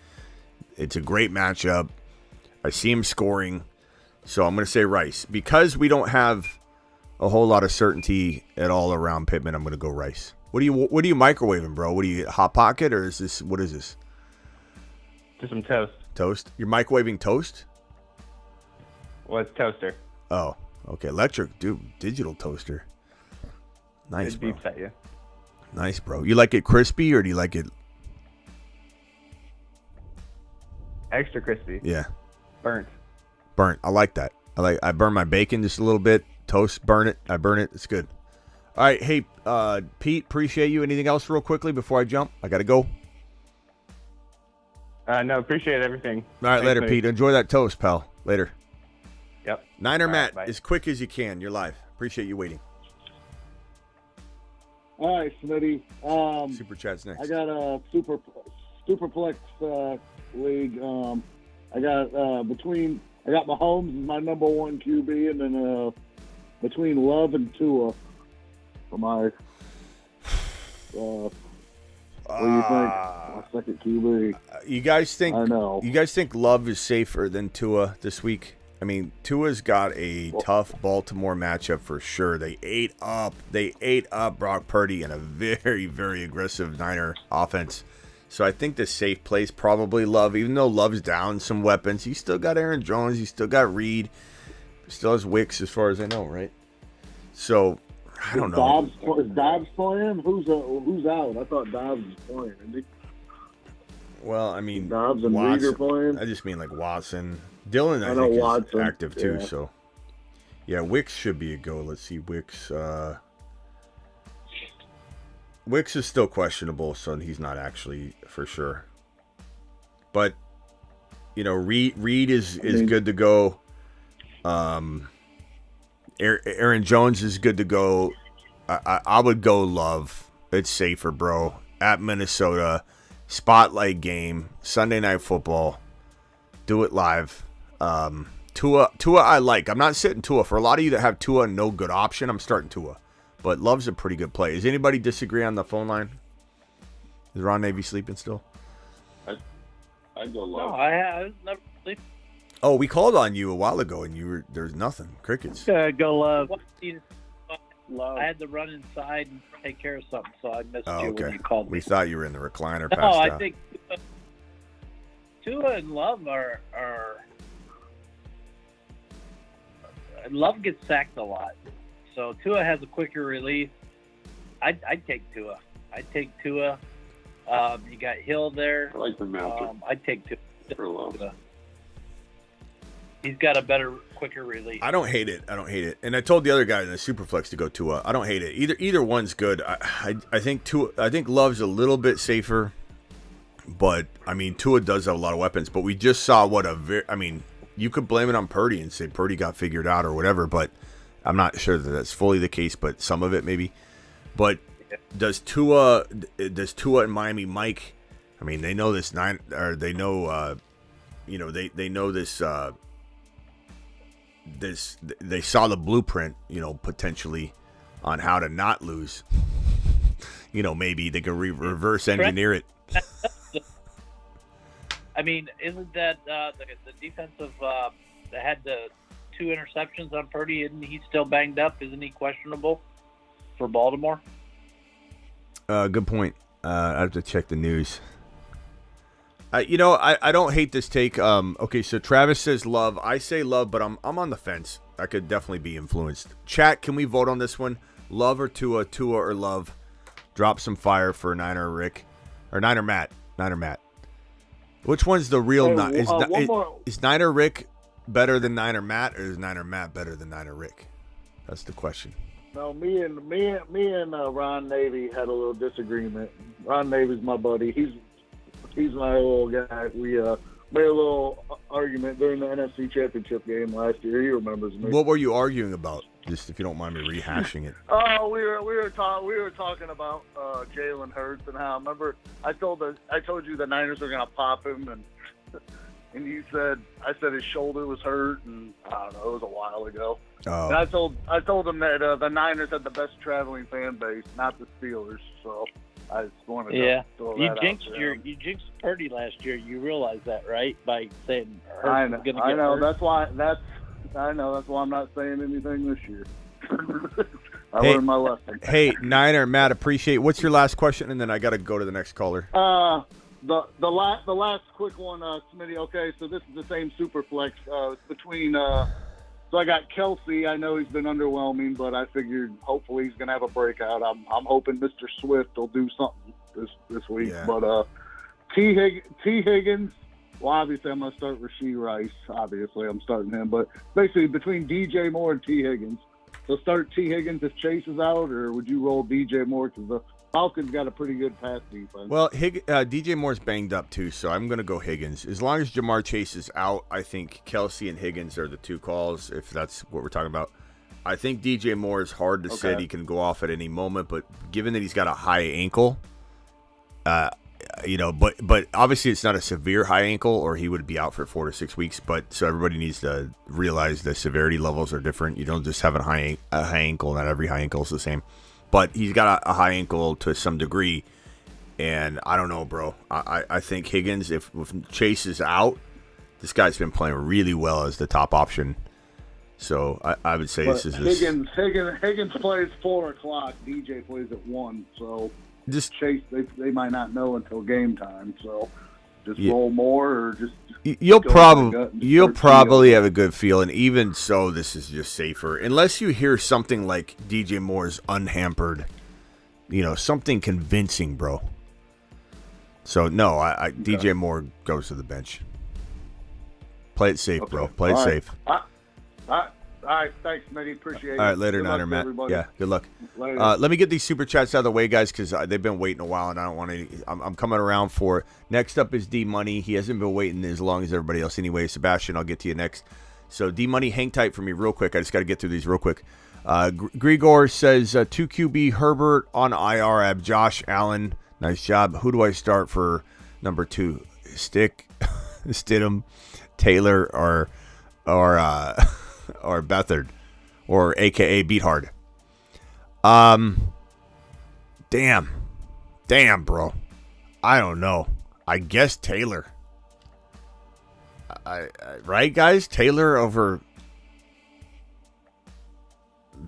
Speaker 1: It's a great matchup. I see him scoring, so I'm going to say Rice. Because we don't have a whole lot of certainty at all around Pittman, I'm going to go Rice. What are you microwaving, bro? What do you Hot Pocket, or is this, what is this?
Speaker 20: Just some toast.
Speaker 1: Toast? You're microwaving toast?
Speaker 20: Well, it's toaster.
Speaker 1: Oh, okay. Electric, dude. Digital toaster. Nice,
Speaker 20: It
Speaker 1: bro.
Speaker 20: beeps at you.
Speaker 1: Nice, bro. You like it crispy, or do you like it?
Speaker 20: Extra crispy.
Speaker 1: Yeah.
Speaker 20: Burnt.
Speaker 1: Burnt. I like that. I burn my bacon just a little bit. Toast, burn it. I burn it. It's good. All right. Hey, Pete, appreciate you. Anything else real quickly before I jump? I got to go.
Speaker 20: No, appreciate everything.
Speaker 1: All right,
Speaker 20: Thanks,
Speaker 1: later,
Speaker 20: mate.
Speaker 1: Pete. Enjoy that toast, pal. Later.
Speaker 20: Yep.
Speaker 1: Niner
Speaker 20: All
Speaker 1: Matt,
Speaker 20: right, bye.
Speaker 1: as quick as you can. You're live. Appreciate you waiting.
Speaker 21: All right, Smitty.
Speaker 1: Super Chat's next.
Speaker 21: I got a Superflex league. I got Mahomes as my number one QB, and then between Love and Tua for my. What do you think? My second QB.
Speaker 1: You guys think?
Speaker 21: I know.
Speaker 1: You guys think Love is safer than Tua this week? I mean, Tua's got a tough Baltimore matchup for sure. They ate up Brock Purdy in a very, very aggressive Niner offense. So I think the safe play is probably Love. Even though Love's down some weapons, he's still got Aaron Jones. He's still got Reed. Still has Wicks, as far as I know, right? So I don't know.
Speaker 21: Is Dobbs playing? Who's out? I thought Dobbs was playing. Isn't he?
Speaker 1: Well, I mean,
Speaker 21: Dobbs and
Speaker 1: Watson,
Speaker 21: Reed are playing.
Speaker 1: I just mean like Watson. Dylan, I
Speaker 21: I know
Speaker 1: think,
Speaker 21: Watson,
Speaker 1: is active too.
Speaker 21: yeah.
Speaker 1: So, yeah, Wicks should be a go. Let's see, Wicks. Wicks is still questionable, so he's not actually for sure. But Reed is good to go. Aaron Jones is good to go. I would go Love. It's safer, bro. At Minnesota, spotlight game, Sunday Night Football. Do it live. Tua I like. I'm not sitting Tua. For a lot of you that have Tua, no good option, I'm starting Tua. But Love's a pretty good play. Does anybody disagree on the phone line? Is Ron Navy sleeping still?
Speaker 9: I'd go Love.
Speaker 6: No, I was never sleeping.
Speaker 1: Oh, we called on you a while ago, and there's nothing. Crickets.
Speaker 16: Go Love.
Speaker 6: I had to run inside and take care of something, so I missed
Speaker 1: Oh,
Speaker 6: you
Speaker 1: okay.
Speaker 6: when you called me.
Speaker 1: We thought you were in the recliner.
Speaker 6: No,
Speaker 1: passed
Speaker 6: I
Speaker 1: out.
Speaker 6: think Tua and Love are Love gets sacked a lot, so Tua has a quicker release. I'd take Tua. You got Hill there.
Speaker 9: I like the matchup.
Speaker 6: I'd take Tua.
Speaker 9: For Love.
Speaker 6: He's got a better, quicker release.
Speaker 1: I don't hate it. And I told the other guy in the Superflex to go Tua. I don't hate it. Either one's good. I think Tua. I think Love's a little bit safer, but I mean Tua does have a lot of weapons. But we just saw you could blame it on Purdy and say Purdy got figured out or whatever. But I'm not sure that that's fully the case. But some of it maybe. But does Tua and Miami Mike? I mean, they know this they know. They know this. They saw the blueprint, potentially on how to not lose. Maybe they could reverse engineer it.
Speaker 6: I mean, isn't that the defensive that had the 2 interceptions on Purdy? Isn't he still banged up? Isn't he questionable for Baltimore?
Speaker 1: Good point. I have to check the news. I don't hate this take. Okay, so Travis says Love. I say Love, but I'm on the fence. I could definitely be influenced. Chat, can we vote on this one? Love or Tua? Tua or Love? Drop some fire for Niner Rick or Niner Matt. Which one's the real? Is Niner Rick better than Niner Matt, or is Niner Matt better than Niner Rick? That's the question.
Speaker 21: No, me and Ron Navy had a little disagreement. Ron Navy's my buddy. He's my little guy. We made a little argument during the NFC Championship game last year. He remembers me.
Speaker 1: What were you arguing about? Just if you don't mind me rehashing it.
Speaker 21: Oh, we were talking about Jalen Hurts and how remember I told you the Niners are gonna pop him and you said I said his shoulder was hurt and I don't know, it was a while ago.
Speaker 1: Oh.
Speaker 21: And I told him that the Niners had the best traveling fan base, not the Steelers. So I just wanted to throw
Speaker 6: you
Speaker 21: that
Speaker 6: jinxed
Speaker 21: out there.
Speaker 6: you jinxed Purdy last year. You realize that, right? By saying Hurts
Speaker 21: I
Speaker 6: was
Speaker 21: know.
Speaker 6: going to
Speaker 21: I
Speaker 6: get
Speaker 21: know.
Speaker 6: hurt.
Speaker 21: That's why I'm not saying anything this year. I
Speaker 1: Hey,
Speaker 21: learned my lesson.
Speaker 1: Hey, Niner, Matt, appreciate. What's your last question? And then I got to go to the next caller.
Speaker 21: The last quick one, Smitty. Okay, so this is the same super flex. It's between. So I got Kelsey. I know he's been underwhelming, but I figured hopefully he's gonna have a breakout. I'm hoping Mr. Swift will do something this week.
Speaker 1: Yeah.
Speaker 21: But T Higgins. Well, obviously I'm gonna start Rashee Rice. Obviously I'm starting him, but basically between DJ Moore and T Higgins. So start T Higgins if Chase is out, or would you roll DJ Moore because the Falcons got a pretty good pass defense?
Speaker 1: Well, DJ Moore's banged up too, so I'm going to go Higgins. As long as Jamar Chase is out, I think Kelsey and Higgins are the two calls, if that's what we're talking about. I think DJ Moore is hard to sit. He can go off at any moment, but given that he's got a high ankle, but obviously it's not a severe high ankle or he would be out for 4 to 6 weeks. But so everybody needs to realize the severity levels are different. You don't just have a high ankle. Not every high ankle is the same. But he's got a high ankle to some degree, and I don't know, bro. I think Higgins, if Chase is out, this guy's been playing really well as the top option. So I would say this is
Speaker 21: Higgins plays 4 o'clock. DJ plays at 1. So
Speaker 1: just
Speaker 21: Chase, they might not know until game time. So just roll more or just.
Speaker 1: You'll probably have a good feel, and even so, this is just safer. Unless you hear something like DJ Moore's unhampered, something convincing, bro. So, no, DJ Moore goes to the bench. Play it safe, bro. Play it safe.
Speaker 21: All right, thanks, Smitty. Appreciate it.
Speaker 1: All right, later,
Speaker 21: Good
Speaker 1: Niner,
Speaker 21: luck,
Speaker 1: Matt.
Speaker 21: everybody.
Speaker 1: Yeah, good luck.
Speaker 21: Later.
Speaker 1: Let me get these super chats out of the way, guys, because they've been waiting a while, and I don't want to. I'm coming around for it. Next up is D Money. He hasn't been waiting as long as everybody else anyway. Sebastian, I'll get to you next. So D Money, hang tight for me real quick. I just got to get through these real quick. Grigor says 2 QB Herbert on IR. I have Josh Allen. Nice job. Who do I start for number 2? Stidham, Taylor, or Beathard, or AKA Beathard. Damn, bro. I don't know. I guess Taylor. Right, guys? Taylor over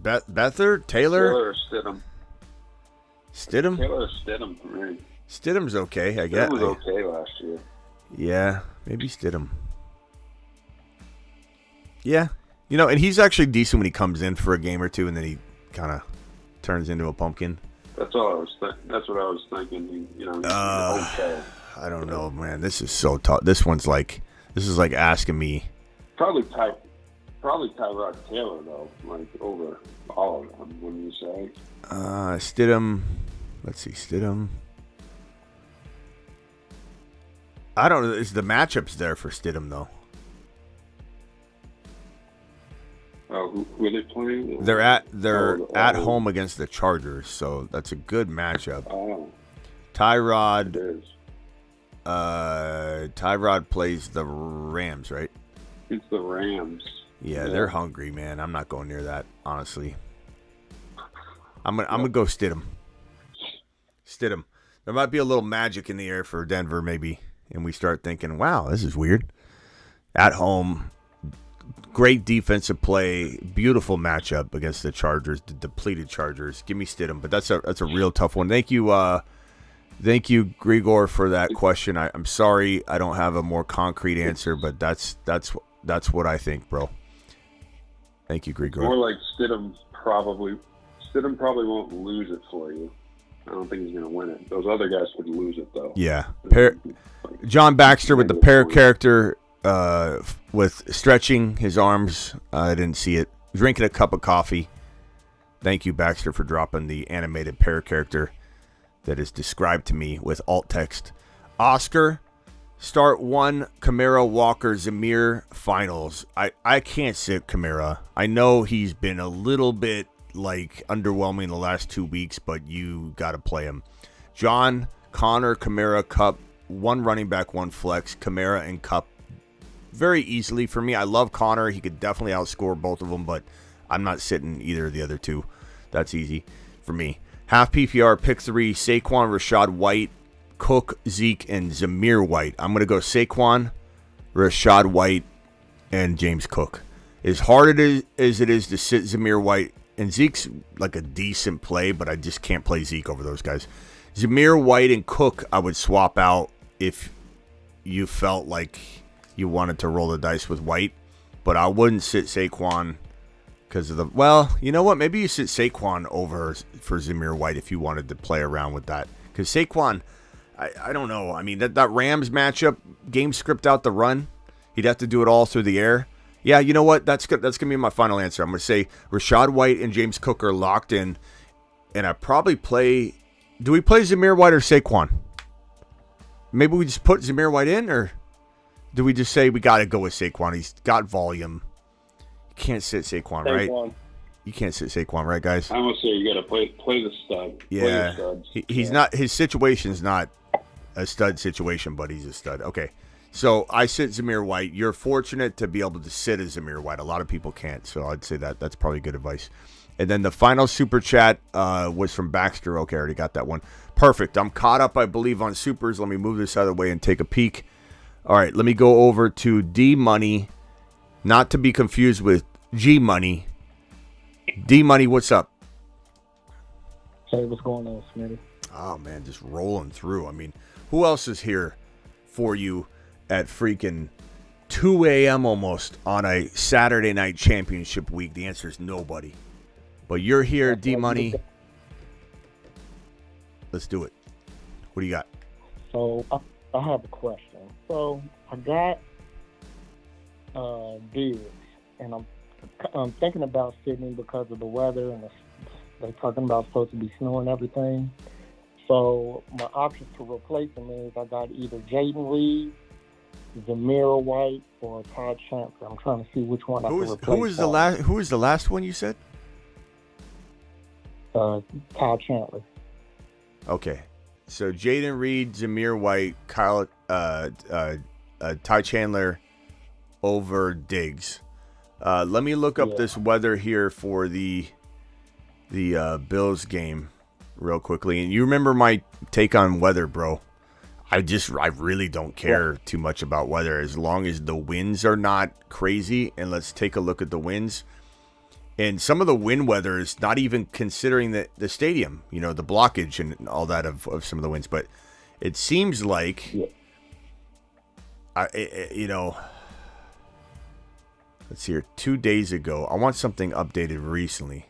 Speaker 1: Beathard? Taylor
Speaker 9: or Stidham.
Speaker 1: Stidham?
Speaker 9: Taylor or Stidham for me.
Speaker 1: Stidham's okay, I guess.
Speaker 9: Stidham was okay last year.
Speaker 1: Yeah, maybe Stidham. Yeah. And he's actually decent when he comes in for a game or two, and then he kind of turns into a pumpkin.
Speaker 9: That's all I was. That's what I was thinking. Okay.
Speaker 1: I don't know, man. This is so tough. This is like asking me.
Speaker 9: Probably Tyrod Taylor though, like over all of them. Wouldn't you say?
Speaker 1: Stidham. Let's see, Stidham. I don't know. Is the matchups there for Stidham though?
Speaker 9: Who are they playing?
Speaker 1: They're at home against the Chargers, so that's a good matchup.
Speaker 9: Oh.
Speaker 1: Tyrod plays the Rams, right?
Speaker 9: It's the Rams.
Speaker 1: Yeah, they're hungry, man. I'm not going near that, honestly. I'm gonna go Stidham. Stidham. There might be a little magic in the air for Denver, maybe, and we start thinking, "Wow, this is weird." At home. Great defensive play, beautiful matchup against the Chargers, the depleted Chargers. Give me Stidham, but that's a real tough one. Thank you, Grigor, for that question. I'm sorry I don't have a more concrete answer, but that's what I think, bro. Thank you, Grigor.
Speaker 9: More like Stidham probably won't lose it for you. I don't think he's going to win it. Those other guys would lose it though.
Speaker 1: Yeah, John Baxter with the pair character. With stretching his arms, I didn't see it. Drinking a cup of coffee. Thank you, Baxter, for dropping the animated pair character that is described to me with alt text. Oscar Start 1, Kamara, Walker, Zamir, finals. I can't sit Kamara. I know he's been a little bit underwhelming the last 2 weeks, but you got to play him. John, Connor, Kamara, Cup, 1 running back, 1 flex. Kamara and Cup very easily for me. I love Connor. He could definitely outscore both of them, but I'm not sitting either of the other two. That's easy for me. Half PPR, pick 3, Saquon, Rashad White, Cook, Zeke, and Zamir White. I'm going to go Saquon, Rashad White, and James Cook. As hard as it is to sit Zamir White, and Zeke's like a decent play, but I just can't play Zeke over those guys. Zamir White and Cook, I would swap out if you felt like you wanted to roll the dice with White, but I wouldn't sit Saquon because of the... Well, you know what? Maybe you sit Saquon over for Zamir White if you wanted to play around with that. Because Saquon... I don't know. I mean, that Rams matchup, game script out the run, he'd have to do it all through the air. Yeah, you know what? That's going to be my final answer. I'm going to say Rashad White and James Cook are locked in, and I probably play... Do we play Zamir White or Saquon? Maybe we just put Zamir White in, or do we just say we got to go with Saquon? He's got volume. You can't sit Saquon, right? You can't sit Saquon, right, guys?
Speaker 9: I almost say you got to play the stud.
Speaker 1: Yeah,
Speaker 9: play the studs.
Speaker 1: He's not. His situation's not a stud situation, but he's a stud. Okay, so I sit Zamir White. You're fortunate to be able to sit as Zamir White. A lot of people can't, so I'd say that's probably good advice. And then the final super chat was from Baxter. Okay, I already got that one. Perfect. I'm caught up, I believe, on supers. Let me move this out of the way and take a peek. All right, let me go over to D Money, not to be confused with G Money. D Money, what's up?
Speaker 3: Hey, what's going on, Smitty?
Speaker 1: Oh, man, just rolling through. I mean, who else is here for you at freaking 2 a.m. almost on a Saturday night championship week? The answer is nobody. But you're here, D Money. Let's do it. What do you got?
Speaker 3: So, I have a question. So, I got Diggs, and I'm thinking about sitting because of the weather, and they're talking about supposed to be snow and everything. So my options to replace him is I got either Jaden Reed, Zamir White, or Todd Chandler. I'm trying to see which one I can replace.
Speaker 1: Who was the last one you said?
Speaker 3: Todd Chandler.
Speaker 1: Okay, so Jaden Reed, Zamir White, Ty Chandler over Diggs. Let me look up this weather here for the Bills game real quickly. And you remember my take on weather, bro. I really don't care too much about weather as long as the winds are not crazy. And let's take a look at the winds. And some of the wind weather is not even considering the stadium, the blockage and all that of some of the winds. But it seems like, let's see here, 2 days ago. I want something updated recently.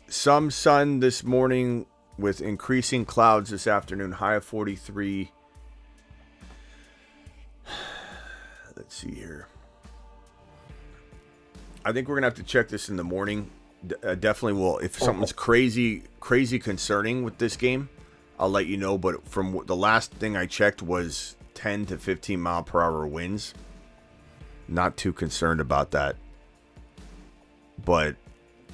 Speaker 1: Some sun this morning with increasing clouds this afternoon. High of 43. Let's see here. I think we're going to have to check this in the morning. Definitely will. If something's crazy concerning with this game, I'll let you know. But from the last thing I checked was 10 to 15 mile per hour winds. Not too concerned about that. But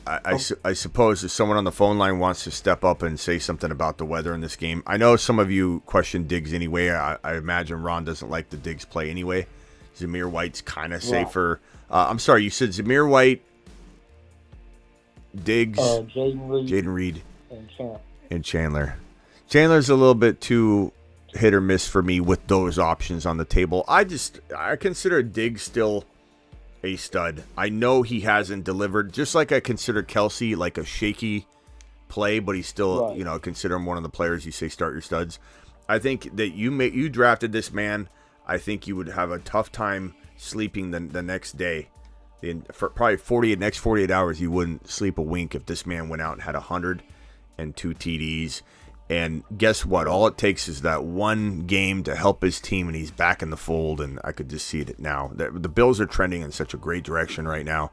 Speaker 1: I suppose if someone on the phone line wants to step up and say something about the weather in this game. I know some of you question Diggs anyway. I imagine Ron doesn't like the Diggs play anyway. Zamir White's kind of safer. I'm sorry, you said Zamir White, Diggs, Jaden Reed, and Chandler. Chandler's a little bit too hit or miss for me with those options on the table. I consider Diggs still a stud. I know he hasn't delivered, just like I consider Kelsey like a shaky play, but he's still, consider him one of the players you say start your studs. I think that you drafted this man. I think you would have a tough time sleeping the next day. For probably next 48 hours, you wouldn't sleep a wink if this man went out and had 102 TDs. And guess what? All it takes is that one game to help his team, and he's back in the fold, and I could just see it now. The Bills are trending in such a great direction right now.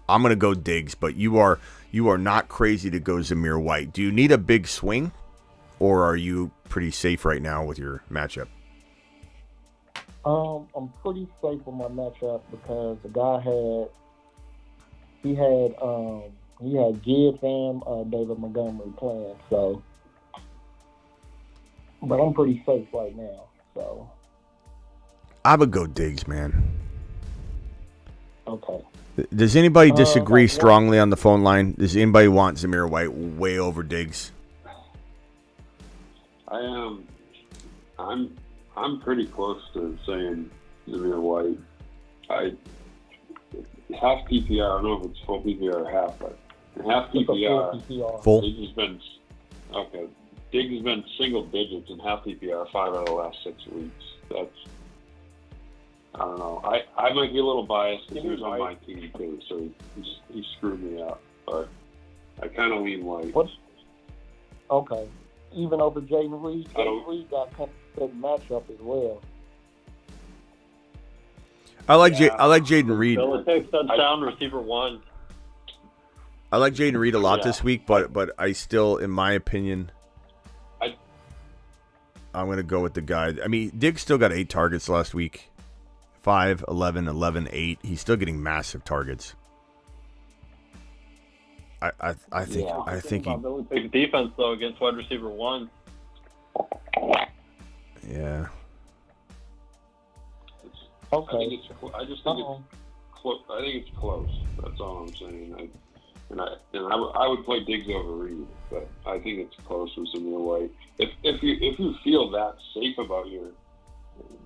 Speaker 1: I'm going to go Diggs, but you are not crazy to go Zamir White. Do you need a big swing, or are you pretty safe right now with your matchup?
Speaker 3: I'm pretty safe with my matchup because the guy had Gibbs and David Montgomery playing, so. But I'm pretty safe right now, so.
Speaker 1: I would go Diggs, man.
Speaker 3: Okay.
Speaker 1: Does anybody disagree strongly on the phone line? Does anybody want Zamir White way over Diggs?
Speaker 9: I am. I'm pretty close to saying Zamir White. Half PPR. I don't know if it's full PPR or half, but in half PPR,
Speaker 1: Full.
Speaker 9: Diggs has been okay. Diggs has been single digits in half PPR 5 out of the last 6 weeks. That's, I don't know. I might be a little biased because he was on my team too, so he screwed me up. But I kind of lean White.
Speaker 3: Okay. Even over Jaden Reed. Jaden Reed got kind of a good matchup as well.
Speaker 1: I like Jaden Reed.
Speaker 4: Touchdown, receiver 1.
Speaker 1: I like Jaden Reed a lot this week, but I still, in my opinion, I'm going to go with the guy. I mean, Diggs still got 8 targets last week. 5, 11, 11, 8. He's still getting massive targets. I think he.
Speaker 4: Big defense though against wide receiver 1.
Speaker 1: Yeah.
Speaker 3: Okay.
Speaker 9: I just think it's close. I think it's close. That's all I'm saying. I would play Diggs over Reed, but I think it's close with Zamir White. If you feel that safe about your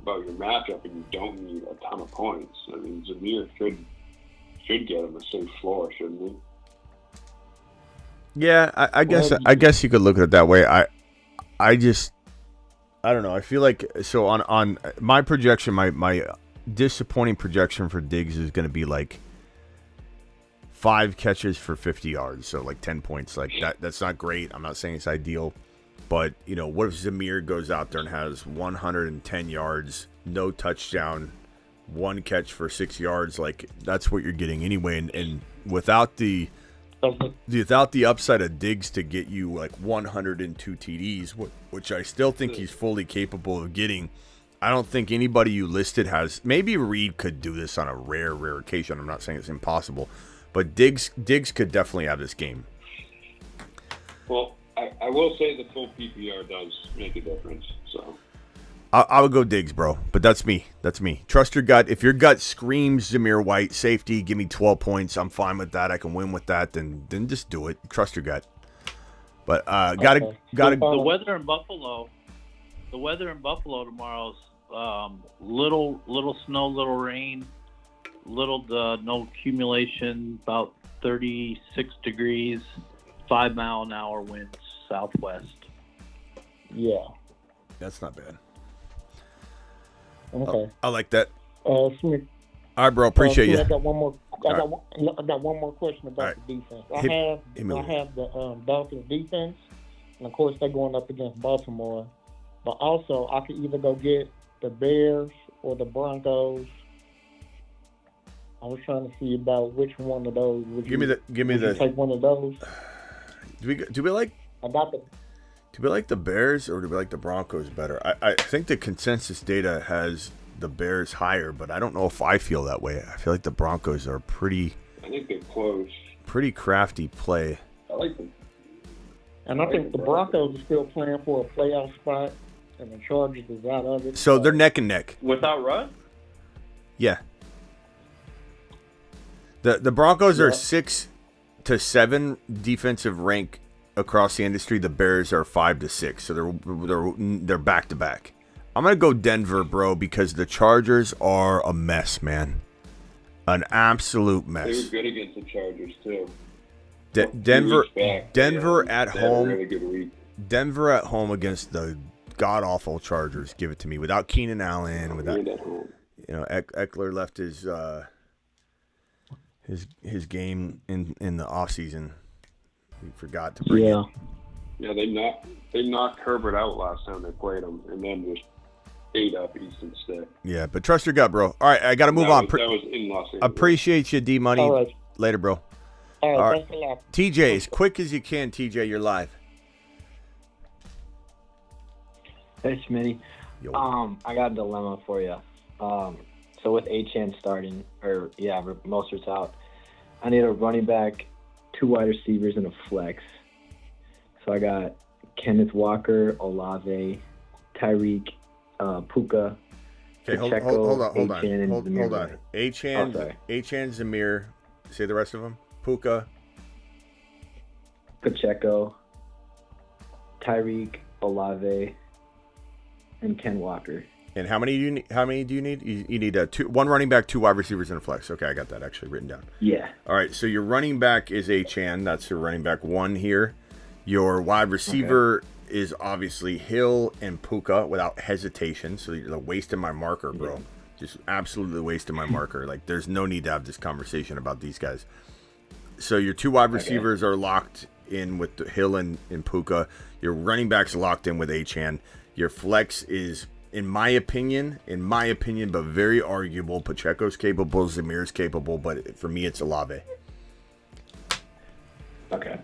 Speaker 9: matchup and you don't need a ton of points, I mean Zamir should get him a safe floor, shouldn't he?
Speaker 1: Yeah, I guess you could look at it that way. I don't know. I feel like so on my projection, my disappointing projection for Diggs is going to be like 5 catches for 50 yards, so like 10 points. Like that's not great. I'm not saying it's ideal, but what if Zamir goes out there and has 110 yards, no touchdown, 1 catch for 6 yards? Like that's what you're getting anyway, and without the upside of Diggs to get you like 102 TDs, which I still think he's fully capable of getting. I don't think anybody you listed has. Maybe Reed could do this on a rare occasion. I'm not saying it's impossible, but Diggs could definitely have this game.
Speaker 9: Well, I will say the full PPR does make a difference. So
Speaker 1: I would go Diggs, bro. But that's me. Trust your gut. If your gut screams Zamir White safety, give me 12 points. I'm fine with that. I can win with that. Then just do it. Trust your gut. But gotta.
Speaker 6: The weather in Buffalo. The weather in Buffalo tomorrow's little snow, little rain, no accumulation. About 36 degrees, 5-mile-an-hour winds southwest.
Speaker 3: Yeah,
Speaker 1: that's not bad.
Speaker 3: Okay.
Speaker 1: I like that.
Speaker 3: Smith.
Speaker 1: All right, bro. Appreciate you.
Speaker 3: I got one more. I got one more question about the defense. I have the Dolphins defense, and of course they're going up against Baltimore. But also, I could either go get the Bears or the Broncos. I was trying to see about which one of those.
Speaker 1: Give me the.
Speaker 3: Take one of those.
Speaker 1: Do we like?
Speaker 3: I got the.
Speaker 1: Do we like the Bears or do we like the Broncos better? I think the consensus data has the Bears higher, but I don't know if I feel that way. I feel like the Broncos are pretty.
Speaker 9: I think they're close.
Speaker 1: Pretty crafty play.
Speaker 9: I like them.
Speaker 3: And I think the Broncos are still playing for a playoff spot, and the Chargers is out of it.
Speaker 1: So they're neck and neck.
Speaker 4: Without Russ?
Speaker 1: Yeah. The Broncos are 6 to 7 defensive rank across the industry. The Bears are 5 to 6, so they're back to back. I'm gonna go Denver, bro, because the Chargers are a mess, man. An absolute mess.
Speaker 9: They were good against the Chargers too.
Speaker 1: Denver at home.
Speaker 9: Really good week.
Speaker 1: Denver at home against the god awful Chargers. Give it to me. Without Keenan Allen, without Eckler left his game in the offseason. We forgot to bring it.
Speaker 9: Yeah, they knocked Herbert out last time they played him, and then just ate up Easton Stick.
Speaker 1: Yeah, but trust your gut, bro. All right, I got to move on.
Speaker 9: That was in Los Angeles.
Speaker 1: Appreciate you, D Money.
Speaker 3: All right.
Speaker 1: Later, bro.
Speaker 3: All
Speaker 1: All
Speaker 3: right,
Speaker 1: right.
Speaker 3: thanks a lot.
Speaker 1: TJ, as quick as you can, TJ, you're live.
Speaker 5: Hey, Smitty. I got a dilemma for you. So with Achane starting, Mostert's out, I need a running back, 2 wide receivers, and a flex. So I got Kenneth Walker, Olave, Tyreek, Puka,
Speaker 1: Okay, hold on. Achane, Zamir. Say the rest of them. Puka,
Speaker 5: Pacheco, Tyreek, Olave, and Ken Walker.
Speaker 1: And how many do you need? You need 1 running back, 2 wide receivers, and a flex. Okay, I got that actually written down.
Speaker 5: Yeah.
Speaker 1: All right, so your running back is Achane. That's your running back 1 here. Your wide receiver is obviously Hill and Puka without hesitation. So you're wasting my marker, bro. Yeah. Just absolutely wasting my marker. Like, there's no need to have this conversation about these guys. So your 2 wide receivers are locked in with the Hill and Puka. Your running back's locked in with Achane. Your flex is, in my opinion, but very arguable. Pacheco's capable, Zamir's capable, but for me, it's Olave.
Speaker 5: Okay.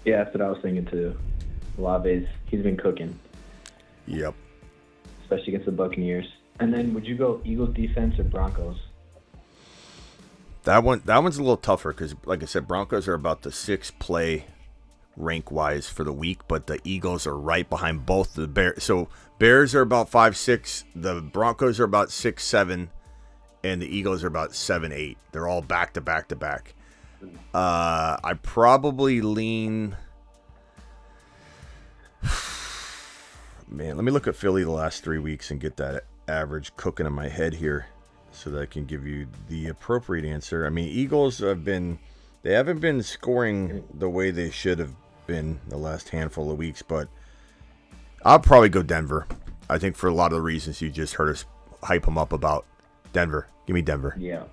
Speaker 5: Yeah, that's what I was thinking too. He's been cooking.
Speaker 1: Yep.
Speaker 5: Especially against the Buccaneers. And then would you go Eagles defense or Broncos?
Speaker 1: That one's a little tougher because, like I said, Broncos are about the 6th play rank-wise for the week, but the Eagles are right behind both the Bears. So Bears are about 5-6, the Broncos are about 6-7, and the Eagles are about 7-8. They're all back to back to back. I probably lean. Man, let me look at Philly the last 3 weeks and get that average cooking in my head here, so that I can give you the appropriate answer. I mean, Eagles haven't been scoring the way they should have been the last handful of weeks, but I'll probably go Denver. I think for a lot of the reasons you just heard us hype them up about. Denver. Give me Denver.
Speaker 5: Yeah.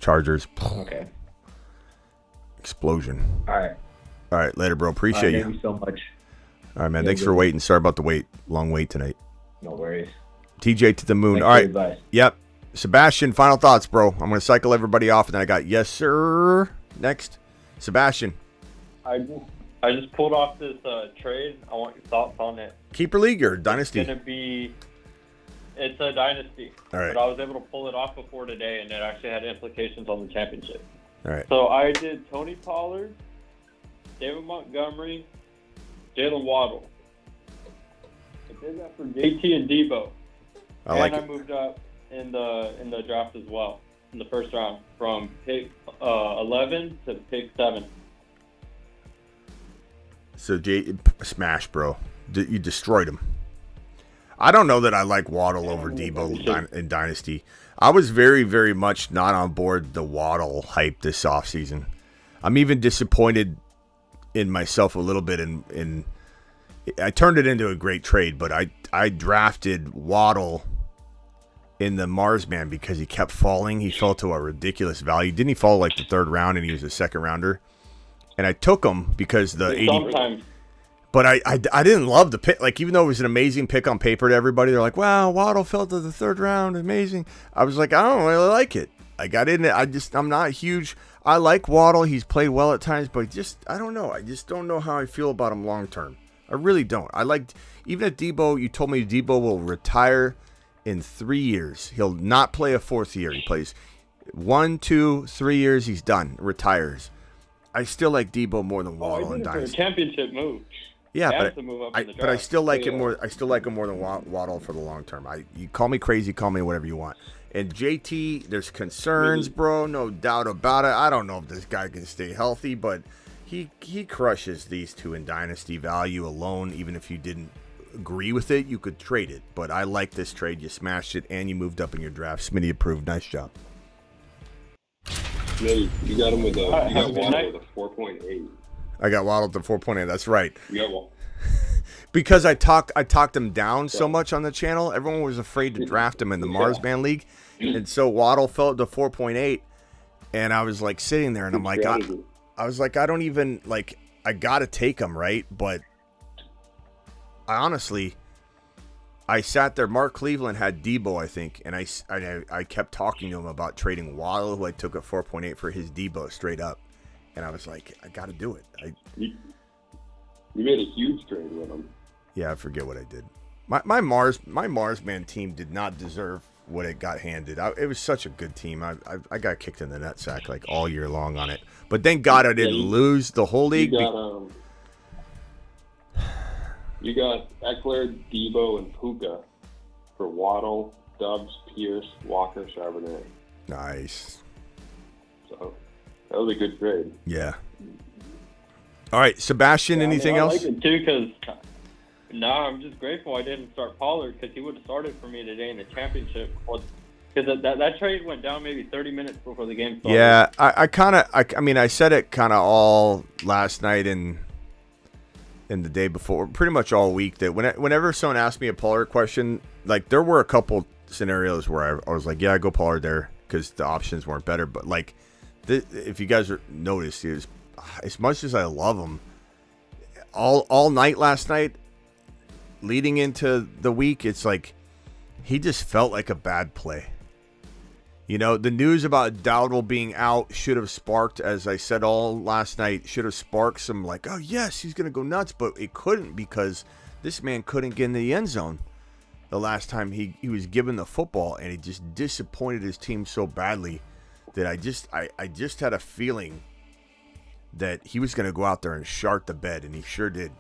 Speaker 1: Chargers.
Speaker 5: Okay.
Speaker 1: Explosion.
Speaker 5: All right. Later,
Speaker 1: bro. Appreciate you.
Speaker 5: Thank you so much.
Speaker 1: All right, man. Thanks for waiting. Sorry about the wait. Long wait tonight.
Speaker 5: No worries.
Speaker 1: TJ to the moon.
Speaker 5: Thanks
Speaker 1: all right.
Speaker 5: Advice.
Speaker 1: Yep. Sebastian, final thoughts, bro. I'm going to cycle everybody off, and then I got yes, sir. Next. Sebastian.
Speaker 4: I just pulled off this trade. I want your thoughts on it.
Speaker 1: Keeper league or dynasty?
Speaker 4: It's a dynasty.
Speaker 1: All right.
Speaker 4: But I was able to pull it off before today, and it actually had implications on the championship.
Speaker 1: All right.
Speaker 4: So I did Tony Pollard, David Montgomery, Jalen Waddle. I did that for JT and Debo. I moved up in the draft as well in the first round from pick 11 to pick 7.
Speaker 1: So smash, bro. You destroyed him. I don't know that I like Waddle over Debo in Dynasty. I was very, very much not on board the Waddle hype this offseason. I'm even disappointed in myself a little bit. In I turned it into a great trade, but I drafted Waddle in the Marsman because he kept falling. He fell to a ridiculous value. Didn't he fall like the 3rd round, and he was a 2nd rounder? And I took him because the 80. But I didn't love the pick. Like, even though it was an amazing pick on paper to everybody, they're like, wow, Waddle fell to the 3rd round. Amazing. I was like, I don't really like it. Like, I'm not huge. I like Waddle. He's played well at times, but I don't know. I just don't know how I feel about him long term. I really don't. Even at Debo, you told me Debo will retire in 3 years. He'll not play a 4th year. He plays 1, 2, 3 years. He's done. Retires. I still like Debo more than Waddle in Dynasty.
Speaker 4: It's a championship move.
Speaker 1: Yeah, but I still like it more. I still like him more than Waddle for the long term. You call me crazy, call me whatever you want. And JT, there's concerns, bro. No doubt about it. I don't know if this guy can stay healthy, but he crushes these two in dynasty value alone. Even if you didn't agree with it, you could trade it. But I like this trade. You smashed it, and you moved up in your draft. Smitty approved. Nice job.
Speaker 9: Yeah, you got him with Waddle with a 4.8.
Speaker 1: I got Waddle to 4.8. That's right.
Speaker 9: You got Waddle.
Speaker 1: Because I talked him down so much on the channel, everyone was afraid to draft him in the Marsman League, and so Waddle fell to 4.8, and I was like sitting there, and I'm like, I was like, I don't even like, I gotta take him, right? But I honestly, I sat there. Mark Cleveland had Debo, I think, and I kept talking to him about trading Waddle, who I took at 4.8 for his Debo straight up, and I was like, I got to do it.
Speaker 9: You made a huge trade with him.
Speaker 1: Yeah, I forget what I did. My Marsman team did not deserve what it got handed. It was such a good team. I got kicked in the nutsack like all year long on it, but thank God I didn't lose the whole league.
Speaker 9: You got Eckler, Debo, and Puka for Waddle, Doubs, Pierce, Walker, Charbonnet.
Speaker 1: Nice.
Speaker 9: So that was a good trade.
Speaker 1: Yeah. All right, Sebastian. Anything else?
Speaker 4: I like it too because I'm just grateful I didn't start Pollard because he would have started for me today in the championship. Because that trade went down maybe 30 minutes before the game started.
Speaker 1: Yeah, I said it kind of all last night and the day before, pretty much all week, that whenever someone asked me a Pollard question, like there were a couple scenarios where I was like, yeah, go Pollard there because the options weren't better. But like, if you guys noticed, it was, as much as I love him, all night last night, leading into the week, it's like he just felt like a bad play. You know, the news about Dowdle being out should have sparked, as I said all last night, should have sparked some like, oh, yes, he's going to go nuts. But it couldn't because this man couldn't get in the end zone the last time he was given the football. And he just disappointed his team so badly that I just had a feeling that he was going to go out there and shart the bed. And he sure did.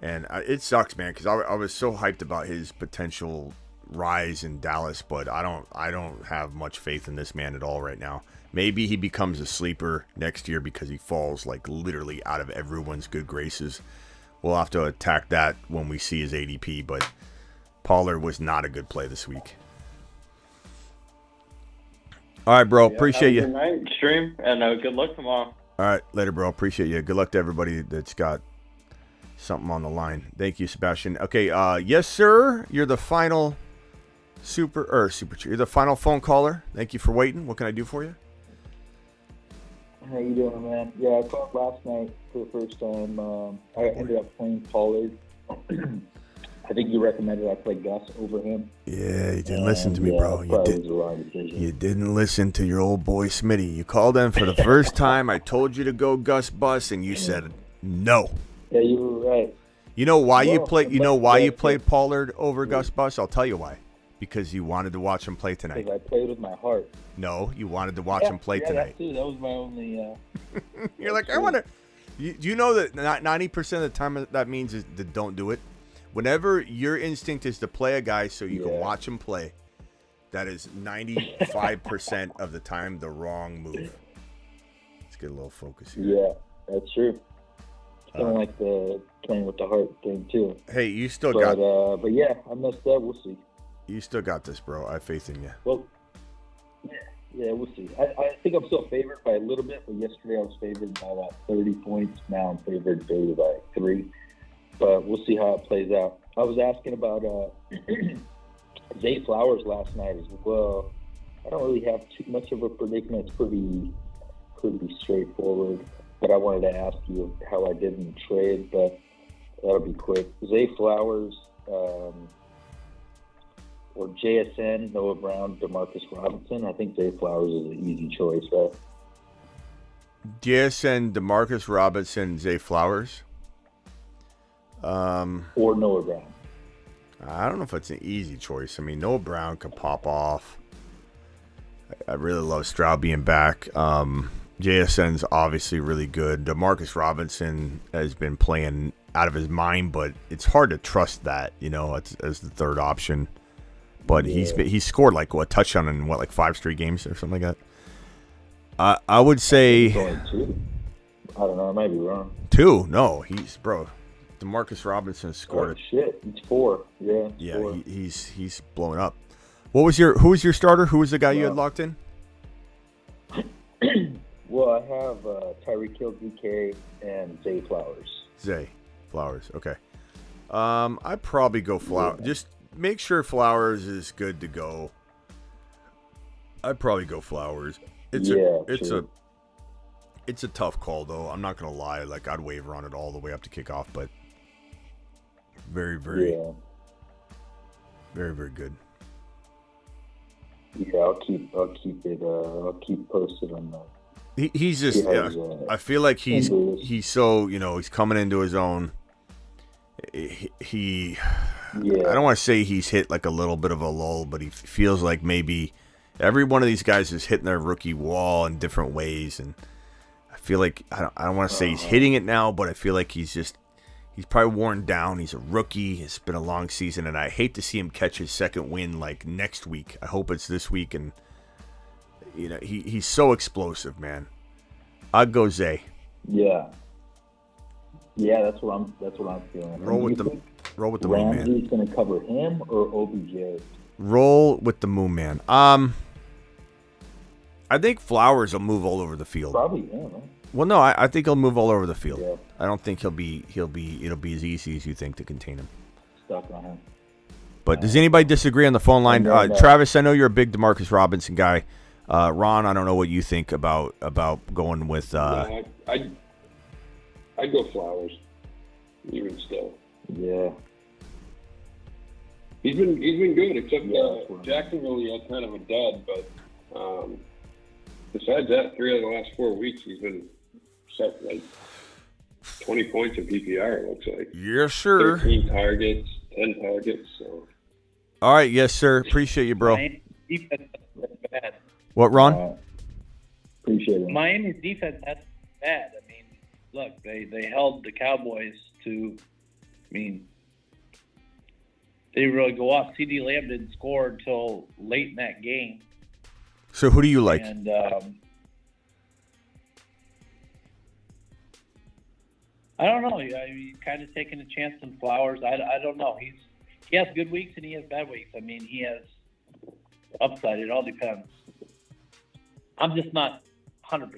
Speaker 1: And it sucks, man, because I was so hyped about his potential rise in Dallas, but I don't have much faith in this man at all right now. Maybe he becomes a sleeper next year because he falls like literally out of everyone's good graces. We'll have to attack that when we see his ADP, but Pollard was not a good play this week. All right, bro. Appreciate you.
Speaker 4: Good night, stream, and good luck tomorrow.
Speaker 1: All right, later, bro. Appreciate you. Good luck to everybody that's got something on the line. Thank you, Sebastian. Okay, yes, sir. You're the final you're the final phone caller. Thank you for waiting. What can I do for you?
Speaker 7: How you doing, man? Yeah, I called last night for the first time. I ended up playing Pollard. I think you recommended I play Gus over him.
Speaker 1: Yeah, you didn't listen to me, bro. You didn't listen to your old boy Smitty. You called in for the first time. I told you to go Gus Bus, and you said no.
Speaker 7: Yeah, you were right.
Speaker 1: You know why you played Pollard over Gus Bus? I'll tell you why. Because you wanted to watch him play tonight.
Speaker 7: Because I played with my heart.
Speaker 1: No, you wanted to watch him play tonight.
Speaker 7: That too. That was my only.
Speaker 1: You're like, I want to. You know that 90% of the time that means is to don't do it. Whenever your instinct is to play a guy so you can watch him play, that is 95% of the time the wrong move. Let's get a little focus here.
Speaker 7: Yeah, that's true. It's kind of like the playing with the heart thing too.
Speaker 1: Hey, you still got.
Speaker 7: But yeah, I messed up. We'll see.
Speaker 1: You still got this, bro. I have faith in you.
Speaker 7: Well, yeah, we'll see. I think I'm still favored by a little bit, but yesterday I was favored by about 30 points. Now I'm favored by 3. But we'll see how it plays out. I was asking about Zay Flowers last night as well. I don't really have too much of a predicament. It's pretty straightforward. But I wanted to ask you how I did in the trade, but that'll be quick. Zay Flowers, or JSN, Noah Brown, Demarcus Robinson. I think Zay Flowers is an easy choice, right?
Speaker 1: JSN, Demarcus Robinson, Zay Flowers.
Speaker 7: Or Noah Brown.
Speaker 1: I don't know if it's an easy choice. I mean, Noah Brown could pop off. I really love Stroud being back. JSN's obviously really good. Demarcus Robinson has been playing out of his mind, but it's hard to trust that, as the third option. But he's scored like a touchdown in 5 straight games or something like that. I would say
Speaker 7: 2. I don't know. I might be wrong.
Speaker 1: 2? No, Demarcus Robinson scored.
Speaker 7: Oh, shit, it's 4. Yeah.
Speaker 1: Yeah,
Speaker 7: 4.
Speaker 1: he's blowing up. Who was your starter? Who was the guy you had locked in?
Speaker 7: Well, I have Tyreek Hill, DK, and Zay Flowers.
Speaker 1: Zay Flowers. Okay. I'd probably go Flowers. Yeah. Just make sure Flowers is good to go. I'd probably go Flowers. It's a tough call though. I'm not gonna lie. Like I'd waver on it all the way up to kickoff, but very, very, Very, very good.
Speaker 7: Yeah, I'll keep posted on that.
Speaker 1: He's just. I feel like he's so he's coming into his own. He I don't want to say he's hit like a little bit of a lull, but he feels like maybe every one of these guys is hitting their rookie wall in different ways, and I feel like I don't want to say he's hitting it now, but I feel like he's probably worn down. He's a rookie. It's been a long season, and I hate to see him catch his second win like next week. I hope it's this week, and he's so explosive, man. I'd go Zay.
Speaker 7: Yeah. Yeah, that's what I'm feeling.
Speaker 1: Roll with the Moon Man.
Speaker 7: Ramsey's going to cover him or OBJ?
Speaker 1: Roll with the Moon Man. I think Flowers will move all over the field.
Speaker 7: Probably him. Right?
Speaker 1: Well, no, I think he'll move all over the field.
Speaker 7: Yeah.
Speaker 1: I don't think it'll be as easy as you think to contain him.
Speaker 7: Stuck on him.
Speaker 1: But does anybody disagree on the phone line? Travis, I know you're a big Demarcus Robinson guy. Ron, I don't know what you think about going with.
Speaker 9: I'd go Flowers, even still.
Speaker 7: Yeah.
Speaker 9: He's been good, except Jacksonville he had kind of a dud, but besides that, 3 out of the last 4 weeks he's been set like 20 points in PPR. It looks like.
Speaker 1: Yes, sir.
Speaker 9: 13 targets, 10 targets. So.
Speaker 1: All right, yes, sir. Appreciate you, bro.
Speaker 6: Miami's defense is bad.
Speaker 1: What, Ron?
Speaker 7: Appreciate it.
Speaker 6: Miami's defense that's bad. I mean, look, they held the Cowboys to. I mean, they didn't really go off. CD Lamb didn't score until late in that game.
Speaker 1: So who do you like?
Speaker 6: And I don't know. He's kind of taking a chance on Flowers. I don't know. He has good weeks and he has bad weeks. I mean, he has upside. It all depends. I'm just not 100%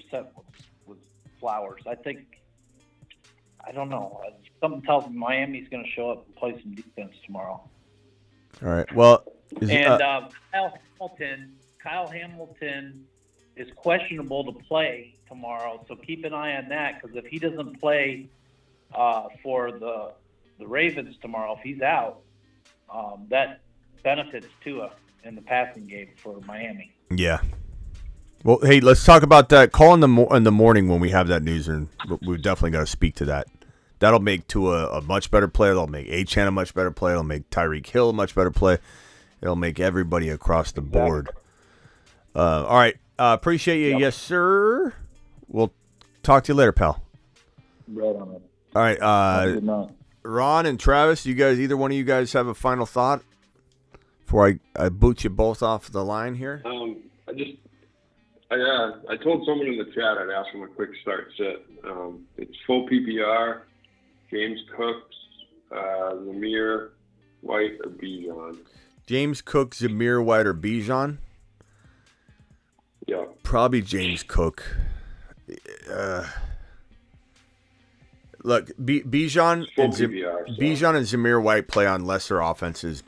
Speaker 6: with Flowers. I don't know. Something tells me Miami's going to show up and play some defense tomorrow.
Speaker 1: All right. Well,
Speaker 6: Kyle Hamilton is questionable to play tomorrow, so keep an eye on that because if he doesn't play for the Ravens tomorrow, if he's out, that benefits Tua in the passing game for Miami.
Speaker 1: Yeah. Well, hey, let's talk about that. Call in the morning when we have that news, and we've definitely got to speak to that. That'll make Tua a much better player. That'll make Achane a much better player. It'll make Tyreek Hill a much better player. It'll make everybody across the board. All right. Appreciate you. Yep. Yes, sir. We'll talk to you later, pal.
Speaker 7: Right on it.
Speaker 1: All right. Ron and Travis, either one of you guys have a final thought before I boot you both off the line here?
Speaker 9: I told someone in the chat I'd ask them a quick start set. It's full PPR, James Cooks, Zamir White, or Bijan.
Speaker 1: James Cook, Zamir White, or Bijan?
Speaker 9: Yeah.
Speaker 1: Probably James Cook. Look, Bijan and Zamir White play on lesser offenses.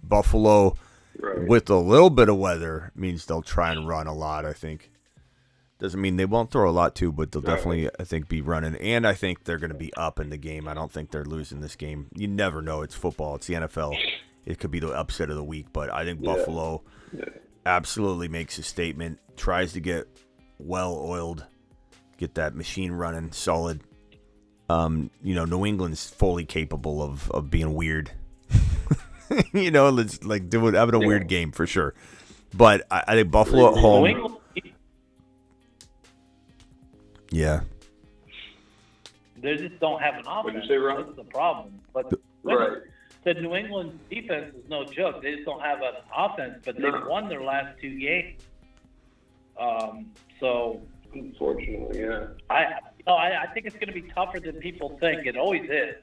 Speaker 1: Buffalo, with a little bit of weather, means they'll try and run a lot, I think. Doesn't mean they won't throw a lot, too, but they'll definitely, I think, be running. And I think they're going to be up in the game. I don't think they're losing this game. You never know. It's football. It's the NFL. It could be the upset of the week, but I think Buffalo absolutely makes a statement, tries to get well-oiled, get that machine running solid. New England's fully capable of being weird. It's like having a weird game for sure. But I think Buffalo at home. Yeah.
Speaker 6: They just don't have an offense.
Speaker 9: What did you say, Ron?
Speaker 6: That's the problem. But the New England defense is no joke. They just don't have an offense, but they've won their last 2 games. So
Speaker 9: unfortunately, yeah.
Speaker 6: I think it's going to be tougher than people think. It always is.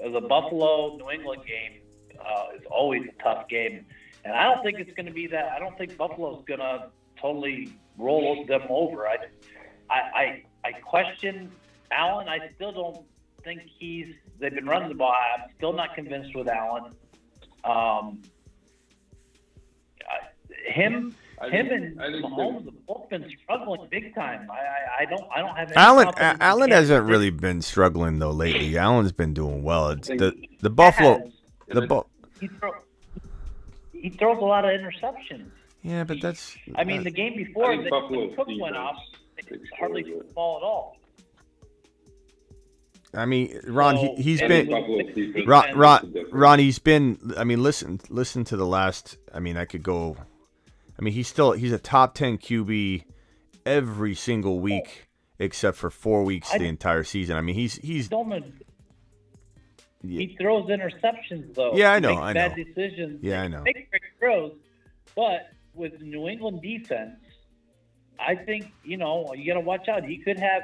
Speaker 6: The Buffalo-New England game is always a tough game. And I don't think it's going to be that. I don't think Buffalo's going to totally roll them over. I question Allen. I still don't think they've been running the ball. I'm still not convinced with Allen. Him and Mahomes have both been struggling big time. I don't have any
Speaker 1: Allen hasn't really been struggling though lately. Allen's been doing well. It's the Buffalo
Speaker 6: he throws a lot of interceptions.
Speaker 1: Yeah, but that's.
Speaker 6: I mean, the game before,
Speaker 9: I think Buffalo's
Speaker 6: Cook went off, hardly threw the ball at all.
Speaker 1: I mean, Ron,
Speaker 6: So-
Speaker 1: he's
Speaker 6: And
Speaker 1: been
Speaker 6: Buffalo's defense
Speaker 1: Ron, he's been. I mean, listen to the last. I mean, I could go. I mean, he's a top 10 QB every single week except for 4 weeks the entire season. I mean, he's.
Speaker 6: He throws interceptions though.
Speaker 1: Yeah, I
Speaker 6: He
Speaker 1: know,
Speaker 6: makes
Speaker 1: I
Speaker 6: bad
Speaker 1: know.
Speaker 6: decisions.
Speaker 1: Yeah, I know.
Speaker 6: Makes great throws, but with the New England defense, I think you got to watch out. He could have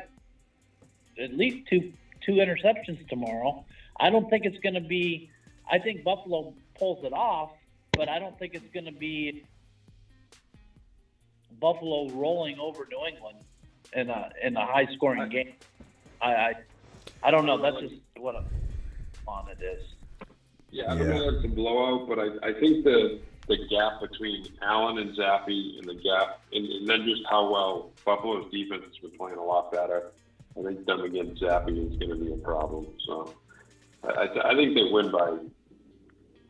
Speaker 6: at least two interceptions tomorrow. I don't think it's going to be. I think Buffalo pulls it off, but I don't think it's going to be Buffalo rolling over New England in a high scoring game. I don't know. That's just what it is.
Speaker 9: Yeah, I don't know if it's a blowout, but I think the gap between Allen and Zappi and the gap, and then just how well Buffalo's defense has been playing a lot better. I think them against Zappi is going to be a problem. So I think they win by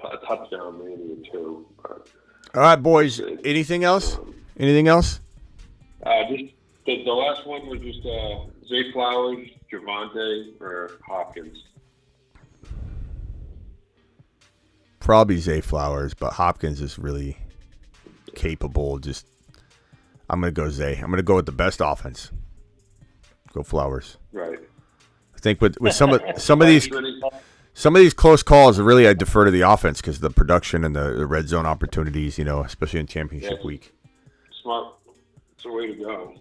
Speaker 9: a touchdown, maybe or two. But,
Speaker 1: All right, boys. Anything else? Anything else?
Speaker 9: just the last one was just Zay Flowers, Javonte, or Hopkins.
Speaker 1: Probably Zay Flowers, but Hopkins is really capable. I'm going to go Zay. I'm going to go with the best offense. Go Flowers.
Speaker 9: Right.
Speaker 1: I think with some of these close calls, really I defer to the offense because the production and the red zone opportunities, especially in championship week.
Speaker 9: Smart. It's a way to go.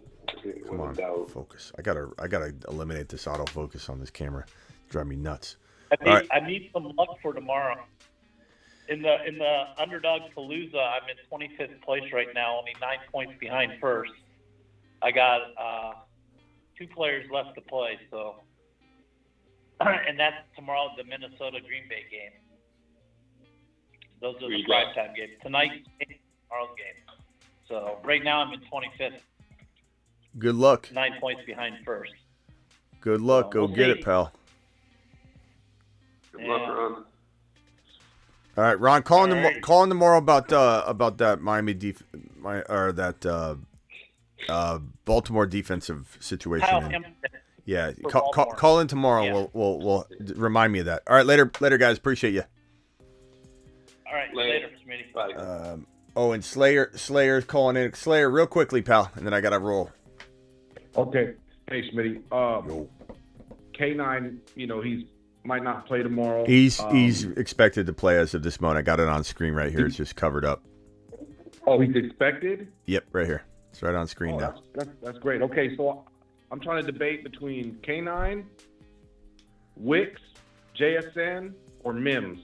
Speaker 1: Come on, focus. I gotta eliminate this autofocus on this camera. Drive me nuts.
Speaker 6: I need some luck for tomorrow. In the underdog Palooza, I'm in 25th place right now, only 9 points behind first. I got 2 players left to play, so and that's tomorrow, the Minnesota Green Bay game. Those are the primetime games. Tonight's game, tomorrow's game. So right now I'm in 25th.
Speaker 1: Good luck.
Speaker 6: 9 points behind first.
Speaker 1: Good luck. Go get it, pal.
Speaker 9: Good luck, Ron.
Speaker 1: All right, Ron. Call in tomorrow about that Miami Baltimore defensive situation. Yeah, call in tomorrow. Yeah. We'll remind me of that. All right, later, guys. Appreciate you.
Speaker 6: All right, later, Smitty.
Speaker 9: Bye.
Speaker 1: And Slayer's calling in. Slayer, real quickly, pal, and then I gotta roll.
Speaker 11: Okay, hey Smitty. K9, he might not play tomorrow.
Speaker 1: He's expected to play as of this moment. I got it on screen right here. It's just covered up.
Speaker 11: Oh, he's expected?
Speaker 1: Yep, right here. It's right on screen now.
Speaker 11: That's great. Okay, so I'm trying to debate between K9, Wicks, JSN, or Mims.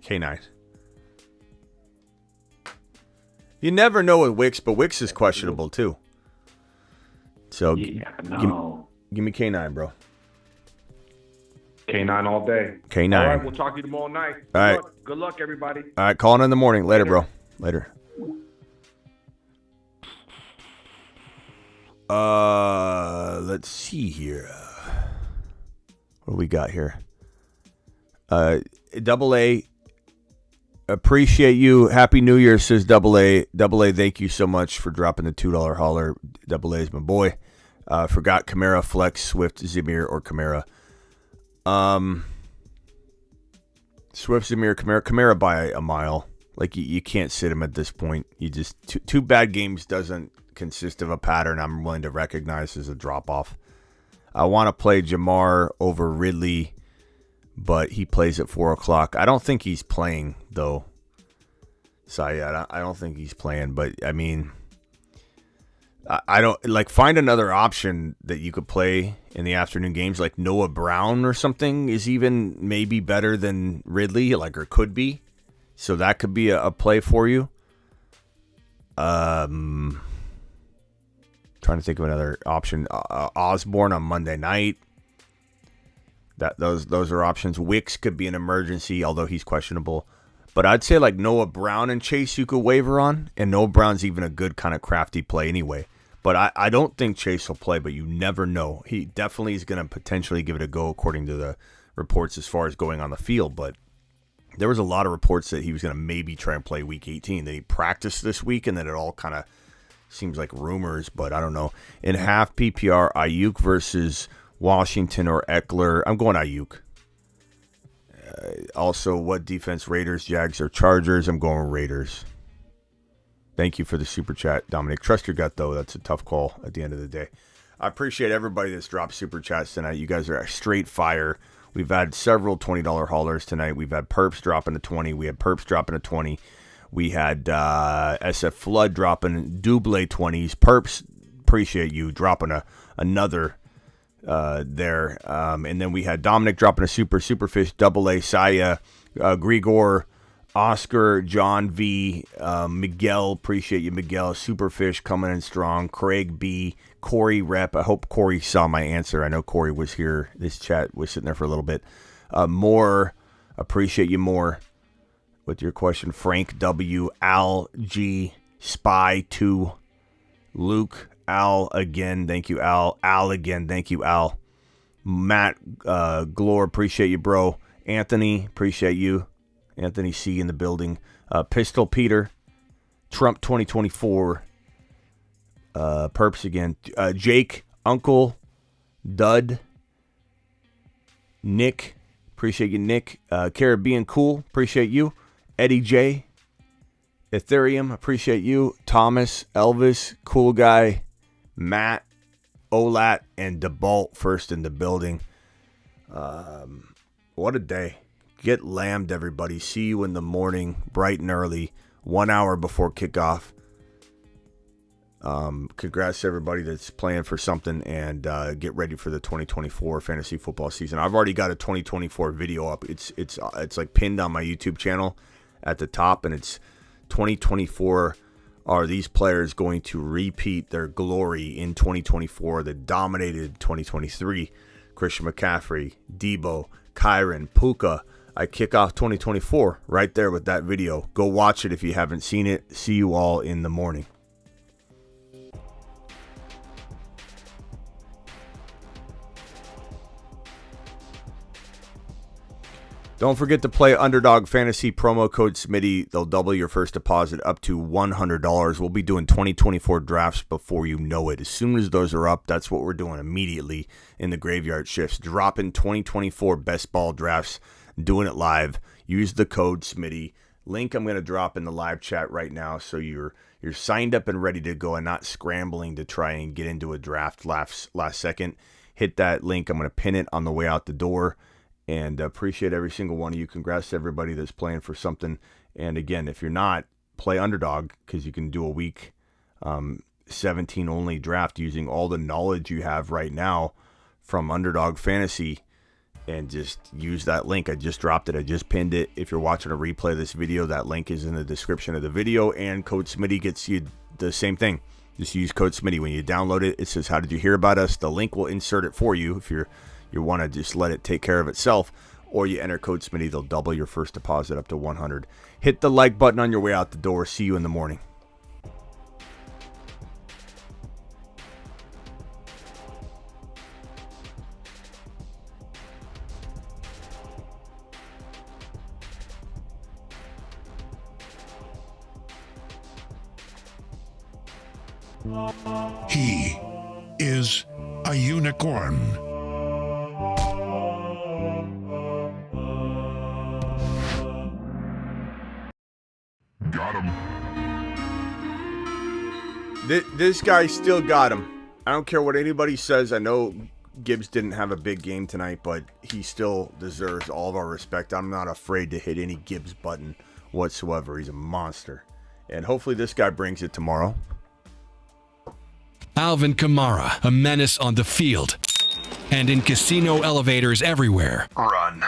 Speaker 1: K9. You never know with Wicks, but Wicks is questionable too. So give me K9, bro.
Speaker 11: K9 all day.
Speaker 1: K9.
Speaker 11: All right, we'll talk to you tomorrow night.
Speaker 1: All right.
Speaker 11: Good luck, everybody.
Speaker 1: All right, calling in the morning. Later, bro. Later. Let's see here. What do we got here? Double A. Appreciate you. Happy New Year, says Double A. Double A, thank you so much for dropping the $2 holler. Double A is my boy. Forgot Kamara, Flex, Swift, Zamir, or Kamara. Swift, Zamir, Kamara by a mile. Like you can't sit him at this point. You just two bad games doesn't consist of a pattern I'm willing to recognize as a drop off. I want to play Jamar over Ridley, but he plays at 4:00. I don't think he's playing though. So yeah, I don't think he's playing. But I mean, I don't like find another option that you could play in the afternoon games, like Noah Brown or something is even maybe better than Ridley, or could be. So that could be a play for you. Trying to think of another option. Osborne on Monday night. Those are options. Wicks could be an emergency, although he's questionable. But I'd say Noah Brown and Chase you could waiver on, and Noah Brown's even a good kind of crafty play anyway. But I don't think Chase will play, but you never know. He definitely is going to potentially give it a go according to the reports as far as going on the field. But There was a lot of reports that he was going to maybe try and play Week 18. They practiced this week, and then it all kind of seems like rumors, but I don't know. In half PPR, Ayuk versus Washington or Eckler. I'm going Ayuk. Also, what defense? Raiders, Jags, or Chargers? I'm going Raiders. Thank you for the super chat, Dominic. Trust your gut, though. That's a tough call at the end of the day. I appreciate everybody that's dropped super chats tonight. You guys are straight fire. We've had several $20 haulers tonight. We've had Perps dropping a 20. We had Perps dropping a 20. We had SF Flood dropping double 20s. Perps, appreciate you dropping another there. And then we had Dominic dropping a Superfish, double A, Saya, Grigor, Oscar, John V, Miguel, appreciate you, Miguel, Superfish coming in strong, Craig B, Corey Rep. I hope Corey saw my answer. I know Corey was here. This chat was sitting there for a little bit. More, appreciate you more with your question. Frank W, Al G, Spy 2, Luke, Al again, thank you, Al. Al again, thank you, Al. Matt, Glore, appreciate you, bro. Anthony, appreciate you. Anthony C in the building. Pistol Peter. Trump 2024. Perps again. Jake, Uncle, Dud, Nick, appreciate you, Nick. Caribbean Cool, appreciate you. Eddie J, Ethereum, appreciate you. Thomas, Elvis, Cool Guy, Matt, Olat, and DeBalt first in the building. What a day. Get lammed, everybody. See you in the morning, bright and early, 1 hour before kickoff. Congrats to everybody that's playing for something, and get ready for the 2024 fantasy football season. I've already got a 2024 video up. It's like pinned on my YouTube channel at the top, and it's 2024. Are these players going to repeat their glory in 2024 that dominated 2023? Christian McCaffrey, Debo, Kyron, Puka. I kick off 2024 right there with that video. Go watch it if you haven't seen it. See you all in the morning. Don't forget to play Underdog Fantasy, promo code Smitty. They'll double your first deposit up to $100. We'll be doing 2024 drafts before you know it. As soon as those are up, that's what we're doing immediately in the graveyard shifts. Dropping 2024 best ball drafts, doing it live. Use the code Smitty. Link I'm going to drop in the live chat right now, so you're signed up and ready to go and not scrambling to try and get into a draft last second. Hit that link. I'm going to pin it on the way out the door. And appreciate every single one of you. Congrats to everybody that's playing for something. And again, if you're not, play Underdog, because you can do a week 17 only draft using all the knowledge you have right now from Underdog Fantasy, and just use that link. I just dropped it. I just pinned it. If you're watching a replay of this video, that link is in the description of the video, and code Smitty gets you the same thing. Just use code Smitty. When you download it, it says, how did you hear about us? The link will insert it for you if you want to just let it take care of itself, or you enter code Smitty. They'll double your first deposit up to $100. Hit the like button on your way out the door. See you in the morning.
Speaker 2: He is a unicorn. Got him.
Speaker 1: This guy still got him. I don't care what anybody says. I know Gibbs didn't have a big game tonight, but he still deserves all of our respect. I'm not afraid to hit any Gibbs button whatsoever. He's a monster. And hopefully this guy brings it tomorrow.
Speaker 12: Alvin Kamara, a menace on the field and in casino elevators everywhere.
Speaker 2: Run.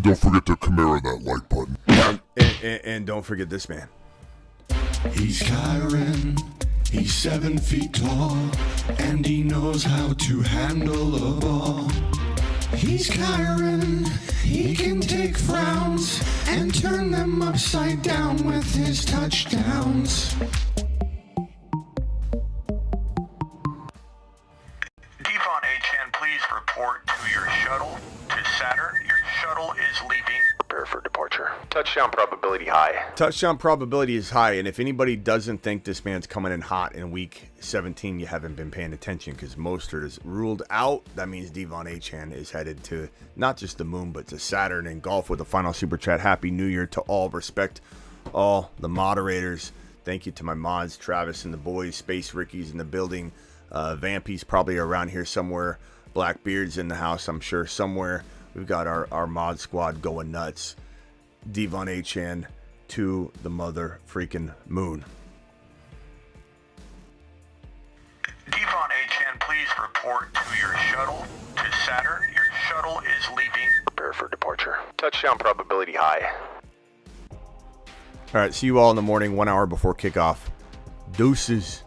Speaker 2: Don't forget to Kamara that like button.
Speaker 1: And don't forget this man.
Speaker 22: He's Kyron, he's 7 feet tall, and he knows how to handle a ball. He's Kyron, he can take frowns and turn them upside down with his touchdowns.
Speaker 23: Devon Achan, please report to your shuttle to Saturn. Your shuttle is leaving.
Speaker 22: Prepare for departure. Touchdown probability high.
Speaker 1: Touchdown probability is high, and if anybody doesn't think this man's coming in hot in week 17, you haven't been paying attention, because Mostert is ruled out. That means Devon Achane is headed to not just the moon, but to Saturn and golf with a final super chat. Happy New Year to all. Respect all the moderators. Thank you to my mods, Travis and the boys. Space Ricky's in the building. Vampy's probably around here somewhere. Blackbeard's in the house, I'm sure, somewhere. We've got our mod squad going nuts. Devon Achane to the mother freaking moon.
Speaker 22: Devon Achane, please report to your shuttle to Saturn. Your shuttle is leaving. Prepare for departure. Touchdown probability high.
Speaker 1: All right, see you all in the morning, 1 hour before kickoff. Deuces.